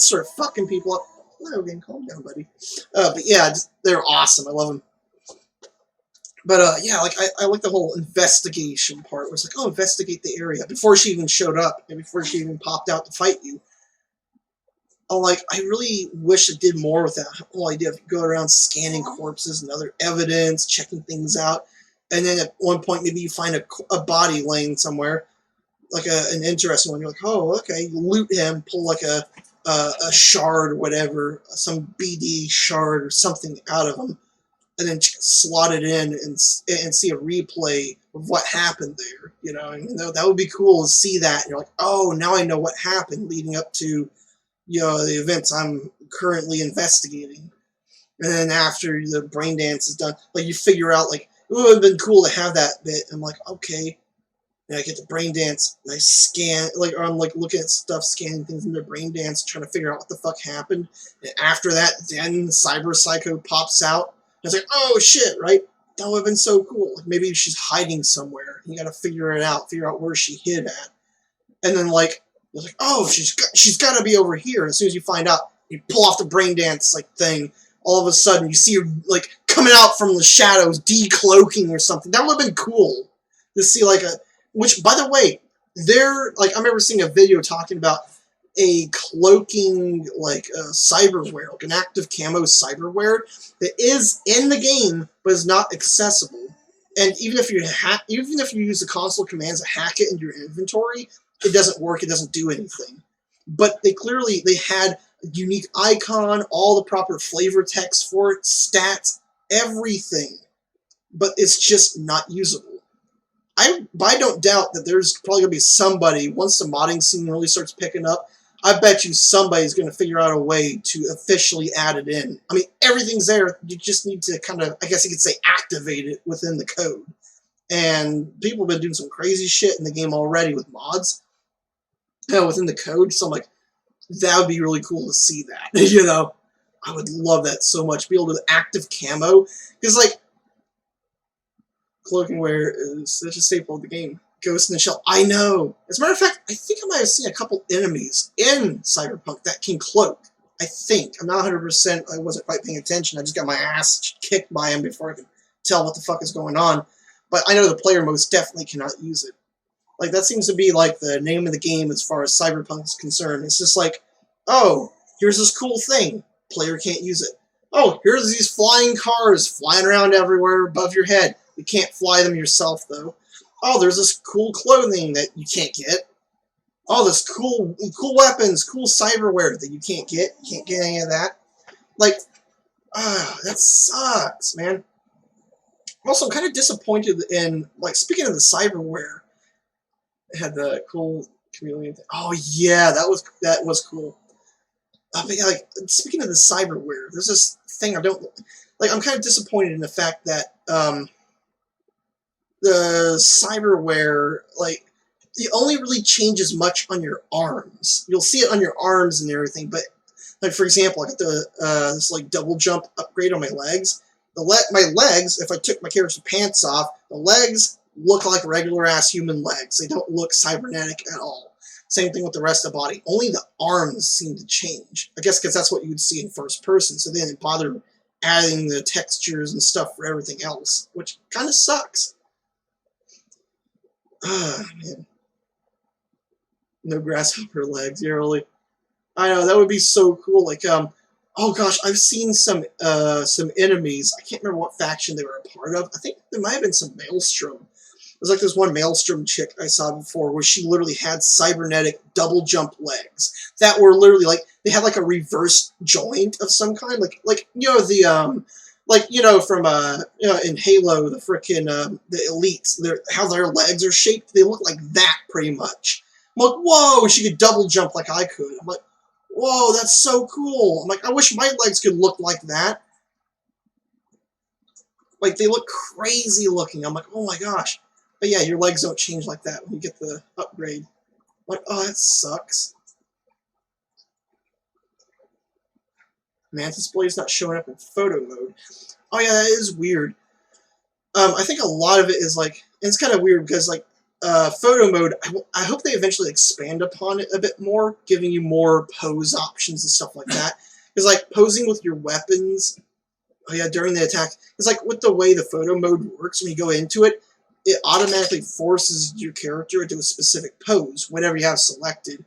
start fucking people up. No, again, calm down, buddy. But yeah, they're awesome. I love them. But yeah, like I like the whole investigation part. It was like, oh, investigate the area before she even showed up and before she even popped out to fight you. I'm like, I really wish it did more with that whole idea of go around scanning corpses and other evidence, checking things out, and then at one point maybe you find a body laying somewhere, like an interesting one. You're like, oh, okay, you loot him, pull like a shard or whatever, some BD shard or something out of him, and then slot it in and see a replay of what happened there. You know, and that would be cool to see that. And you're like, oh, now I know what happened leading up to, you know, the events I'm currently investigating. And then after the brain dance is done, like you figure out, like, it would have been cool to have that bit. I'm like, okay. And I get the brain dance, and I scan, like, or I'm like looking at stuff, scanning things in the brain dance, trying to figure out what the fuck happened. And after that, then the Cyber Psycho pops out. And it's like, oh shit, right? That would have been so cool. Like maybe she's hiding somewhere. You gotta figure it out, figure out where she hid at. And then like, it's like, oh, she's gotta be over here. And as soon as you find out, you pull off the brain dance like thing. All of a sudden, you see her like coming out from the shadows, decloaking or something. That would have been cool to see, like a. Which, by the way, like I remember seeing a video talking about a cloaking like cyberware, like an active camo cyberware that is in the game but is not accessible. And even if you use the console commands to hack it into your inventory, it doesn't work. It doesn't do anything. But they had a unique icon, all the proper flavor text for it, stats, everything. But it's just not usable. But I don't doubt that there's probably going to be somebody, once the modding scene really starts picking up, I bet you somebody's going to figure out a way to officially add it in. I mean, everything's there. You just need to kind of, I guess you could say, activate it within the code. And people have been doing some crazy shit in the game already with mods, within the code. So I'm like, that would be really cool to see that. You know, I would love that so much. Be able to active camo, because like cloaking wear is such a staple of the game. Ghost in the Shell. I know. As a matter of fact, I think I might have seen a couple enemies in Cyberpunk that can cloak. I think. I'm not 100%. I wasn't quite paying attention. I just got my ass kicked by him before I could tell what the fuck is going on. But I know the player most definitely cannot use it. Like, that seems to be, like, the name of the game as far as Cyberpunk is concerned. It's just like, oh, here's this cool thing. Player can't use it. Oh, here's these flying cars flying around everywhere above your head. You can't fly them yourself, though. Oh, there's this cool clothing that you can't get. Oh, this cool weapons, cool cyberware that you can't get. You can't get any of that. Like, that sucks, man. Also, I'm kind of disappointed in, like, speaking of the cyberware, it had the cool chameleon thing. Oh, yeah, that was cool. But yeah, like, speaking of the cyberware, there's this thing I don't, like, I'm kind of disappointed in the fact that, the cyberware, like, it only really changes much on your arms. You'll see it on your arms and everything, but, like, for example, I got the, this, like, double jump upgrade on my legs. My legs, if I took my character's pants off, the legs look like regular-ass human legs. They don't look cybernetic at all. Same thing with the rest of the body. Only the arms seem to change. I guess because that's what you would see in first person, so they didn't bother adding the textures and stuff for everything else, which kind of sucks. Man. No grasshopper legs, yeah, really. I know, that would be so cool. Like, oh gosh, I've seen some enemies. I can't remember what faction they were a part of. I think there might have been some Maelstrom. There's like this one Maelstrom chick I saw before where she literally had cybernetic double jump legs that were literally like, they had like a reverse joint of some kind. Like you know, the, like, you know, from, you know, in Halo, the frickin', the elites, how their legs are shaped, they look like that pretty much. I'm like, whoa, she could double jump like I could. I'm like, whoa, that's so cool. I'm like, I wish my legs could look like that. Like, they look crazy looking. I'm like, oh my gosh. But yeah, your legs don't change like that when you get the upgrade. I'm like, oh, that sucks. Mantis Blade's not showing up in photo mode. Oh yeah, that is weird. I think a lot of it is like, it's kind of weird because like, photo mode, I hope they eventually expand upon it a bit more, giving you more pose options and stuff like that. Because like, posing with your weapons, oh yeah, during the attack, it's like with the way the photo mode works when you go into it, it automatically forces your character into a specific pose, whatever you have selected.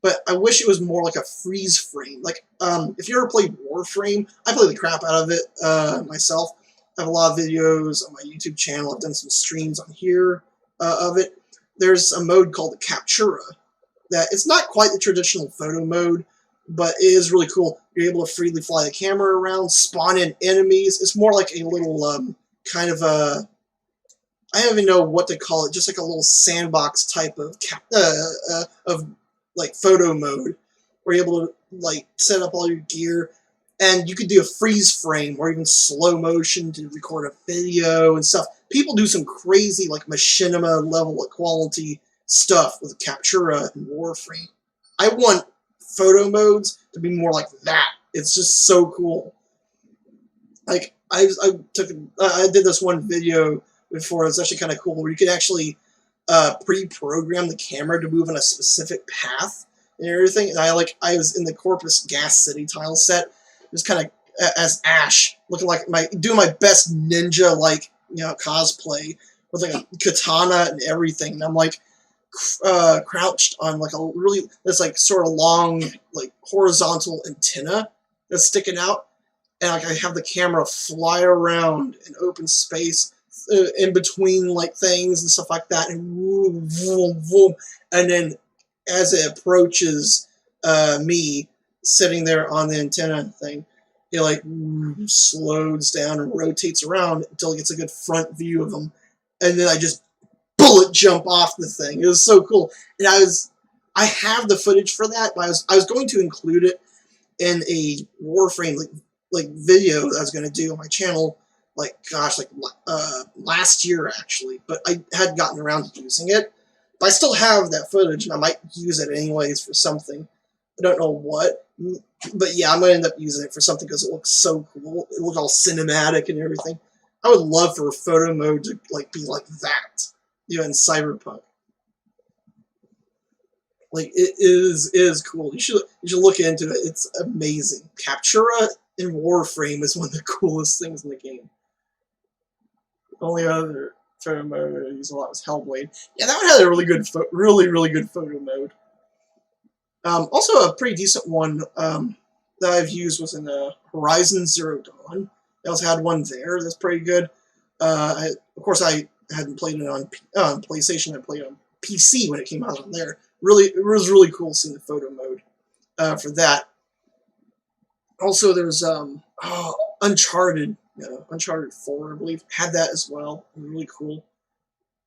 But I wish it was more like a freeze frame. Like, if you ever played Warframe, I play the crap out of it myself. I have a lot of videos on my YouTube channel. I've done some streams on here of it. There's a mode called the Captura. That it's not quite the traditional photo mode, but it is really cool. You're able to freely fly the camera around, spawn in enemies. It's more like a little kind of a, I don't even know what to call it, just like a little sandbox type of like photo mode, where you're able to like set up all your gear, and you could do a freeze frame or even slow motion to record a video and stuff. People do some crazy like machinima level of quality stuff with Captura and Warframe. I want photo modes to be more like that. It's just so cool. Like I did this one video before. It's actually kind of cool where you could actually pre-program the camera to move in a specific path and everything. And I was in the Corpus Gas City tile set, just kind of as Ash, looking like doing my best ninja like, you know, cosplay with like a katana and everything. And I'm like crouched on like a really, this like sort of long like horizontal antenna that's sticking out, and like I have the camera fly around in open space in between like things and stuff like that, and vroom, vroom, vroom. And then as it approaches me sitting there on the antenna thing, it like slows down and rotates around until it gets a good front view of them, and then I just bullet jump off the thing. It was so cool. And I have the footage for that, but I was going to include it in a Warframe like video that I was going to do on my channel, like last year actually, but I hadn't gotten around to using it. But I still have that footage, and I might use it anyways for something. I don't know what, but yeah, I'm going to end up using it for something because it looks so cool. It looks all cinematic and everything. I would love for photo mode to be like that, in Cyberpunk. Like, it is cool. You should look into it. It's amazing. Captura in Warframe is one of the coolest things in the game. The only other photo mode I use a lot was Hellblade. Yeah, that one had a really good, really good photo mode. Also, a pretty decent one that I've used was in Horizon Zero Dawn. I also had one there that's pretty good. Of course, I hadn't played it on PlayStation. I played it on PC when it came out on there. It was really cool seeing the photo mode for that. Also, there's Uncharted, Uncharted 4, I believe, had that as well. Really cool.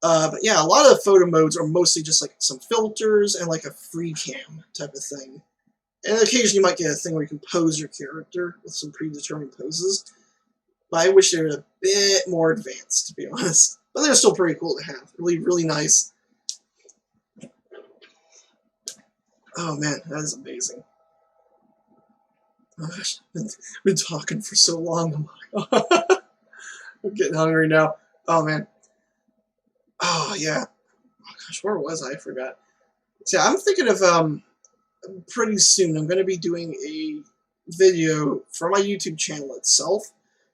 But yeah, a lot of photo modes are mostly just like some filters and like a free cam type of thing. And occasionally you might get a thing where you can pose your character with some predetermined poses. But I wish they were a bit more advanced, to be honest. But they're still pretty cool to have. Really, really nice. Oh man, that is amazing. Oh, gosh, I've been talking for so long. I'm getting hungry now. Oh man. Oh yeah. Oh gosh, where was I? I forgot. So yeah, I'm thinking of pretty soon I'm going to be doing a video for my YouTube channel itself,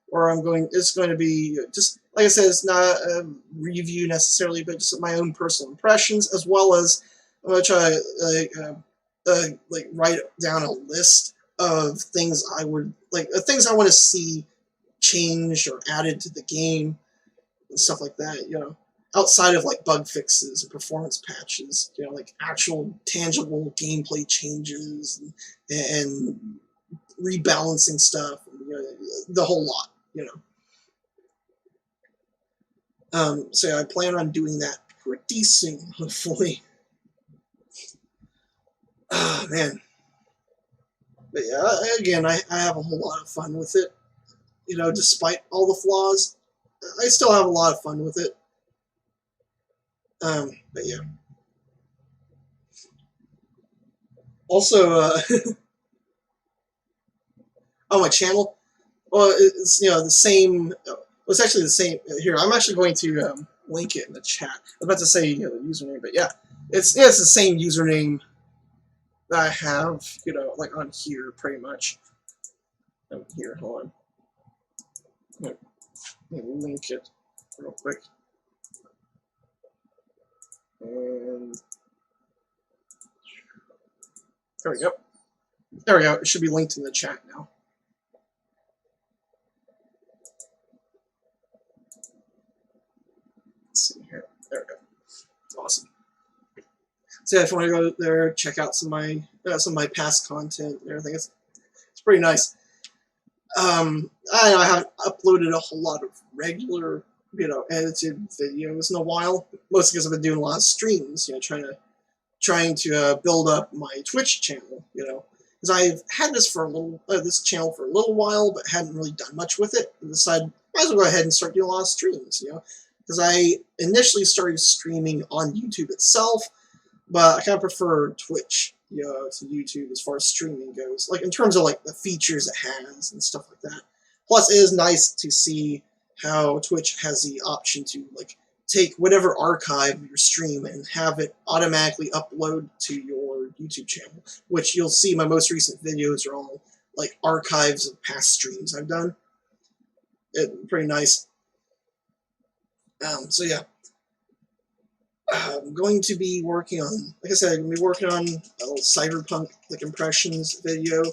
where it's going to be just like I said, it's not a review necessarily, but just my own personal impressions, as well as I'm going to try like write down a list of things I would things I want to see changed or added to the game and stuff like that, outside of like bug fixes and performance patches, like actual tangible gameplay changes and rebalancing stuff, the whole lot, So yeah, I plan on doing that pretty soon, hopefully. Oh man. But yeah, again, I have a whole lot of fun with it. Despite all the flaws, I still have a lot of fun with it. But yeah. Also, on my channel, well, it's the same. Well, it's actually the same here. I'm actually going to link it in the chat. I was about to say the username, but yeah, it's the same username that I have, like on here, pretty much. Here, hold on. Let me link it real quick. And there we go. There we go. It should be linked in the chat now. Let's see here. There we go. Awesome. So yeah, if you want to go there, check out some of my past content and everything. It's pretty nice. I haven't uploaded a whole lot of regular, edited videos in a while. Mostly because I've been doing a lot of streams, trying to build up my Twitch channel, because I've had this channel for a little while, but hadn't really done much with it. And decided might as well go ahead and start doing a lot of streams, because I initially started streaming on YouTube itself, but I kind of prefer Twitch, to YouTube as far as streaming goes. Like, in terms of, the features it has and stuff like that. Plus, it is nice to see how Twitch has the option to, take whatever archive of your stream and have it automatically upload to your YouTube channel, which you'll see my most recent videos are all, archives of past streams I've done. Pretty nice. So, yeah. I'm going to be working on, like I said, I'm going to be working on a little Cyberpunk impressions video.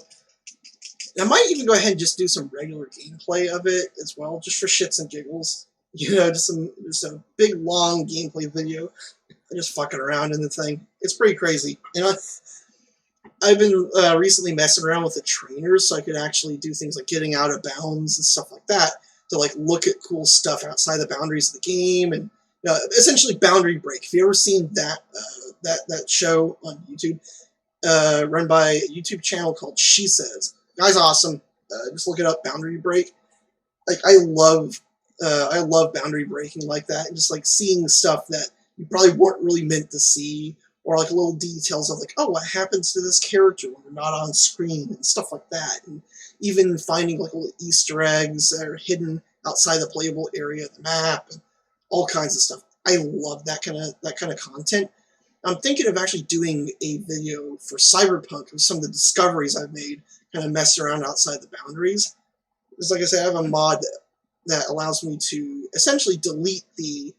And I might even go ahead and just do some regular gameplay of it as well, just for shits and giggles. Just a big long gameplay video. I'm just fucking around in the thing. It's pretty crazy. I've been recently messing around with the trainers, so I could actually do things like getting out of bounds and stuff like that to look at cool stuff outside the boundaries of the game and essentially Boundary Break. If you ever seen that that show on YouTube, run by a YouTube channel called She Says, guy's awesome. Just look it up, Boundary Break. Like I love boundary breaking like that, and just like seeing stuff that you probably weren't really meant to see, or like little details of like, oh, what happens to this character when they're not on screen and stuff like that, and even finding like little Easter eggs that are hidden outside the playable area of the map, and all kinds of stuff. I love that kind of content. I'm thinking of actually doing a video for Cyberpunk of some of the discoveries I've made, kind of mess around outside the boundaries. Because like I said, I have a mod that allows me to essentially delete the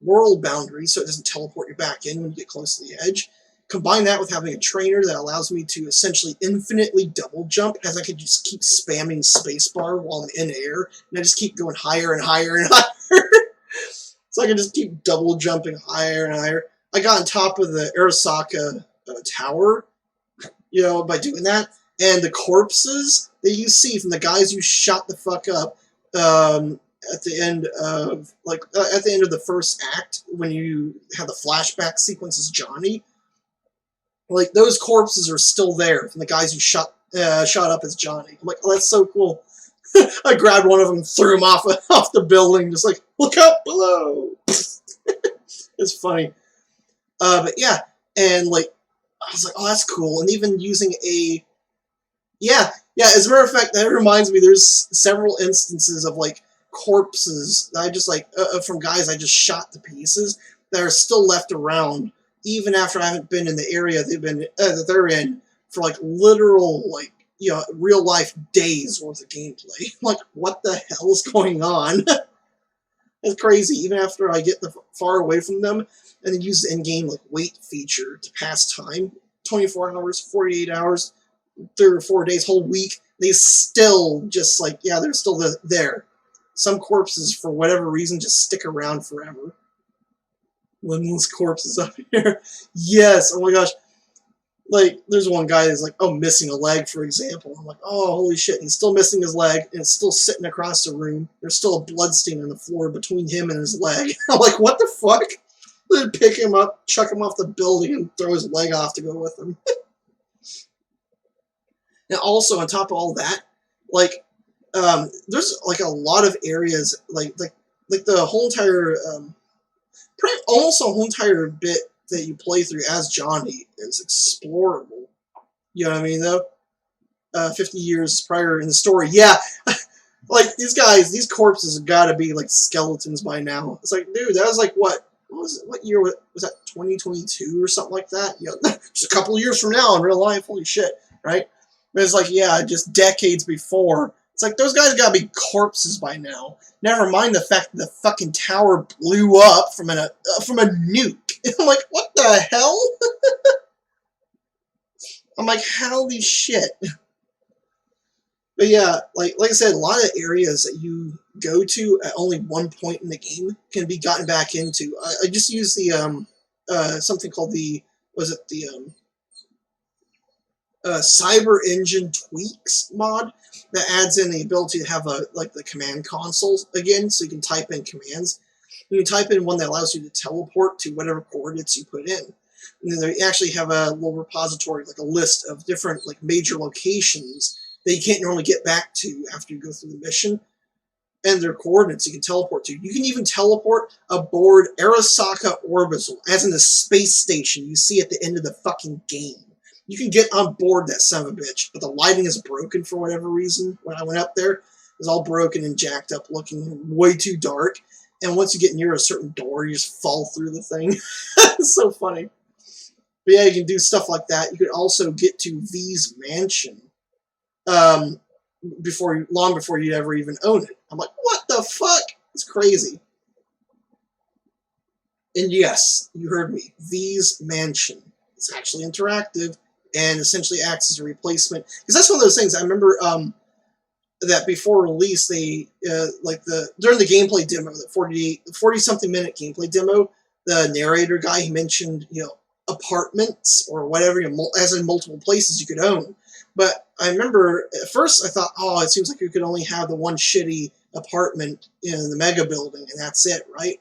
world boundary so it doesn't teleport you back in when you get close to the edge. Combine that with having a trainer that allows me to essentially infinitely double jump, as I can just keep spamming spacebar while I'm in air, and I just keep going higher and higher and higher. So I can just keep double jumping higher and higher. I got on top of the Arasaka tower, by doing that, and the corpses that you see from the guys you shot the fuck up at the end of the first act, when you have the flashback sequence as Johnny, like those corpses are still there from the guys you shot up as Johnny. I'm like, oh, that's so cool. I grabbed one of them, threw him off the building, just like, look up below. It's funny. But yeah, and like I was like, oh, that's cool. And even using as a matter of fact, that reminds me, there's several instances of like corpses that I just like from guys I just shot to pieces that are still left around even after I haven't been in the area that they're in for like literal like real life days worth of gameplay. Like, what the hell is going on? It's crazy. Even after I get far away from them and then use the in-game like wait feature to pass time, 24 hours, 48 hours, 3 or 4 days, whole week, they still just like, they're still there. Some corpses, for whatever reason, just stick around forever. Limbless corpses up here. Yes, oh my gosh. Like, there's one guy that's like, oh, missing a leg, for example. I'm like, oh, holy shit, he's still missing his leg, and it's still sitting across the room. There's still a blood stain on the floor between him and his leg. I'm like, what the fuck? Then pick him up, chuck him off the building, and throw his leg off to go with him. Now, also, on top of all that, like, there's, like, a lot of areas, like the whole entire, almost a whole entire bit that you play through as Johnny is explorable. You know what I mean, though? 50 years prior in the story. Yeah, like, these corpses have got to be, like, skeletons by now. It's like, dude, that was, like, what year was that, 2022 or something like that? Just a couple of years from now in real life, holy shit, right? But it's like, just decades before. It's like, those guys gotta be corpses by now. Never mind the fact that the fucking tower blew up from a nuke. And I'm like, what the hell? I'm like, holy shit. But yeah, like I said, a lot of areas that you go to at only one point in the game can be gotten back into. I just use the something called the Cyber Engine Tweaks mod that adds in the ability to have the command console again, so you can type in commands. You can type in one that allows you to teleport to whatever coordinates you put in. And then they actually have a little repository, like a list of different like major locations that you can't normally get back to after you go through the mission, and their coordinates you can teleport to. You can even teleport aboard Arasaka Orbital, as in the space station you see at the end of the fucking game. You can get on board that son of a bitch, but the lighting is broken for whatever reason. When I went up there, it was all broken and jacked up, looking way too dark. And once you get near a certain door, you just fall through the thing. It's so funny. But yeah, you can do stuff like that. You could also get to V's mansion long before you ever even own it. I'm like, what the fuck? It's crazy. And yes, you heard me. V's mansion. It's actually interactive and essentially acts as a replacement. Because that's one of those things I remember that before release, they during the gameplay demo, the 40-something minute gameplay demo, the narrator guy, he mentioned, apartments or whatever, as in multiple places you could own. But I remember at first I thought, oh, it seems like you could only have the one shitty apartment in the mega building and that's it, right?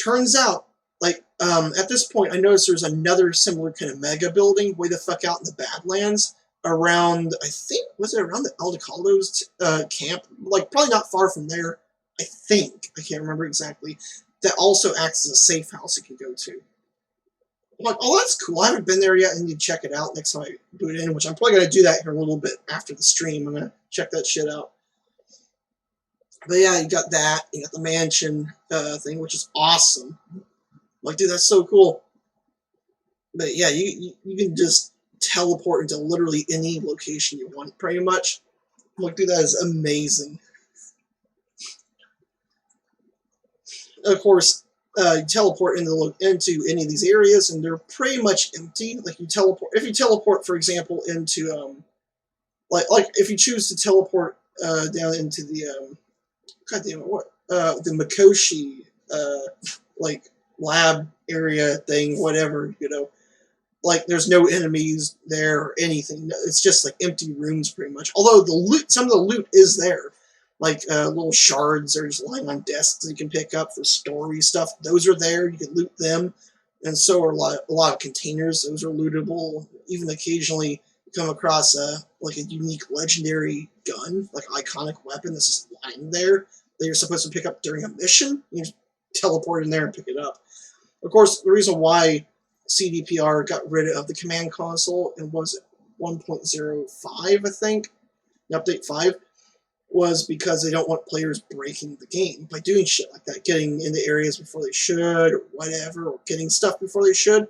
Turns out, like, at this point, I noticed there's another similar kind of mega building way the fuck out in the Badlands around, I think, was it around the Aldecaldo's camp? Like, probably not far from there, I think. I can't remember exactly. That also acts as a safe house you can go to. I'm like, oh, that's cool. I haven't been there yet. I need to check it out next time I boot in, which I'm probably going to do that here a little bit after the stream. I'm going to check that shit out. But yeah, you got that. You got the mansion thing, which is awesome. Like, dude, that's so cool. But yeah, you can just teleport into literally any location you want, pretty much. Like, dude, that is amazing. Of course, you teleport into any of these areas, and they're pretty much empty. Like, you teleport. If you teleport, for example, into like if you choose to teleport down into the God damn it, what the Mikoshi like lab area thing, whatever, you know. Like, there's no enemies there or anything. It's just like empty rooms, pretty much. Although the loot, some of the loot is there. Like, little shards are just lying on desks that you can pick up for story stuff. Those are there. You can loot them. And so are a lot of containers. Those are lootable. Even occasionally you come across like a unique legendary gun, like iconic weapon that's just lying there that you're supposed to pick up during a mission. You just teleport in there and pick it up. Of course, the reason why CDPR got rid of the command console and was it 1.05, I think, update 5, was because they don't want players breaking the game by doing shit like that, getting into areas before they should, or whatever, or getting stuff before they should.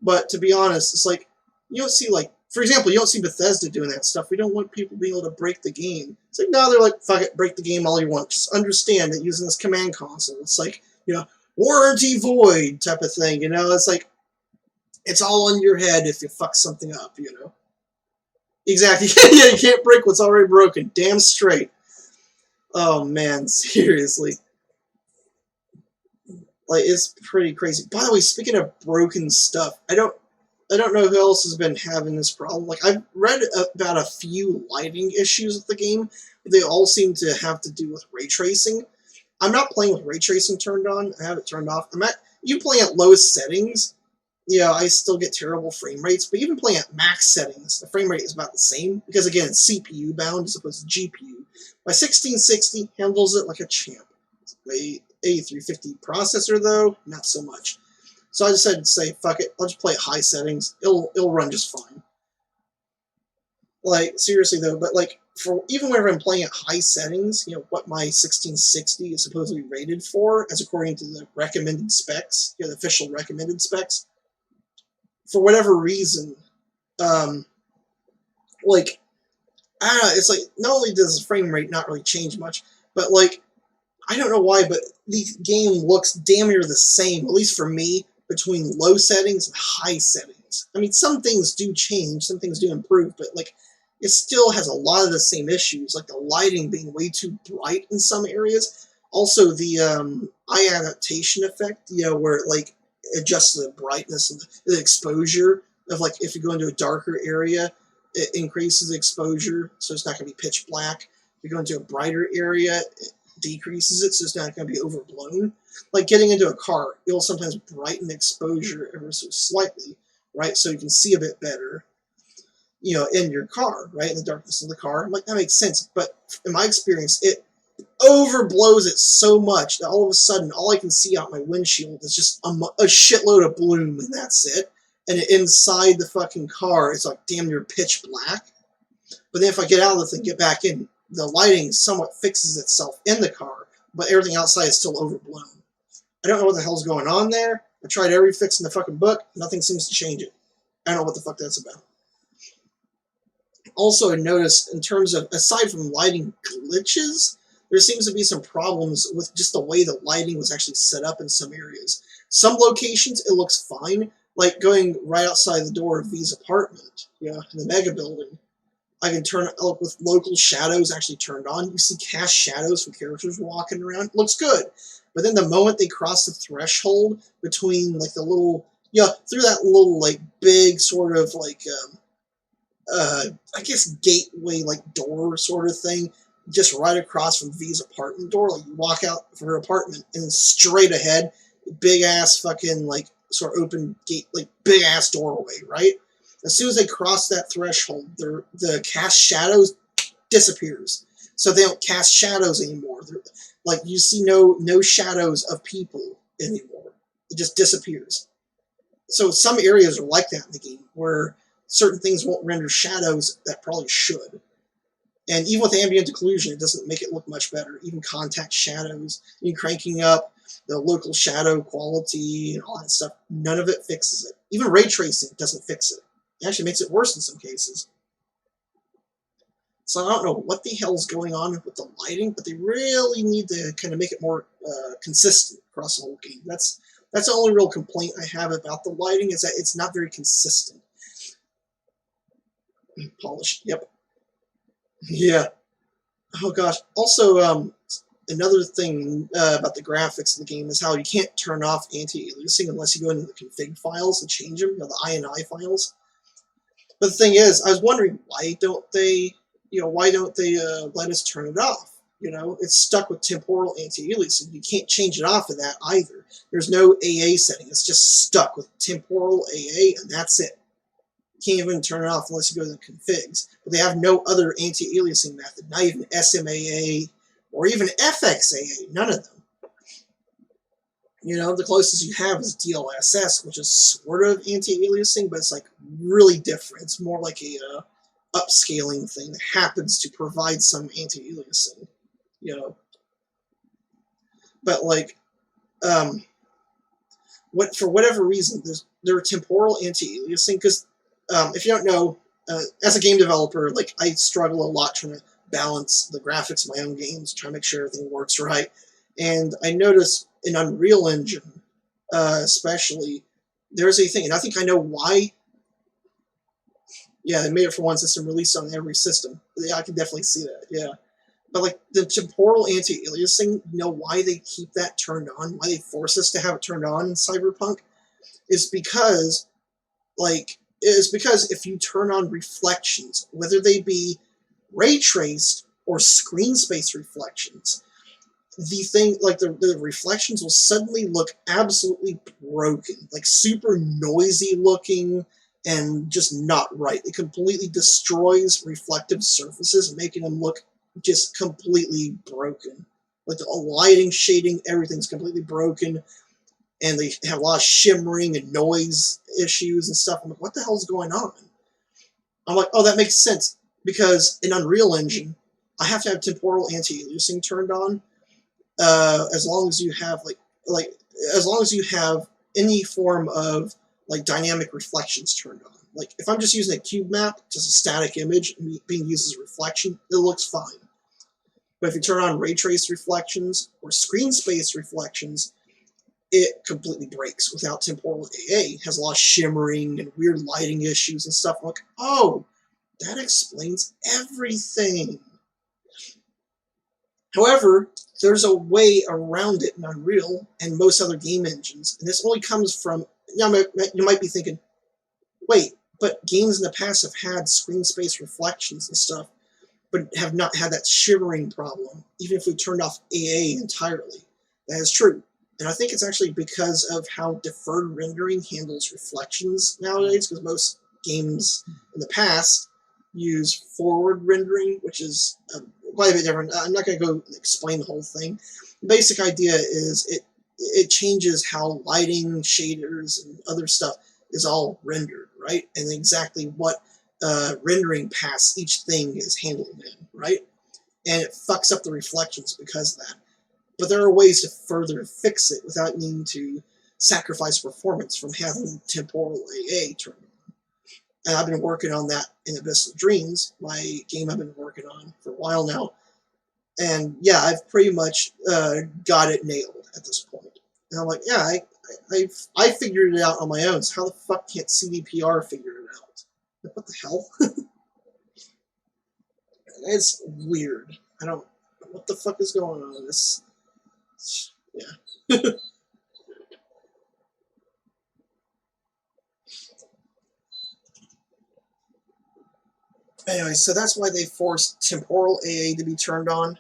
But to be honest, it's like, you don't see, like, for example, you don't see Bethesda doing that stuff. We don't want people being able to break the game. It's like, no, they're like, fuck it, break the game all you want. Just understand that using this command console, it's like, you know, warranty void type of thing, you know? It's like, it's all on your head if you fuck something up, you know? Exactly. Yeah, you can't break what's already broken. Damn straight. Oh, man, seriously. Like, it's pretty crazy. By the way, speaking of broken stuff, I don't know who else has been having this problem. Like, I've read about a few lighting issues with the game, but they all seem to have to do with ray tracing. I'm not playing with ray tracing turned on. I have it turned off. You playing at lowest settings, yeah, I still get terrible frame rates, but even playing at max settings, the frame rate is about the same, because again, it's CPU bound as opposed to GPU. My 1660 handles it like a champ. My A350 processor, though, not so much. So I decided to say, fuck it, I'll just play at high settings. It'll run just fine. Like, seriously though, but like, even whenever I'm playing at high settings, you know, what my 1660 is supposedly rated for, as according to the recommended specs, you know, the official recommended specs, for whatever reason, like, I don't know, it's like, not only does the frame rate not really change much, but like, I don't know why, but the game looks damn near the same, at least for me, between low settings and high settings. I mean, some things do change, some things do improve, but like, it still has a lot of the same issues, like the lighting being way too bright in some areas. Also, the eye adaptation effect, you know, where it like adjusts the brightness and the exposure of, like, if you go into a darker area, it increases the exposure, so it's not going to be pitch black. If you go into a brighter area, it decreases it, so it's not going to be overblown. Like getting into a car, it'll sometimes brighten exposure ever so slightly, right? So you can see a bit better, you know, in your car, right? In the darkness of the car. I'm like, that makes sense. But in my experience, it overblows it so much that all of a sudden, all I can see out my windshield is just a shitload of bloom, and that's it. And inside the fucking car, it's like damn near pitch black. But then if I get out of the thing, get back in, the lighting somewhat fixes itself in the car, but everything outside is still overblown. I don't know what the hell's going on there. I tried every fix in the fucking book. Nothing seems to change it. I don't know what the fuck that's about. Also, I noticed in terms of, aside from lighting glitches, there seems to be some problems with just the way the lighting was actually set up in some areas. Some locations, it looks fine, like going right outside the door of V's apartment, you know, in the mega building. I can turn it up with local shadows actually turned on. You see cast shadows from characters walking around. It looks good. But then the moment they cross the threshold between, like, the little, yeah, through that little, like, big sort of, like, I guess gateway, like, door sort of thing, just right across from V's apartment door, like, you walk out of her apartment, and then straight ahead big ass fucking like sort of open gate, like big ass doorway, right? As soon as they cross that threshold, the cast shadows disappears, so they don't cast shadows anymore. Like you see no shadows of people anymore. It just disappears. So some areas are like that in the game, where certain things won't render shadows that probably should. And even with ambient occlusion, it doesn't make it look much better. Even contact shadows, even cranking up the local shadow quality and all that stuff, none of it fixes it. Even ray tracing doesn't fix it. It actually makes it worse in some cases. So I don't know what the hell's going on with the lighting, but they really need to kind of make it more consistent across the whole game. That's the only real complaint I have about the lighting, is that it's not very consistent. Polished, yep. Yeah. Oh gosh. Also, another thing about the graphics of the game is how you can't turn off anti-aliasing unless you go into the config files and change them, the INI files. But the thing is, I was wondering, why don't they let us turn it off? It's stuck with temporal anti-aliasing. You can't change it off of that either. There's no AA setting. It's just stuck with temporal AA, and that's it. You can't even turn it off unless you go to the configs. But they have no other anti-aliasing method, not even SMAA or even FXAA, none of them. The closest you have is DLSS, which is sort of anti-aliasing, but it's like really different. It's more like a upscaling thing that happens to provide some anti-aliasing, But like, for whatever reason, there are temporal anti-aliasing, because if you don't know, as a game developer, like I struggle a lot trying to balance the graphics of my own games, trying to make sure everything works right. And I noticed in Unreal Engine, especially, there's a thing, and I think I know why. Yeah, they made it for one system, released on every system. Yeah, I can definitely see that, yeah. But like the temporal anti-aliasing, why they keep that turned on, why they force us to have it turned on in Cyberpunk, is because if you turn on reflections, whether they be ray traced or screen space reflections, the reflections will suddenly look absolutely broken, like super noisy looking and just not right. It completely destroys reflective surfaces, making them look just completely broken. Like the lighting, shading, everything's completely broken, and they have a lot of shimmering and noise issues and stuff. I'm like, what the hell's going on? I'm like, oh, that makes sense, because in Unreal Engine, I have to have temporal anti-aliasing turned on, as long as you have as long as you have any form of dynamic reflections turned on. Like if I'm just using a cube map, just a static image being used as a reflection, it looks fine. But if you turn on ray trace reflections or screen space reflections, it completely breaks without temporal AA. It has a lot of shimmering and weird lighting issues and stuff. I'm like, oh, that explains everything. However, there's a way around it in Unreal and most other game engines, and this only comes from, you might be thinking, wait, but games in the past have had screen space reflections and stuff, but have not had that shimmering problem, even if we turned off AA entirely. That is true. And I think it's actually because of how deferred rendering handles reflections nowadays, because most games in the past use forward rendering, which is quite a bit different. I'm not going to go explain the whole thing. The basic idea is it changes how lighting, shaders, and other stuff is all rendered, right? And exactly what rendering pass each thing is handled in, right? And it fucks up the reflections because of that. But there are ways to further fix it without needing to sacrifice performance from having temporal AA turned on. And I've been working on that in Abyssal Dreams, my game I've been working on for a while now. And yeah, I've pretty much got it nailed at this point. And I'm like, yeah, I figured it out on my own, so how the fuck can't CDPR figure it out? Like, what the hell? It's weird. I don't know what the fuck is going on in this. Yeah. Anyway, so that's why they forced temporal AA to be turned on.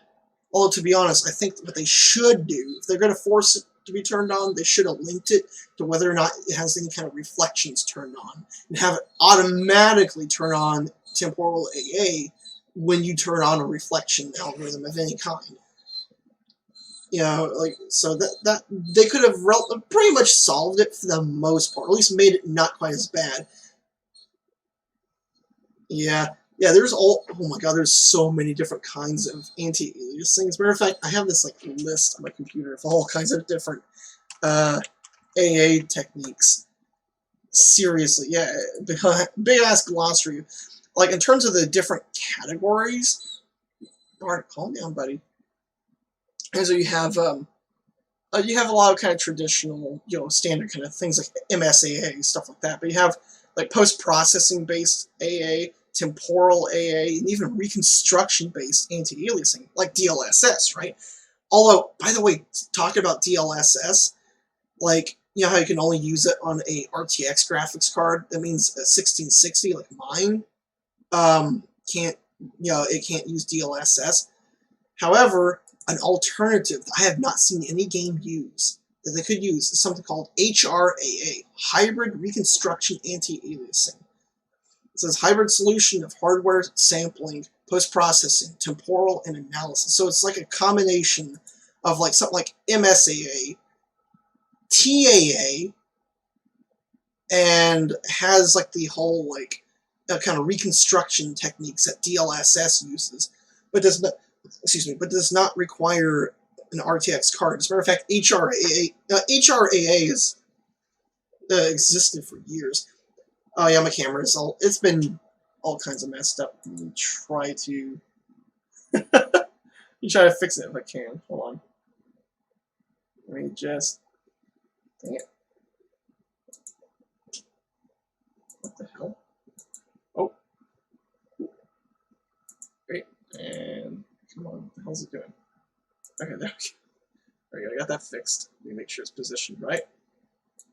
Although, to be honest, I think what they should do, if they're going to force it to be turned on. They should have linked it to whether or not it has any kind of reflections turned on, and have it automatically turn on temporal AA when you turn on a reflection algorithm of any kind. You know, like, so that they could have pretty much solved it for the most part, or at least made it not quite as bad. Yeah, there's oh my god, there's so many different kinds of anti-aliasing. As a matter of fact, I have this like list on my computer of all kinds of different AA techniques. Seriously, yeah, big ass glossary. Like, in terms of the different categories, Bart, calm down, buddy. And so you have a lot of kind of traditional, you know, standard kind of things like MSAA, stuff like that. But you have like post-processing based AA, temporal AA, and even reconstruction based anti-aliasing, like DLSS, right? Although, by the way, talking about DLSS, like, you know how you can only use it on a RTX graphics card? That means a 1660, like mine, can't, you know, it can't use DLSS. However, an alternative that I have not seen any game use that they could use is something called HRAA, Hybrid Reconstruction Anti-Aliasing. It says hybrid solution of hardware sampling, post-processing, temporal, and analysis. So it's like a combination of like something like MSAA, TAA, and has like the whole like kind of reconstruction techniques that DLSS uses, but does not, but does not require an RTX card. As a matter of fact, HRAA is existed for years. Oh yeah, my camera is it's been all kinds of messed up. Let me try to fix it if I can. Hold on. Let me just, dang it. What the hell? Oh. Great. And come on, what the hell's it doing? Okay, there we go. I got that fixed. Let me make sure it's positioned right.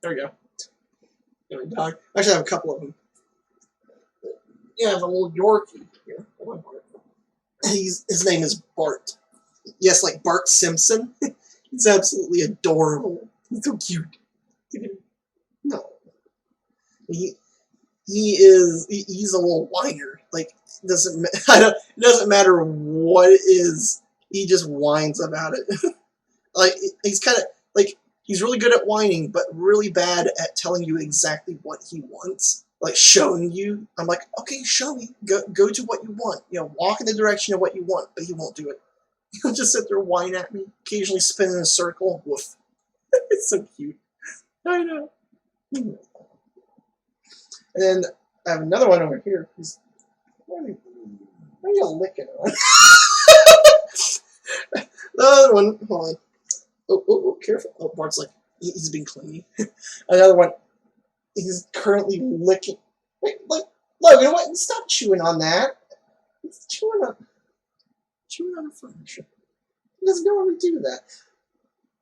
There we go. Dog. Actually, I have a couple of them. Yeah, I have a little Yorkie here. His name is Bart. Yes, like Bart Simpson. He's absolutely adorable. He's so cute. No, he's a little whiner. Like, it doesn't matter what it is. He just whines about it. Like, he's kind of like, he's really good at whining, but really bad at telling you exactly what he wants. Like, showing you. I'm like, okay, show me. Go to what you want. You know, walk in the direction of what you want, but he won't do it. He'll just sit there and whine at me, occasionally spin in a circle. Woof. It's so cute. I know. And then I have another one over here. What are you licking on? The other one, hold on. Oh, careful. Oh, Bart's like, he's being clingy. Another one, he's currently licking. Wait, Logan, what? Stop chewing on that. He's chewing on the furniture. He doesn't normally do that.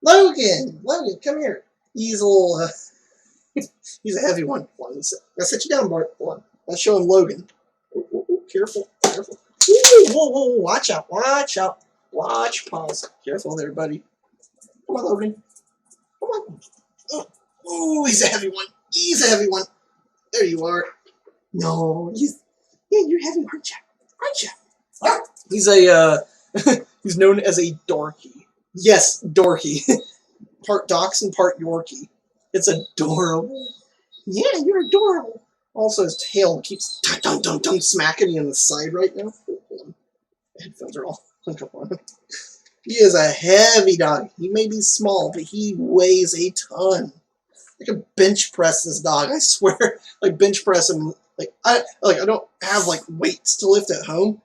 Logan, come here. He's a little, he's a heavy one. Hold on, I'll set you down, Bart. Hold on. I'll show him Logan. Ooh, careful. Ooh, whoa, watch out. Watch, pause. Careful there, buddy. Come on, Logan. Come on. Oh, he's a heavy one. There you are. No, you're heavy, aren't you? He's he's known as a dorky. Yes, dorky. Part dachshund, part Yorkie. It's adorable. Yeah, you're adorable. Also, his tail keeps don't smacking me on the side right now. Hold on. The headphones are all hung up on him. He is a heavy dog. He may be small, but he weighs a ton. I could bench press this dog, I swear. Like, bench press him. I don't have like weights to lift at home.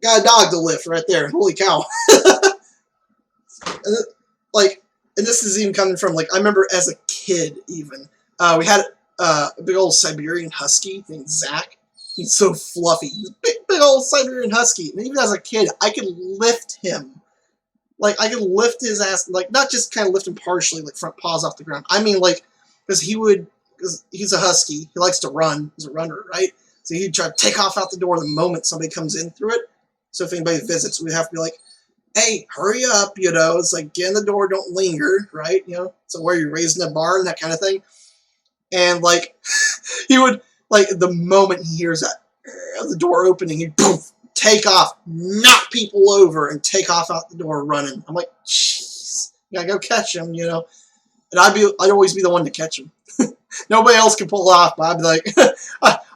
Got a dog to lift right there. Holy cow. And this is even coming from, like, I remember as a kid even. We had a big old Siberian Husky named Zach. He's so fluffy. He's a big old Siberian Husky. And even as a kid, I could lift him. Like, I could lift his ass, like, not just kind of lift him partially, like, front paws off the ground. I mean, like, because he's a Husky. He likes to run. He's a runner, right? So he'd try to take off out the door the moment somebody comes in through it. So if anybody visits, we'd have to be like, hey, hurry up, you know, it's like, get in the door, don't linger, right, you know, so where you're raised in a barn, that kind of thing, and, like, he would, like, the moment he hears that, the door opening, he'd, poof, take off, knock people over, and take off out the door running. I'm like, jeez, you gotta go catch him, you know, and I'd always be the one to catch him. Nobody else could pull it off, but I'd be like,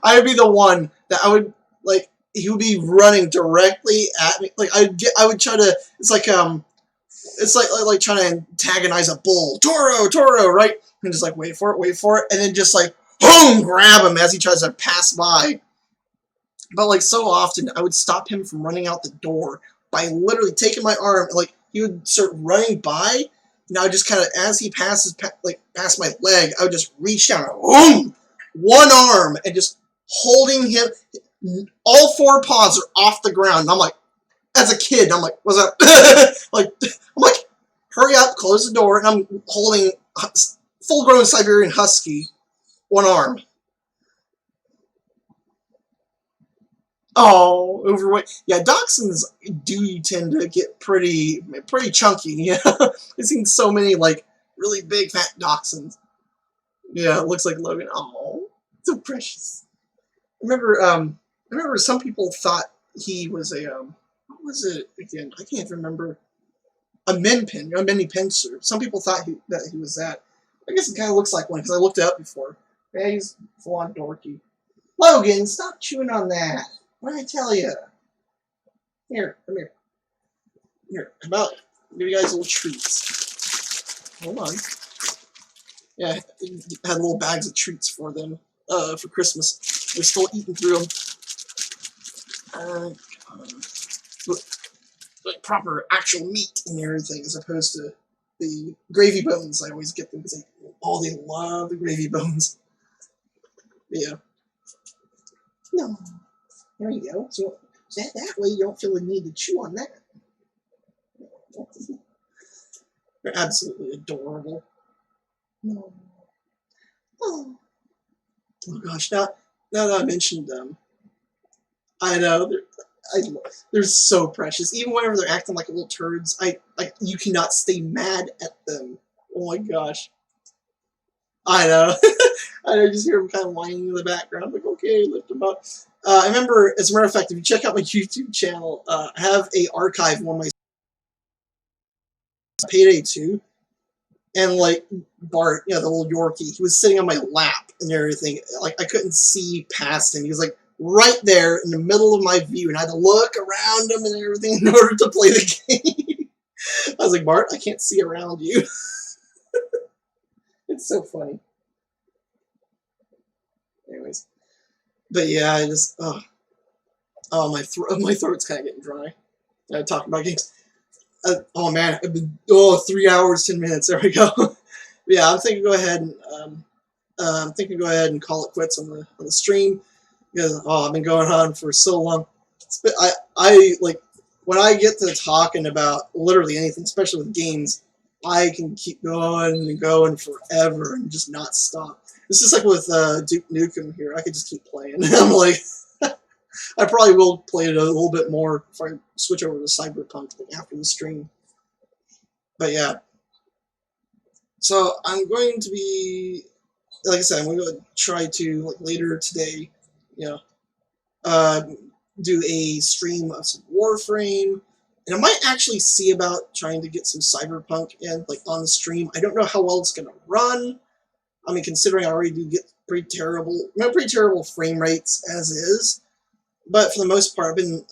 I'd be the one that I would, like, he would be running directly at me. Like, I would try to, it's like trying to antagonize a bull. Toro, right? And just like, wait for it, and then just like, boom, grab him as he tries to pass by. But like, so often, I would stop him from running out the door by literally taking my arm, and, like, he would start running by, and I would just kind of, as he passes, past my leg, I would just reach down, and boom, one arm, and just holding him. All four paws are off the ground. And I'm like, as a kid, I'm like, what's up? I'm like, hurry up, close the door, and I'm holding full-grown Siberian Husky, one arm. Oh, overweight. Yeah, dachshunds do tend to get pretty chunky. Yeah, I've seen so many, like, really big fat dachshunds. Yeah, it looks like Logan. Oh, so precious. I remember some people thought he was a, what was it again? I can't remember. A mini pincer. Some people thought that he was that. I guess it kind of looks like one because I looked it up before. Yeah, he's full-on dorky. Logan, stop chewing on that. What did I tell you? Here, come here. Here, how about give you guys little treats? Hold on. Yeah, I had little bags of treats for them for Christmas. They're still eating through them. Like proper actual meat and everything, as opposed to the gravy bones. I always get them because they love the gravy bones. Yeah. No. There you go. So that way you don't feel the need to chew on that. They're absolutely adorable. No. Oh gosh, now that I mentioned them, I know they're so precious. Even whenever they're acting like little turds, you cannot stay mad at them. Oh my gosh. I know. I know, just hear them kind of whining in the background. I'm like, okay, lift them up. I remember, as a matter of fact, if you check out my YouTube channel, I have a archive of one of my Payday 2. And, like, Bart, you know, the little Yorkie, he was sitting on my lap and everything. Like, I couldn't see past him. He was, like, right there in the middle of my view, and I had to look around him and everything in order to play the game. I was like, Bart, I can't see around you. It's so funny. Anyways. But yeah, I just, my throat's kind of getting dry. I talk about games. Oh man, I've been 3 hours, 10 minutes. There we go. Yeah, I'm thinking go ahead and call it quits on the stream because I've been going on for so long. But I like when I get to talking about literally anything, especially with games, I can keep going and going forever and just not stop. It's just like with Duke Nukem here. I could just keep playing. I'm like, I probably will play it a little bit more if I switch over to Cyberpunk after the stream. But yeah. So I'm going to be, like I said, I'm going to try to, like, later today, you know, do a stream of some Warframe. And I might actually see about trying to get some Cyberpunk in, like, on the stream. I don't know how well it's going to run. I mean, considering I already do get pretty terrible frame rates as is. But for the most part, I've been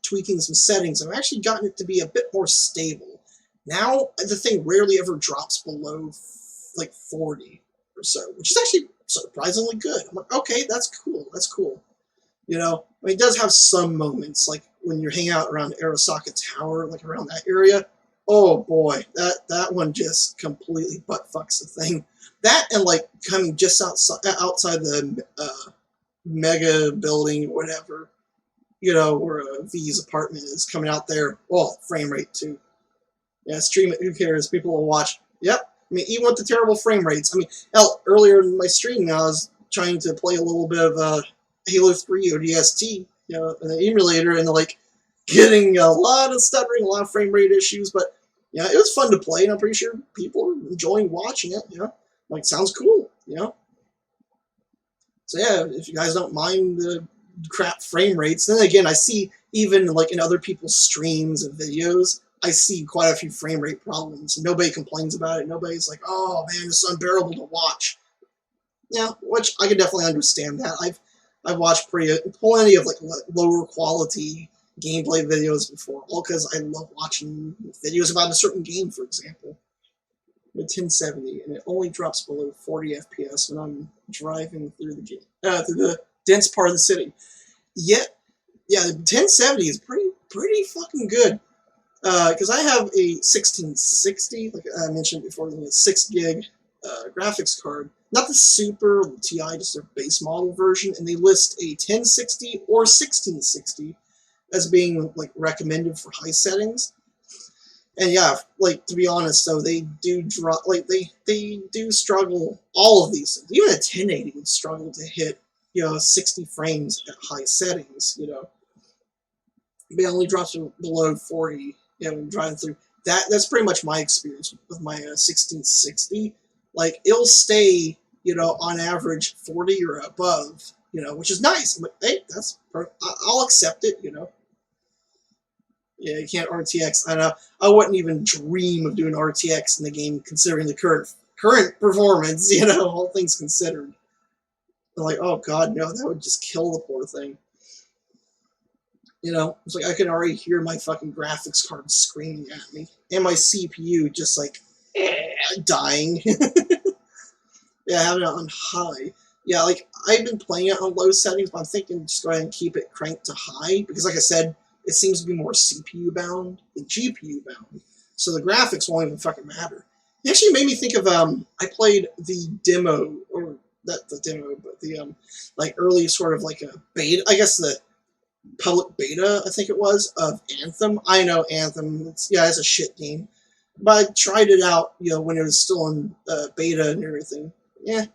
tweaking some settings. I've actually gotten it to be a bit more stable. Now, the thing rarely ever drops below, like, 40 or so, which is actually surprisingly good. I'm like, okay, that's cool. That's cool. You know, I mean, it does have some moments, like when you're hanging out around Arasaka Tower, like around that area. Oh boy, that one just completely butt fucks the thing. That and like coming just outside the mega building or whatever, you know, where V's apartment is, coming out there. Well, frame rate too. Yeah, stream it. Who cares? People will watch. Yep. I mean, even with the terrible frame rates. I mean, hell, earlier in my stream, I was trying to play a little bit of Halo 3 ODST, you know, in the emulator, and like getting a lot of stuttering, a lot of frame rate issues, but yeah, it was fun to play, and I'm pretty sure people are enjoying watching it. Like sounds cool. So yeah, if you guys don't mind the crap frame rates, then again, I see even like in other people's streams and videos, I see quite a few frame rate problems. Nobody complains about it. Nobody's like, "Oh man, it's unbearable to watch." Yeah, which I can definitely understand that. I've watched plenty of like lower quality gameplay videos before, all because I love watching videos about a certain game, for example. With 1070, and it only drops below 40 FPS when I'm driving through the game, through the dense part of the city. Yet, yeah, the 1070 is pretty fucking good. Because I have a 1660, like I mentioned before, a 6 gig graphics card, not the Super TI, just their base model version, and they list a 1060 or 1660 as being like recommended for high settings. And yeah, like to be honest though, they do drop, like they do struggle. All of these things, even a 1080 would struggle to hit 60 frames at high settings. It only drops below 40. When driving through that's pretty much my experience with my 1660. Like it'll stay on average 40 or above. Which is nice. I'm like, hey, I'll accept it. Yeah, you can't RTX. I know. I wouldn't even dream of doing RTX in the game, considering the current performance. All things considered. I'm like, oh god, no, that would just kill the poor thing. It's like I can already hear my fucking graphics card screaming at me, and my CPU just like dying. Yeah, having it on high. Yeah, like I've been playing it on low settings, but I'm thinking just go ahead and keep it cranked to high because, like I said, it seems to be more CPU bound than GPU bound. So the graphics won't even fucking matter. It actually made me think of I played the demo, or not the demo, but the like early sort of like a beta, I guess the public beta, I think it was, of Anthem. I know Anthem, it's a shit game. But I tried it out, when it was still in beta and everything. Yeah,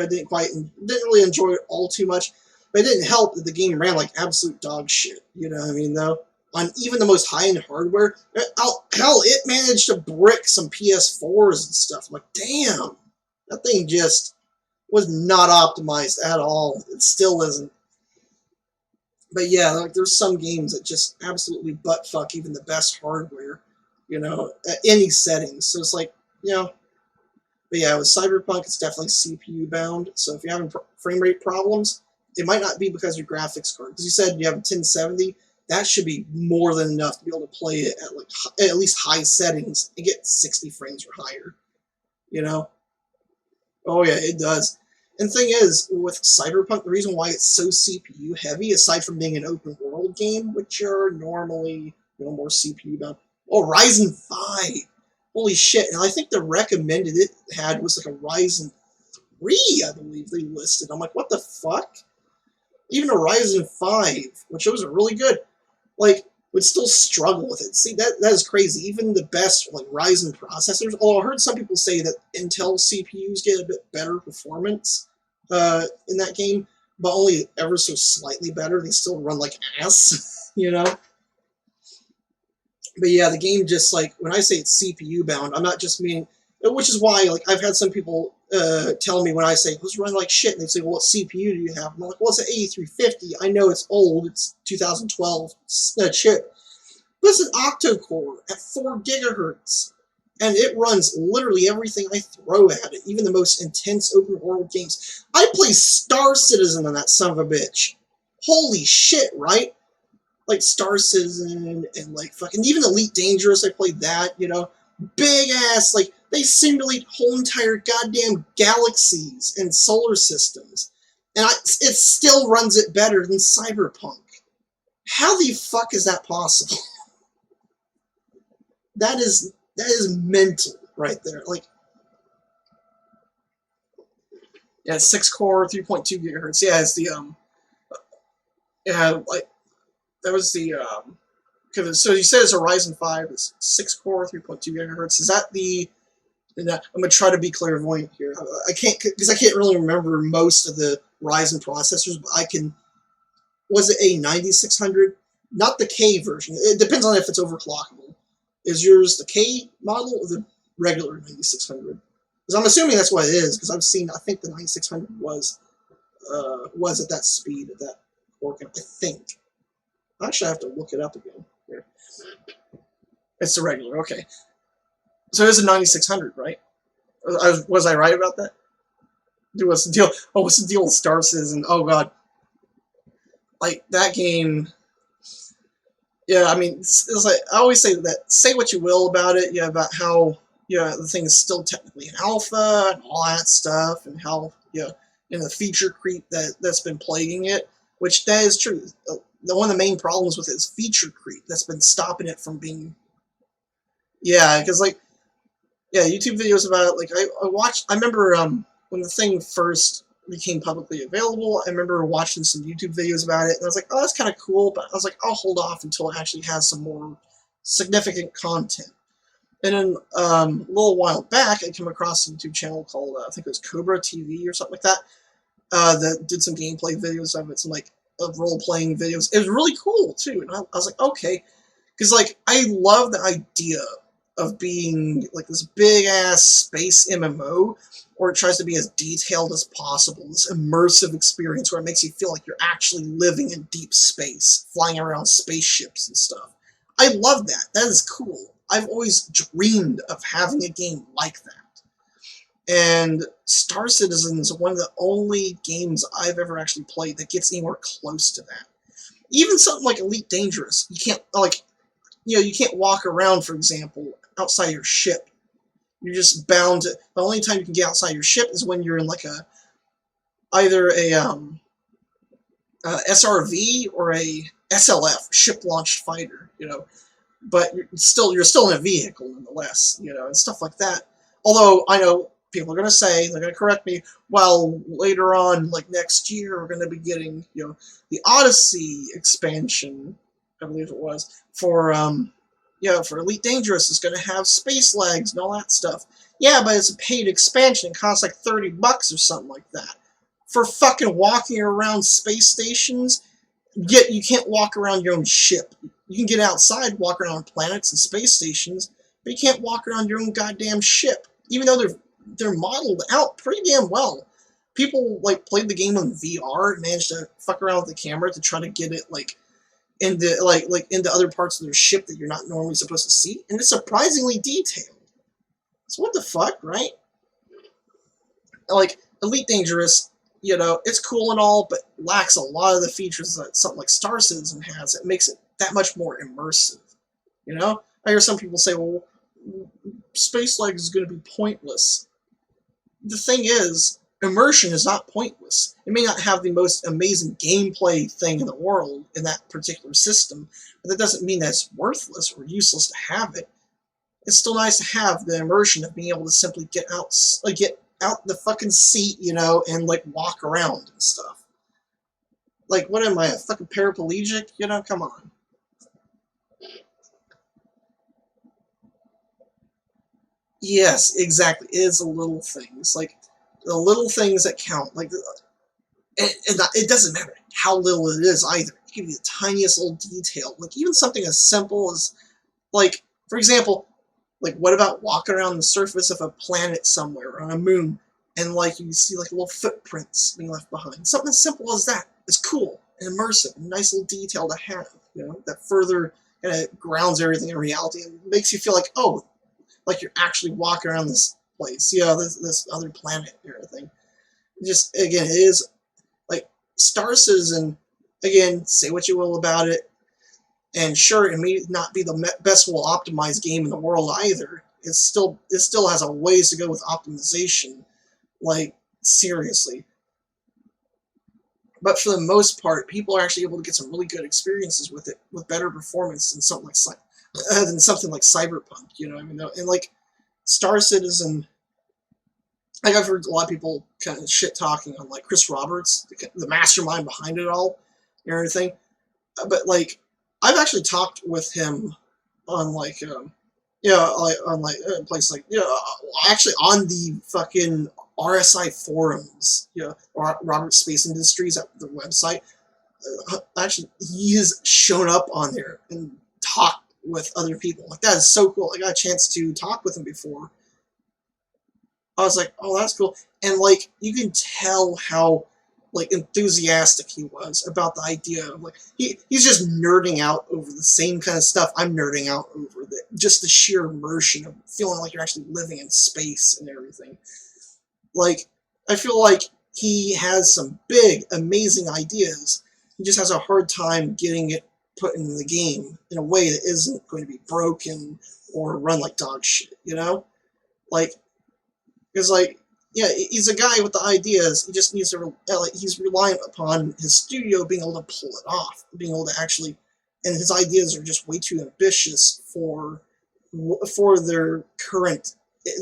I didn't really enjoy it all too much. But it didn't help that the game ran like absolute dog shit. You know what I mean, though? On even the most high-end hardware, hell, it managed to brick some PS4s and stuff. I'm like, damn, that thing just was not optimized at all. It still isn't. But yeah, like there's some games that just absolutely buttfuck even the best hardware, at any settings. So it's like, But yeah, with Cyberpunk, it's definitely CPU bound. So if you're having frame rate problems, it might not be because of your graphics card. Because you said you have a 1070, that should be more than enough to be able to play it at like at least high settings and get 60 frames or higher. Oh yeah, it does. And the thing is, with Cyberpunk, the reason why it's so CPU heavy, aside from being an open world game, which are normally more CPU bound. Oh, Ryzen 5. Holy shit! And I think the recommended it had was like a Ryzen 3, I believe they listed. I'm like, what the fuck? Even a Ryzen 5, which was really good, like, would still struggle with it. See, that is crazy. Even the best, like, Ryzen processors, although I heard some people say that Intel CPUs get a bit better performance in that game, but only ever so slightly better. They still run like ass, But yeah, the game just, like, when I say it's CPU bound, I'm not just meaning, which is why, like, I've had some people tell me when I say, let's run like shit, and they say, well, what CPU do you have? I'm like, well, it's an 8350. I know it's old. It's 2012 chip. But it's an octa-core at 4 gigahertz. And it runs literally everything I throw at it, even the most intense open world games. I play Star Citizen on that son of a bitch. Holy shit, right? Like Star Citizen and like fucking even Elite Dangerous, I played that, Big ass, like, they simulate whole entire goddamn galaxies and solar systems. And it still runs it better than Cyberpunk. How the fuck is that possible? That is mental right there. Like, yeah, 6-core, 3.2 gigahertz. Yeah, it's the like that was the so you said it's a Ryzen 5. It's 6-core, 3.2 gigahertz. Is that the? And I'm gonna try to be clairvoyant here. I can't really remember most of the Ryzen processors, but I can. Was it a 9600? not the K version. It depends on if it's overclockable. Is yours the K model or the regular 9600? Because I'm assuming that's what it is. Because I've seen, I think the 9600 was at that speed at that core count. I think. Actually, I have to look it up again. Here. It's the regular. Okay. So it's a 9600, right? Was I right about that? What's the deal? Oh, what's the deal with Star Citizen? Oh god, like that game. Yeah, I mean, it's like I always say that. Say what you will about it, yeah, about how the thing is still technically an alpha and all that stuff, and how and the feature creep that's been plaguing it, which that is true. One of the main problems with it is feature creep that's been stopping it from being. Yeah, because like. Yeah, YouTube videos about it. Like I watched. I remember when the thing first became publicly available. I remember watching some YouTube videos about it, and I was like, "Oh, that's kind of cool." But I was like, "I'll hold off until it actually has some more significant content." And then a little while back, I came across a YouTube channel called I think it was Cobra TV or something like that. That did some gameplay videos of it, some like role playing videos. It was really cool too, and I was like, "Okay," because like I love the idea of being like this big ass space MMO, or it tries to be as detailed as possible, this immersive experience where it makes you feel like you're actually living in deep space, flying around spaceships and stuff. I love that. That is cool. I've always dreamed of having a game like that. And Star Citizen is one of the only games I've ever actually played that gets anywhere close to that. Even something like Elite Dangerous, you can't like you can't walk around, for example, outside your ship. You're just bound to. The only time you can get outside your ship is when you're in like either a SRV or a SLF, ship-launched fighter. But you're still in a vehicle nonetheless. And stuff like that. Although I know people are going to say, they're going to correct me. Well, later on, like next year, we're going to be getting the Odyssey expansion. I believe it was for Elite Dangerous. It's going to have space legs and all that stuff. Yeah, but it's a paid expansion. It costs like $30 or something like that. For fucking walking around space stations, yet you can't walk around your own ship. You can get outside, walk around planets and space stations, but you can't walk around your own goddamn ship. Even though they're modeled out pretty damn well. People like played the game on VR and managed to fuck around with the camera to try to get it like into other parts of their ship that you're not normally supposed to see, and it's surprisingly detailed. So what the fuck, right? Like Elite Dangerous, it's cool and all, but lacks a lot of the features that something like Star Citizen has. That makes it that much more immersive. I hear some people say, "Well, Space Legs is going to be pointless." The thing is, immersion is not pointless. It may not have the most amazing gameplay thing in the world in that particular system, but that doesn't mean that it's worthless or useless to have it. It's still nice to have the immersion of being able to simply get out the fucking seat, and like walk around and stuff. Like, what am I, a fucking paraplegic? Come on. Yes, exactly. It is the little things. Like, the little things that count. Like, it doesn't matter how little it is either. It can be the tiniest little detail. Like, even something as simple as, like, for example, like, what about walking around the surface of a planet somewhere, on a moon, and, like, you see, like, little footprints being left behind. Something as simple as that is cool and immersive, and nice little detail to have, that further kind of grounds everything in reality and makes you feel like, oh, like you're actually walking around this place, this other planet and everything. Just, again, it is, like, Star Citizen, again, say what you will about it, and sure, it may not be the best well-optimized game in the world either. It still has a ways to go with optimization, like, seriously. But for the most part, people are actually able to get some really good experiences with it, with better performance than something like Cyberpunk, and like Star Citizen. Like, I've heard a lot of people kind of shit talking on like Chris Roberts, the mastermind behind it all, and everything. But like, I've actually talked with him on like, on like a place like, actually on the fucking RSI forums, or Robert Space Industries, at the website. actually, he has shown up on there and talked with other people. Like, that is so cool. I got a chance to talk with him before. I was like, oh, that's cool. And, like, you can tell how, like, enthusiastic he was about the idea of, like, he's just nerding out over the same kind of stuff I'm nerding out over. Just the sheer immersion of feeling like you're actually living in space and everything. Like, I feel like he has some big, amazing ideas. He just has a hard time getting it put into the game in a way that isn't going to be broken or run like dog shit, you know? Like, it's like, yeah, he's a guy with the ideas. He just needs to, he's reliant upon his studio being able to pull it off, being able to actually, and his ideas are just way too ambitious for their current,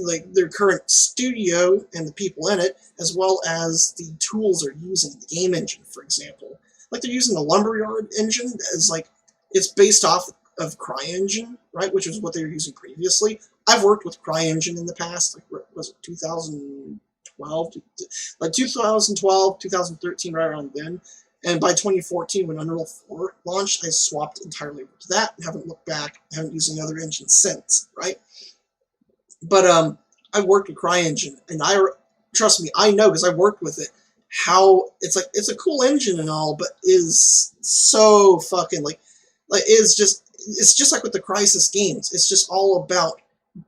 like, their current studio and the people in it, as well as the tools they're using, the game engine, for example. Like, they're using the Lumberyard engine as, like, it's based off of CryEngine, right, which is what they were using previously. I've worked with CryEngine in the past, like, was it 2012? Like, 2012, 2013, right around then. And by 2014, when Unreal 4 launched, I swapped entirely over to that and haven't looked back. I haven't used any other engine since, right? But I worked with CryEngine, and trust me, I know, because I worked with it, how it's like, it's a cool engine and all, but is so fucking, like it's just like with the Crysis games. It's just all about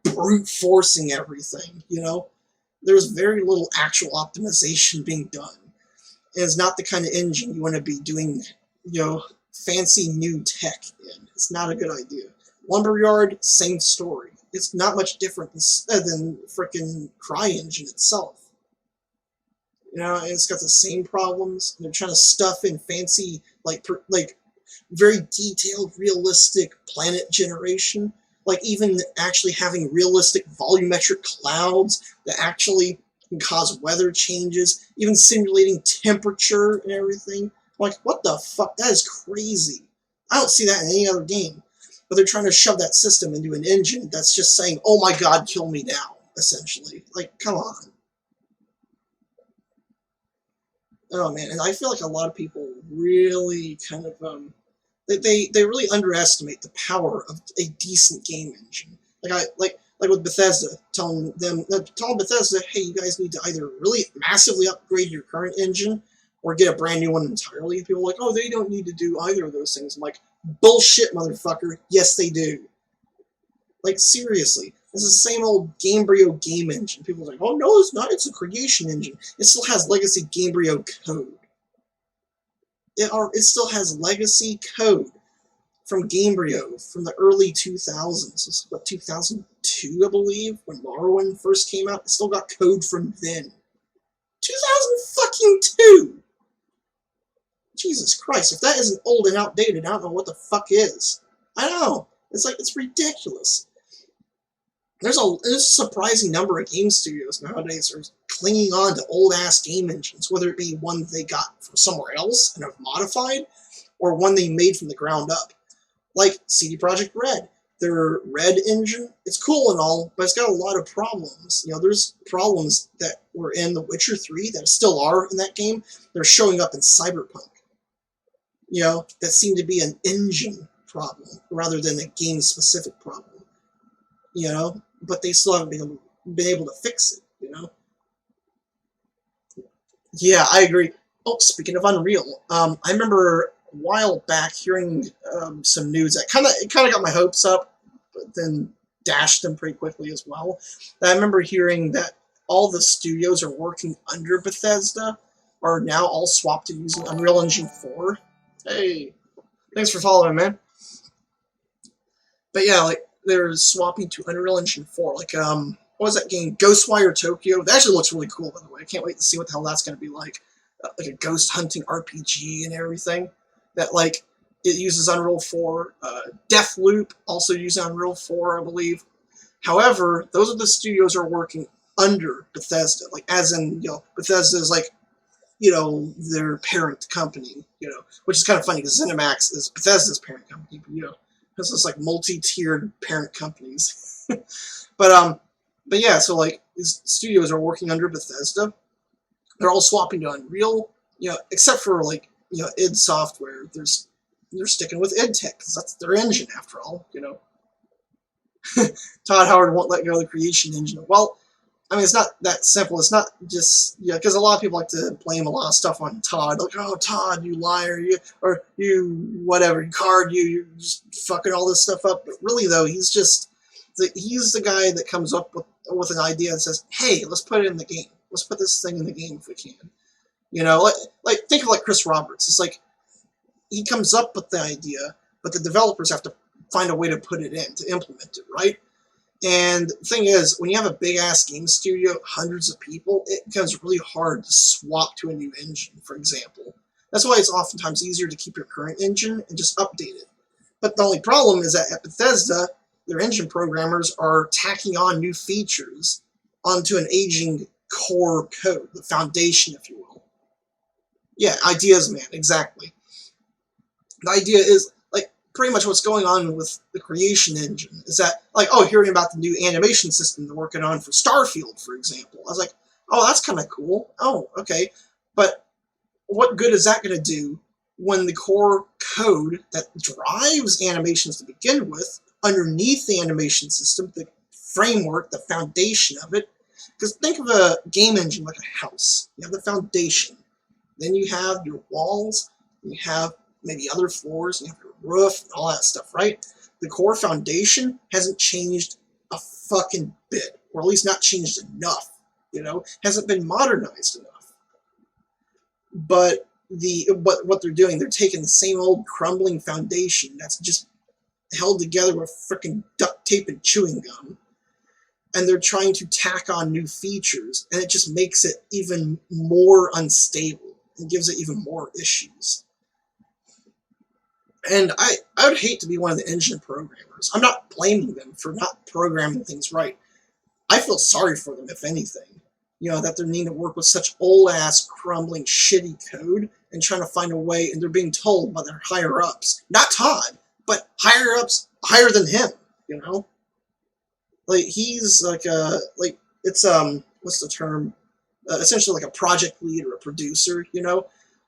brute forcing everything, you know? There's very little actual optimization being done. And it's not the kind of engine you want to be doing, you know, fancy new tech in. It's not a good idea. Lumberyard, same story. It's not much different than frickin' CryEngine itself. You know, and it's got the same problems. They're trying to stuff in fancy, like very detailed, realistic planet generation. Like, even actually having realistic volumetric clouds that actually can cause weather changes, even simulating temperature and everything. Like, what the fuck? That is crazy. I don't see that in any other game. But they're trying to shove that system into an engine that's just saying, oh my god, kill me now, essentially. Like, come on. Oh man, and I feel like a lot of people really kind of, they really underestimate the power of a decent game engine. Like with Bethesda, telling Bethesda, hey, you guys need to either really massively upgrade your current engine or get a brand new one entirely. And people are like, oh, they don't need to do either of those things. I'm like, bullshit, motherfucker. Yes, they do. Like, seriously. This is the same old Gamebryo game engine. People are like, oh, no, it's not. It's a creation engine. It still has legacy Gamebryo code. It still has legacy code from Gamebryo from the early 2000s. It's what, 2002, I believe, when Morrowind first came out. It still got code from then. 2002! Jesus Christ, if that isn't old and outdated, I don't know what the fuck is. I know. It's like, it's ridiculous. There's a surprising number of game studios nowadays that are clinging on to old-ass game engines, whether it be one they got from somewhere else and have modified, or one they made from the ground up. Like CD Projekt Red. Their Red engine, it's cool and all, but it's got a lot of problems. You know, there's problems that were in The Witcher 3 that still are in that game. They're showing up in Cyberpunk. You know, that seem to be an engine problem rather than a game-specific problem. You know, but they still haven't been able to fix it, you know? Yeah, I agree. Oh, speaking of Unreal, I remember a while back hearing some news that kind of got my hopes up, but then dashed them pretty quickly as well. I remember hearing that all the studios are working under Bethesda are now all swapped to using Unreal Engine 4. Hey, thanks for following, man. But yeah, like, they're swapping to Unreal Engine 4. Like, what was that game? Ghostwire Tokyo. That actually looks really cool, by the way. I can't wait to see what the hell that's going to be like. Like a ghost hunting RPG and everything. That, like, it uses Unreal 4. Deathloop also uses Unreal 4, I believe. However, those are the studios who are working under Bethesda. Like, as in, you know, Bethesda is like, you know, their parent company, you know, which is kind of funny because ZeniMax is Bethesda's parent company, but, you know, because it's like multi-tiered parent companies. but yeah, so like these studios are working under Bethesda. They're all swapping to Unreal, you know, except for like, id Software, they're sticking with id Tech because that's their engine after all. Todd Howard won't let go of the creation engine. Well, I mean, it's not that simple. It's not just, because a lot of people like to blame a lot of stuff on Todd. Like, oh, Todd, you liar, you whatever, you're just fucking all this stuff up. But really, though, he's the guy that comes up with an idea and says, hey, let's put it in the game. Let's put this thing in the game if we can. Like think of like Chris Roberts. It's like he comes up with the idea, but the developers have to find a way to put it in, to implement it, right? And the thing is, when you have a big-ass game studio, hundreds of people, it becomes really hard to swap to a new engine, for example. That's why it's oftentimes easier to keep your current engine and just update it. But the only problem is that at Bethesda, their engine programmers are tacking on new features onto an aging core code, the foundation, if you will. Yeah, ideas, man, exactly. The idea is, pretty much what's going on with the creation engine is that, hearing about the new animation system they're working on for Starfield, for example. I was like, oh, that's kind of cool. Oh, okay. But what good is that going to do when the core code that drives animations to begin with, underneath the animation system, the framework, the foundation of it? Because think of a game engine like a house. You have the foundation. Then you have your walls. You have maybe other floors. You have your roof and all that stuff, right? The core foundation hasn't changed a fucking bit, or at least not changed enough, hasn't been modernized enough. But what they're doing, they're taking the same old crumbling foundation that's just held together with freaking duct tape and chewing gum, and they're trying to tack on new features, and it just makes it even more unstable and gives it even more issues. And I would hate to be one of the engine programmers. I'm not blaming them for not programming things right. I feel sorry for them, if anything. That they're needing to work with such old-ass, crumbling, shitty code and trying to find a way, and they're being told by their higher-ups, not Todd, but higher-ups higher than him, Like, he's it's, what's the term? Essentially like a project lead or a producer,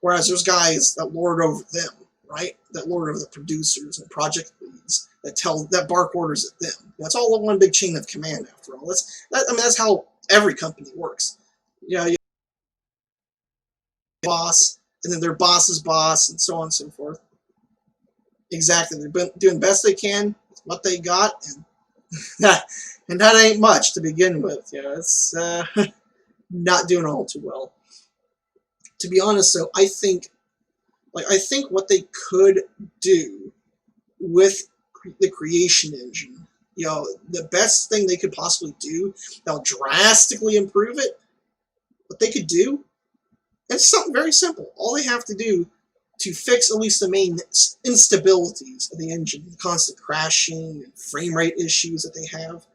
Whereas there's guys that lord over them. Right? That lord over the producers and project leads that bark orders at them. That's all one big chain of command, after all. That's how every company works. You have a boss, and then their boss's boss, and so on and so forth. Exactly. They're doing best they can with what they got, and that ain't much to begin with. It's not doing all too well. To be honest, though, I think what they could do with the creation engine, the best thing they could possibly do that'll drastically improve it, what they could do, it's something very simple. All they have to do to fix at least the main instabilities of the engine, the constant crashing and frame rate issues that they have,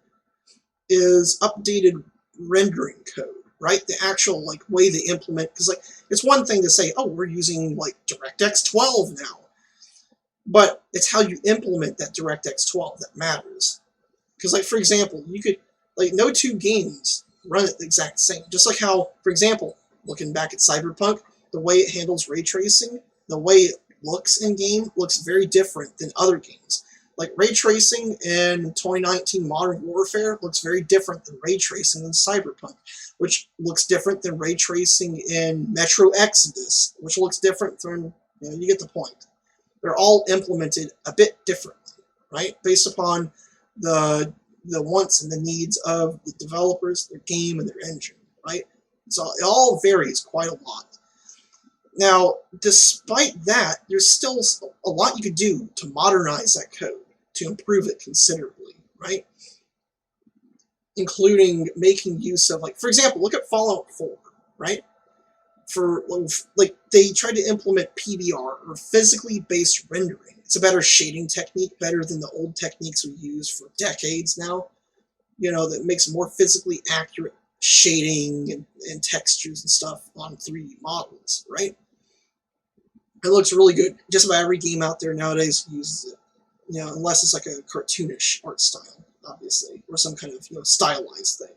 is updated rendering code. Right? The actual way they implement, because it's one thing to say, oh, we're using DirectX 12 now, but it's how you implement that DirectX 12 that matters. Because for example, you could no two games run it the exact same. Just like how, for example, looking back at Cyberpunk, the way it handles ray tracing, the way it looks in game looks very different than other games. Ray tracing in 2019 Modern Warfare looks very different than ray tracing in Cyberpunk, which looks different than ray tracing in Metro Exodus, which looks different from, you get the point. They're all implemented a bit differently, right? Based upon the wants and the needs of the developers, their game, and their engine, right? So it all varies quite a lot. Now, despite that, there's still a lot you could do to modernize that code, to improve it considerably, right? Including making use of, for example, look at Fallout 4, right? They tried to implement PBR, or physically based rendering. It's a better shading technique, better than the old techniques we use for decades now. That makes more physically accurate shading and textures and stuff on 3D models, right? It looks really good. Just about every game out there nowadays uses it. Unless it's a cartoonish art style, obviously, or some kind of stylized thing.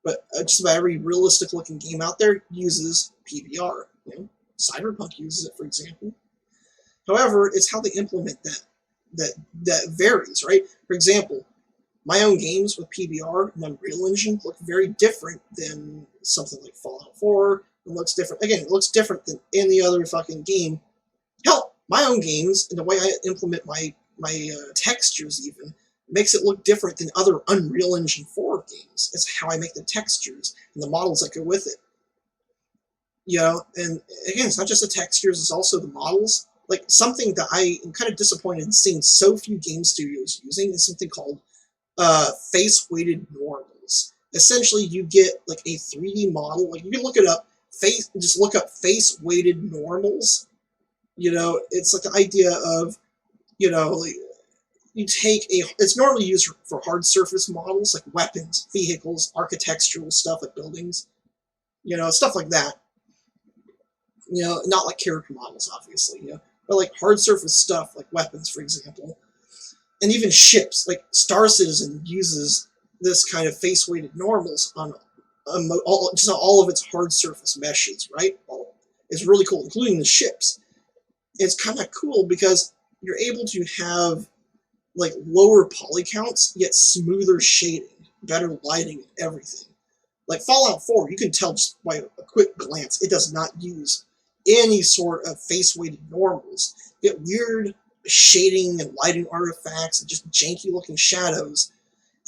But just about every realistic-looking game out there uses PBR. Cyberpunk uses it, for example. However, it's how they implement that varies, right? For example, my own games with PBR and Unreal Engine look very different than something like Fallout 4. It looks different. Again, it looks different than any other fucking game. Hell, my own games and the way I implement my textures even makes it look different than other Unreal Engine 4 games. It's how I make the textures and the models that go with it. You know, and again, it's not just the textures, it's also the models. Like, something that I am kind of disappointed in seeing so few game studios using is something called face-weighted normals. Essentially, you get like a 3D model. Like, you can look it up. Just look up face-weighted normals. You know, it's like the idea of, you know, like, you take it's normally used for hard surface models like weapons, vehicles, architectural stuff like buildings, you know, stuff like that. You know, not like character models, obviously, you know, but like hard surface stuff like weapons, for example. And even ships, like Star Citizen uses this kind of face-weighted normals on all of its hard surface meshes, right? It's really cool, including the ships. It's kind of cool because you're able to have like lower poly counts, yet smoother shading, better lighting, and everything. Like Fallout 4, you can tell just by a quick glance, it does not use any sort of face-weighted normals. You get weird shading and lighting artifacts and just janky-looking shadows.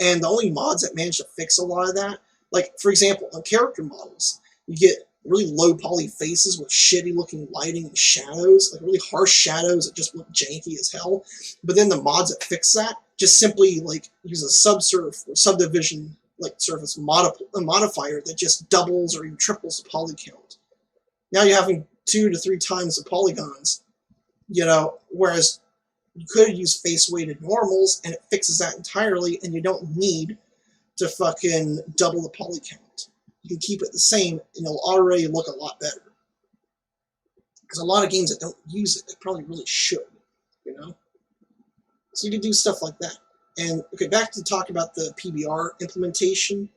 And the only mods that manage to fix a lot of that, like, for example, on character models, you get really low poly faces with shitty looking lighting and shadows, like really harsh shadows that just look janky as hell. But then the mods that fix that just simply like use a subsurf or subdivision like surface modifier that just doubles or even triples the poly count. Now you're having 2 to 3 times the polygons, you know, whereas you could use face-weighted normals and it fixes that entirely, and you don't need to fucking double the poly count. You can keep it the same, and it'll already look a lot better. Because a lot of games that don't use it, they probably really should, you know? So you can do stuff like that. And, okay, back to talk about the PBR implementation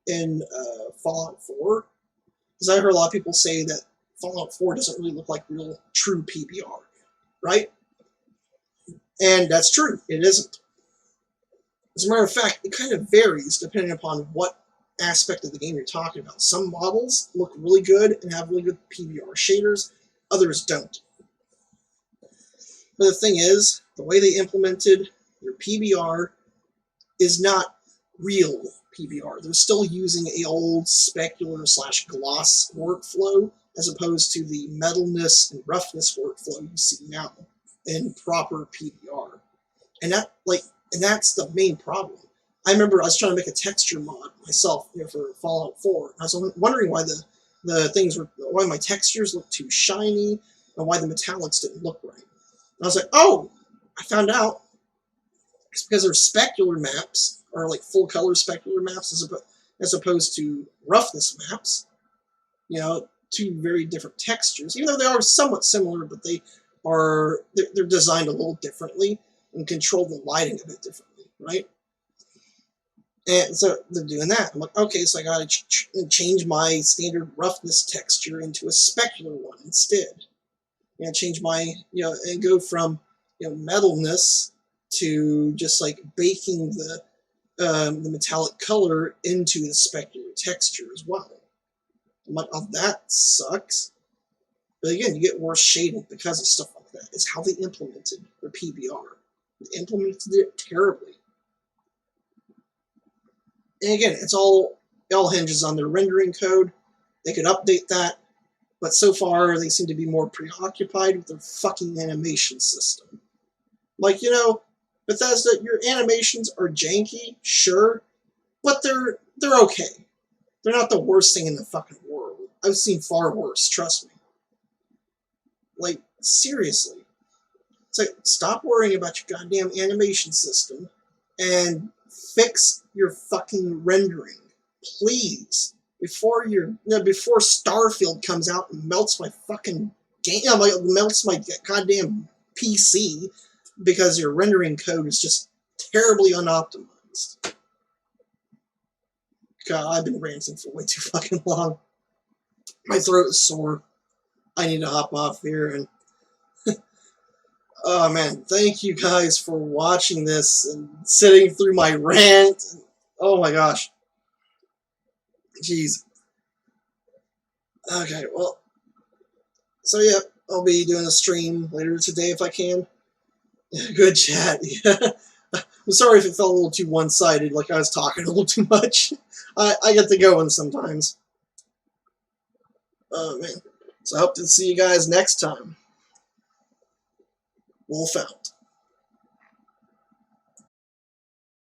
in Fallout 4. Because I heard a lot of people say that Fallout 4 doesn't really look like real, true PBR, right? And that's true, it isn't. As a matter of fact, it kind of varies depending upon what aspect of the game you're talking about. Some models look really good and have really good PBR shaders, others don't. But the thing is, the way they implemented their PBR is not real PBR. They're still using a old specular/gloss workflow as opposed to the metalness and roughness workflow you see now in proper PBR. And that's the main problem. I remember I was trying to make a texture mod myself, you know, for Fallout 4. I was wondering why why my textures looked too shiny and why the metallics didn't look right. And I was like, oh, I found out. It's because they're specular maps, or like full color specular maps, as opposed to roughness maps. You know, 2 very different textures, even though they are somewhat similar, but they're designed a little differently and control the lighting a bit differently, right? And so they're doing that. I'm like, okay, so I got to change my standard roughness texture into a specular one instead. You know, change my, you know, and go from, you know, metalness to just like baking the metallic color into the specular texture as well. I'm like, oh, that sucks. But again, you get worse shading because of stuff like that. It's how they implemented their PBR. They implemented it terribly. And again, it all hinges on their rendering code. They could update that, but so far they seem to be more preoccupied with their fucking animation system. Like, you know, Bethesda, your animations are janky, sure, but they're okay. They're not the worst thing in the fucking world. I've seen far worse, trust me. Like, seriously. It's like, stop worrying about your goddamn animation system and fix your fucking rendering, please. Before Starfield comes out and melts my fucking game, melts my goddamn PC because your rendering code is just terribly unoptimized. God, I've been ranting for way too fucking long. My throat is sore. I need to hop off here. And oh man, thank you guys for watching this and sitting through my rant. Oh my gosh. Jeez. Okay, well. So yeah, I'll be doing a stream later today if I can. Good chat. Yeah. I'm sorry if it felt a little too one-sided, like I was talking a little too much. I get to going sometimes. Oh man. So I hope to see you guys next time. Wolf out.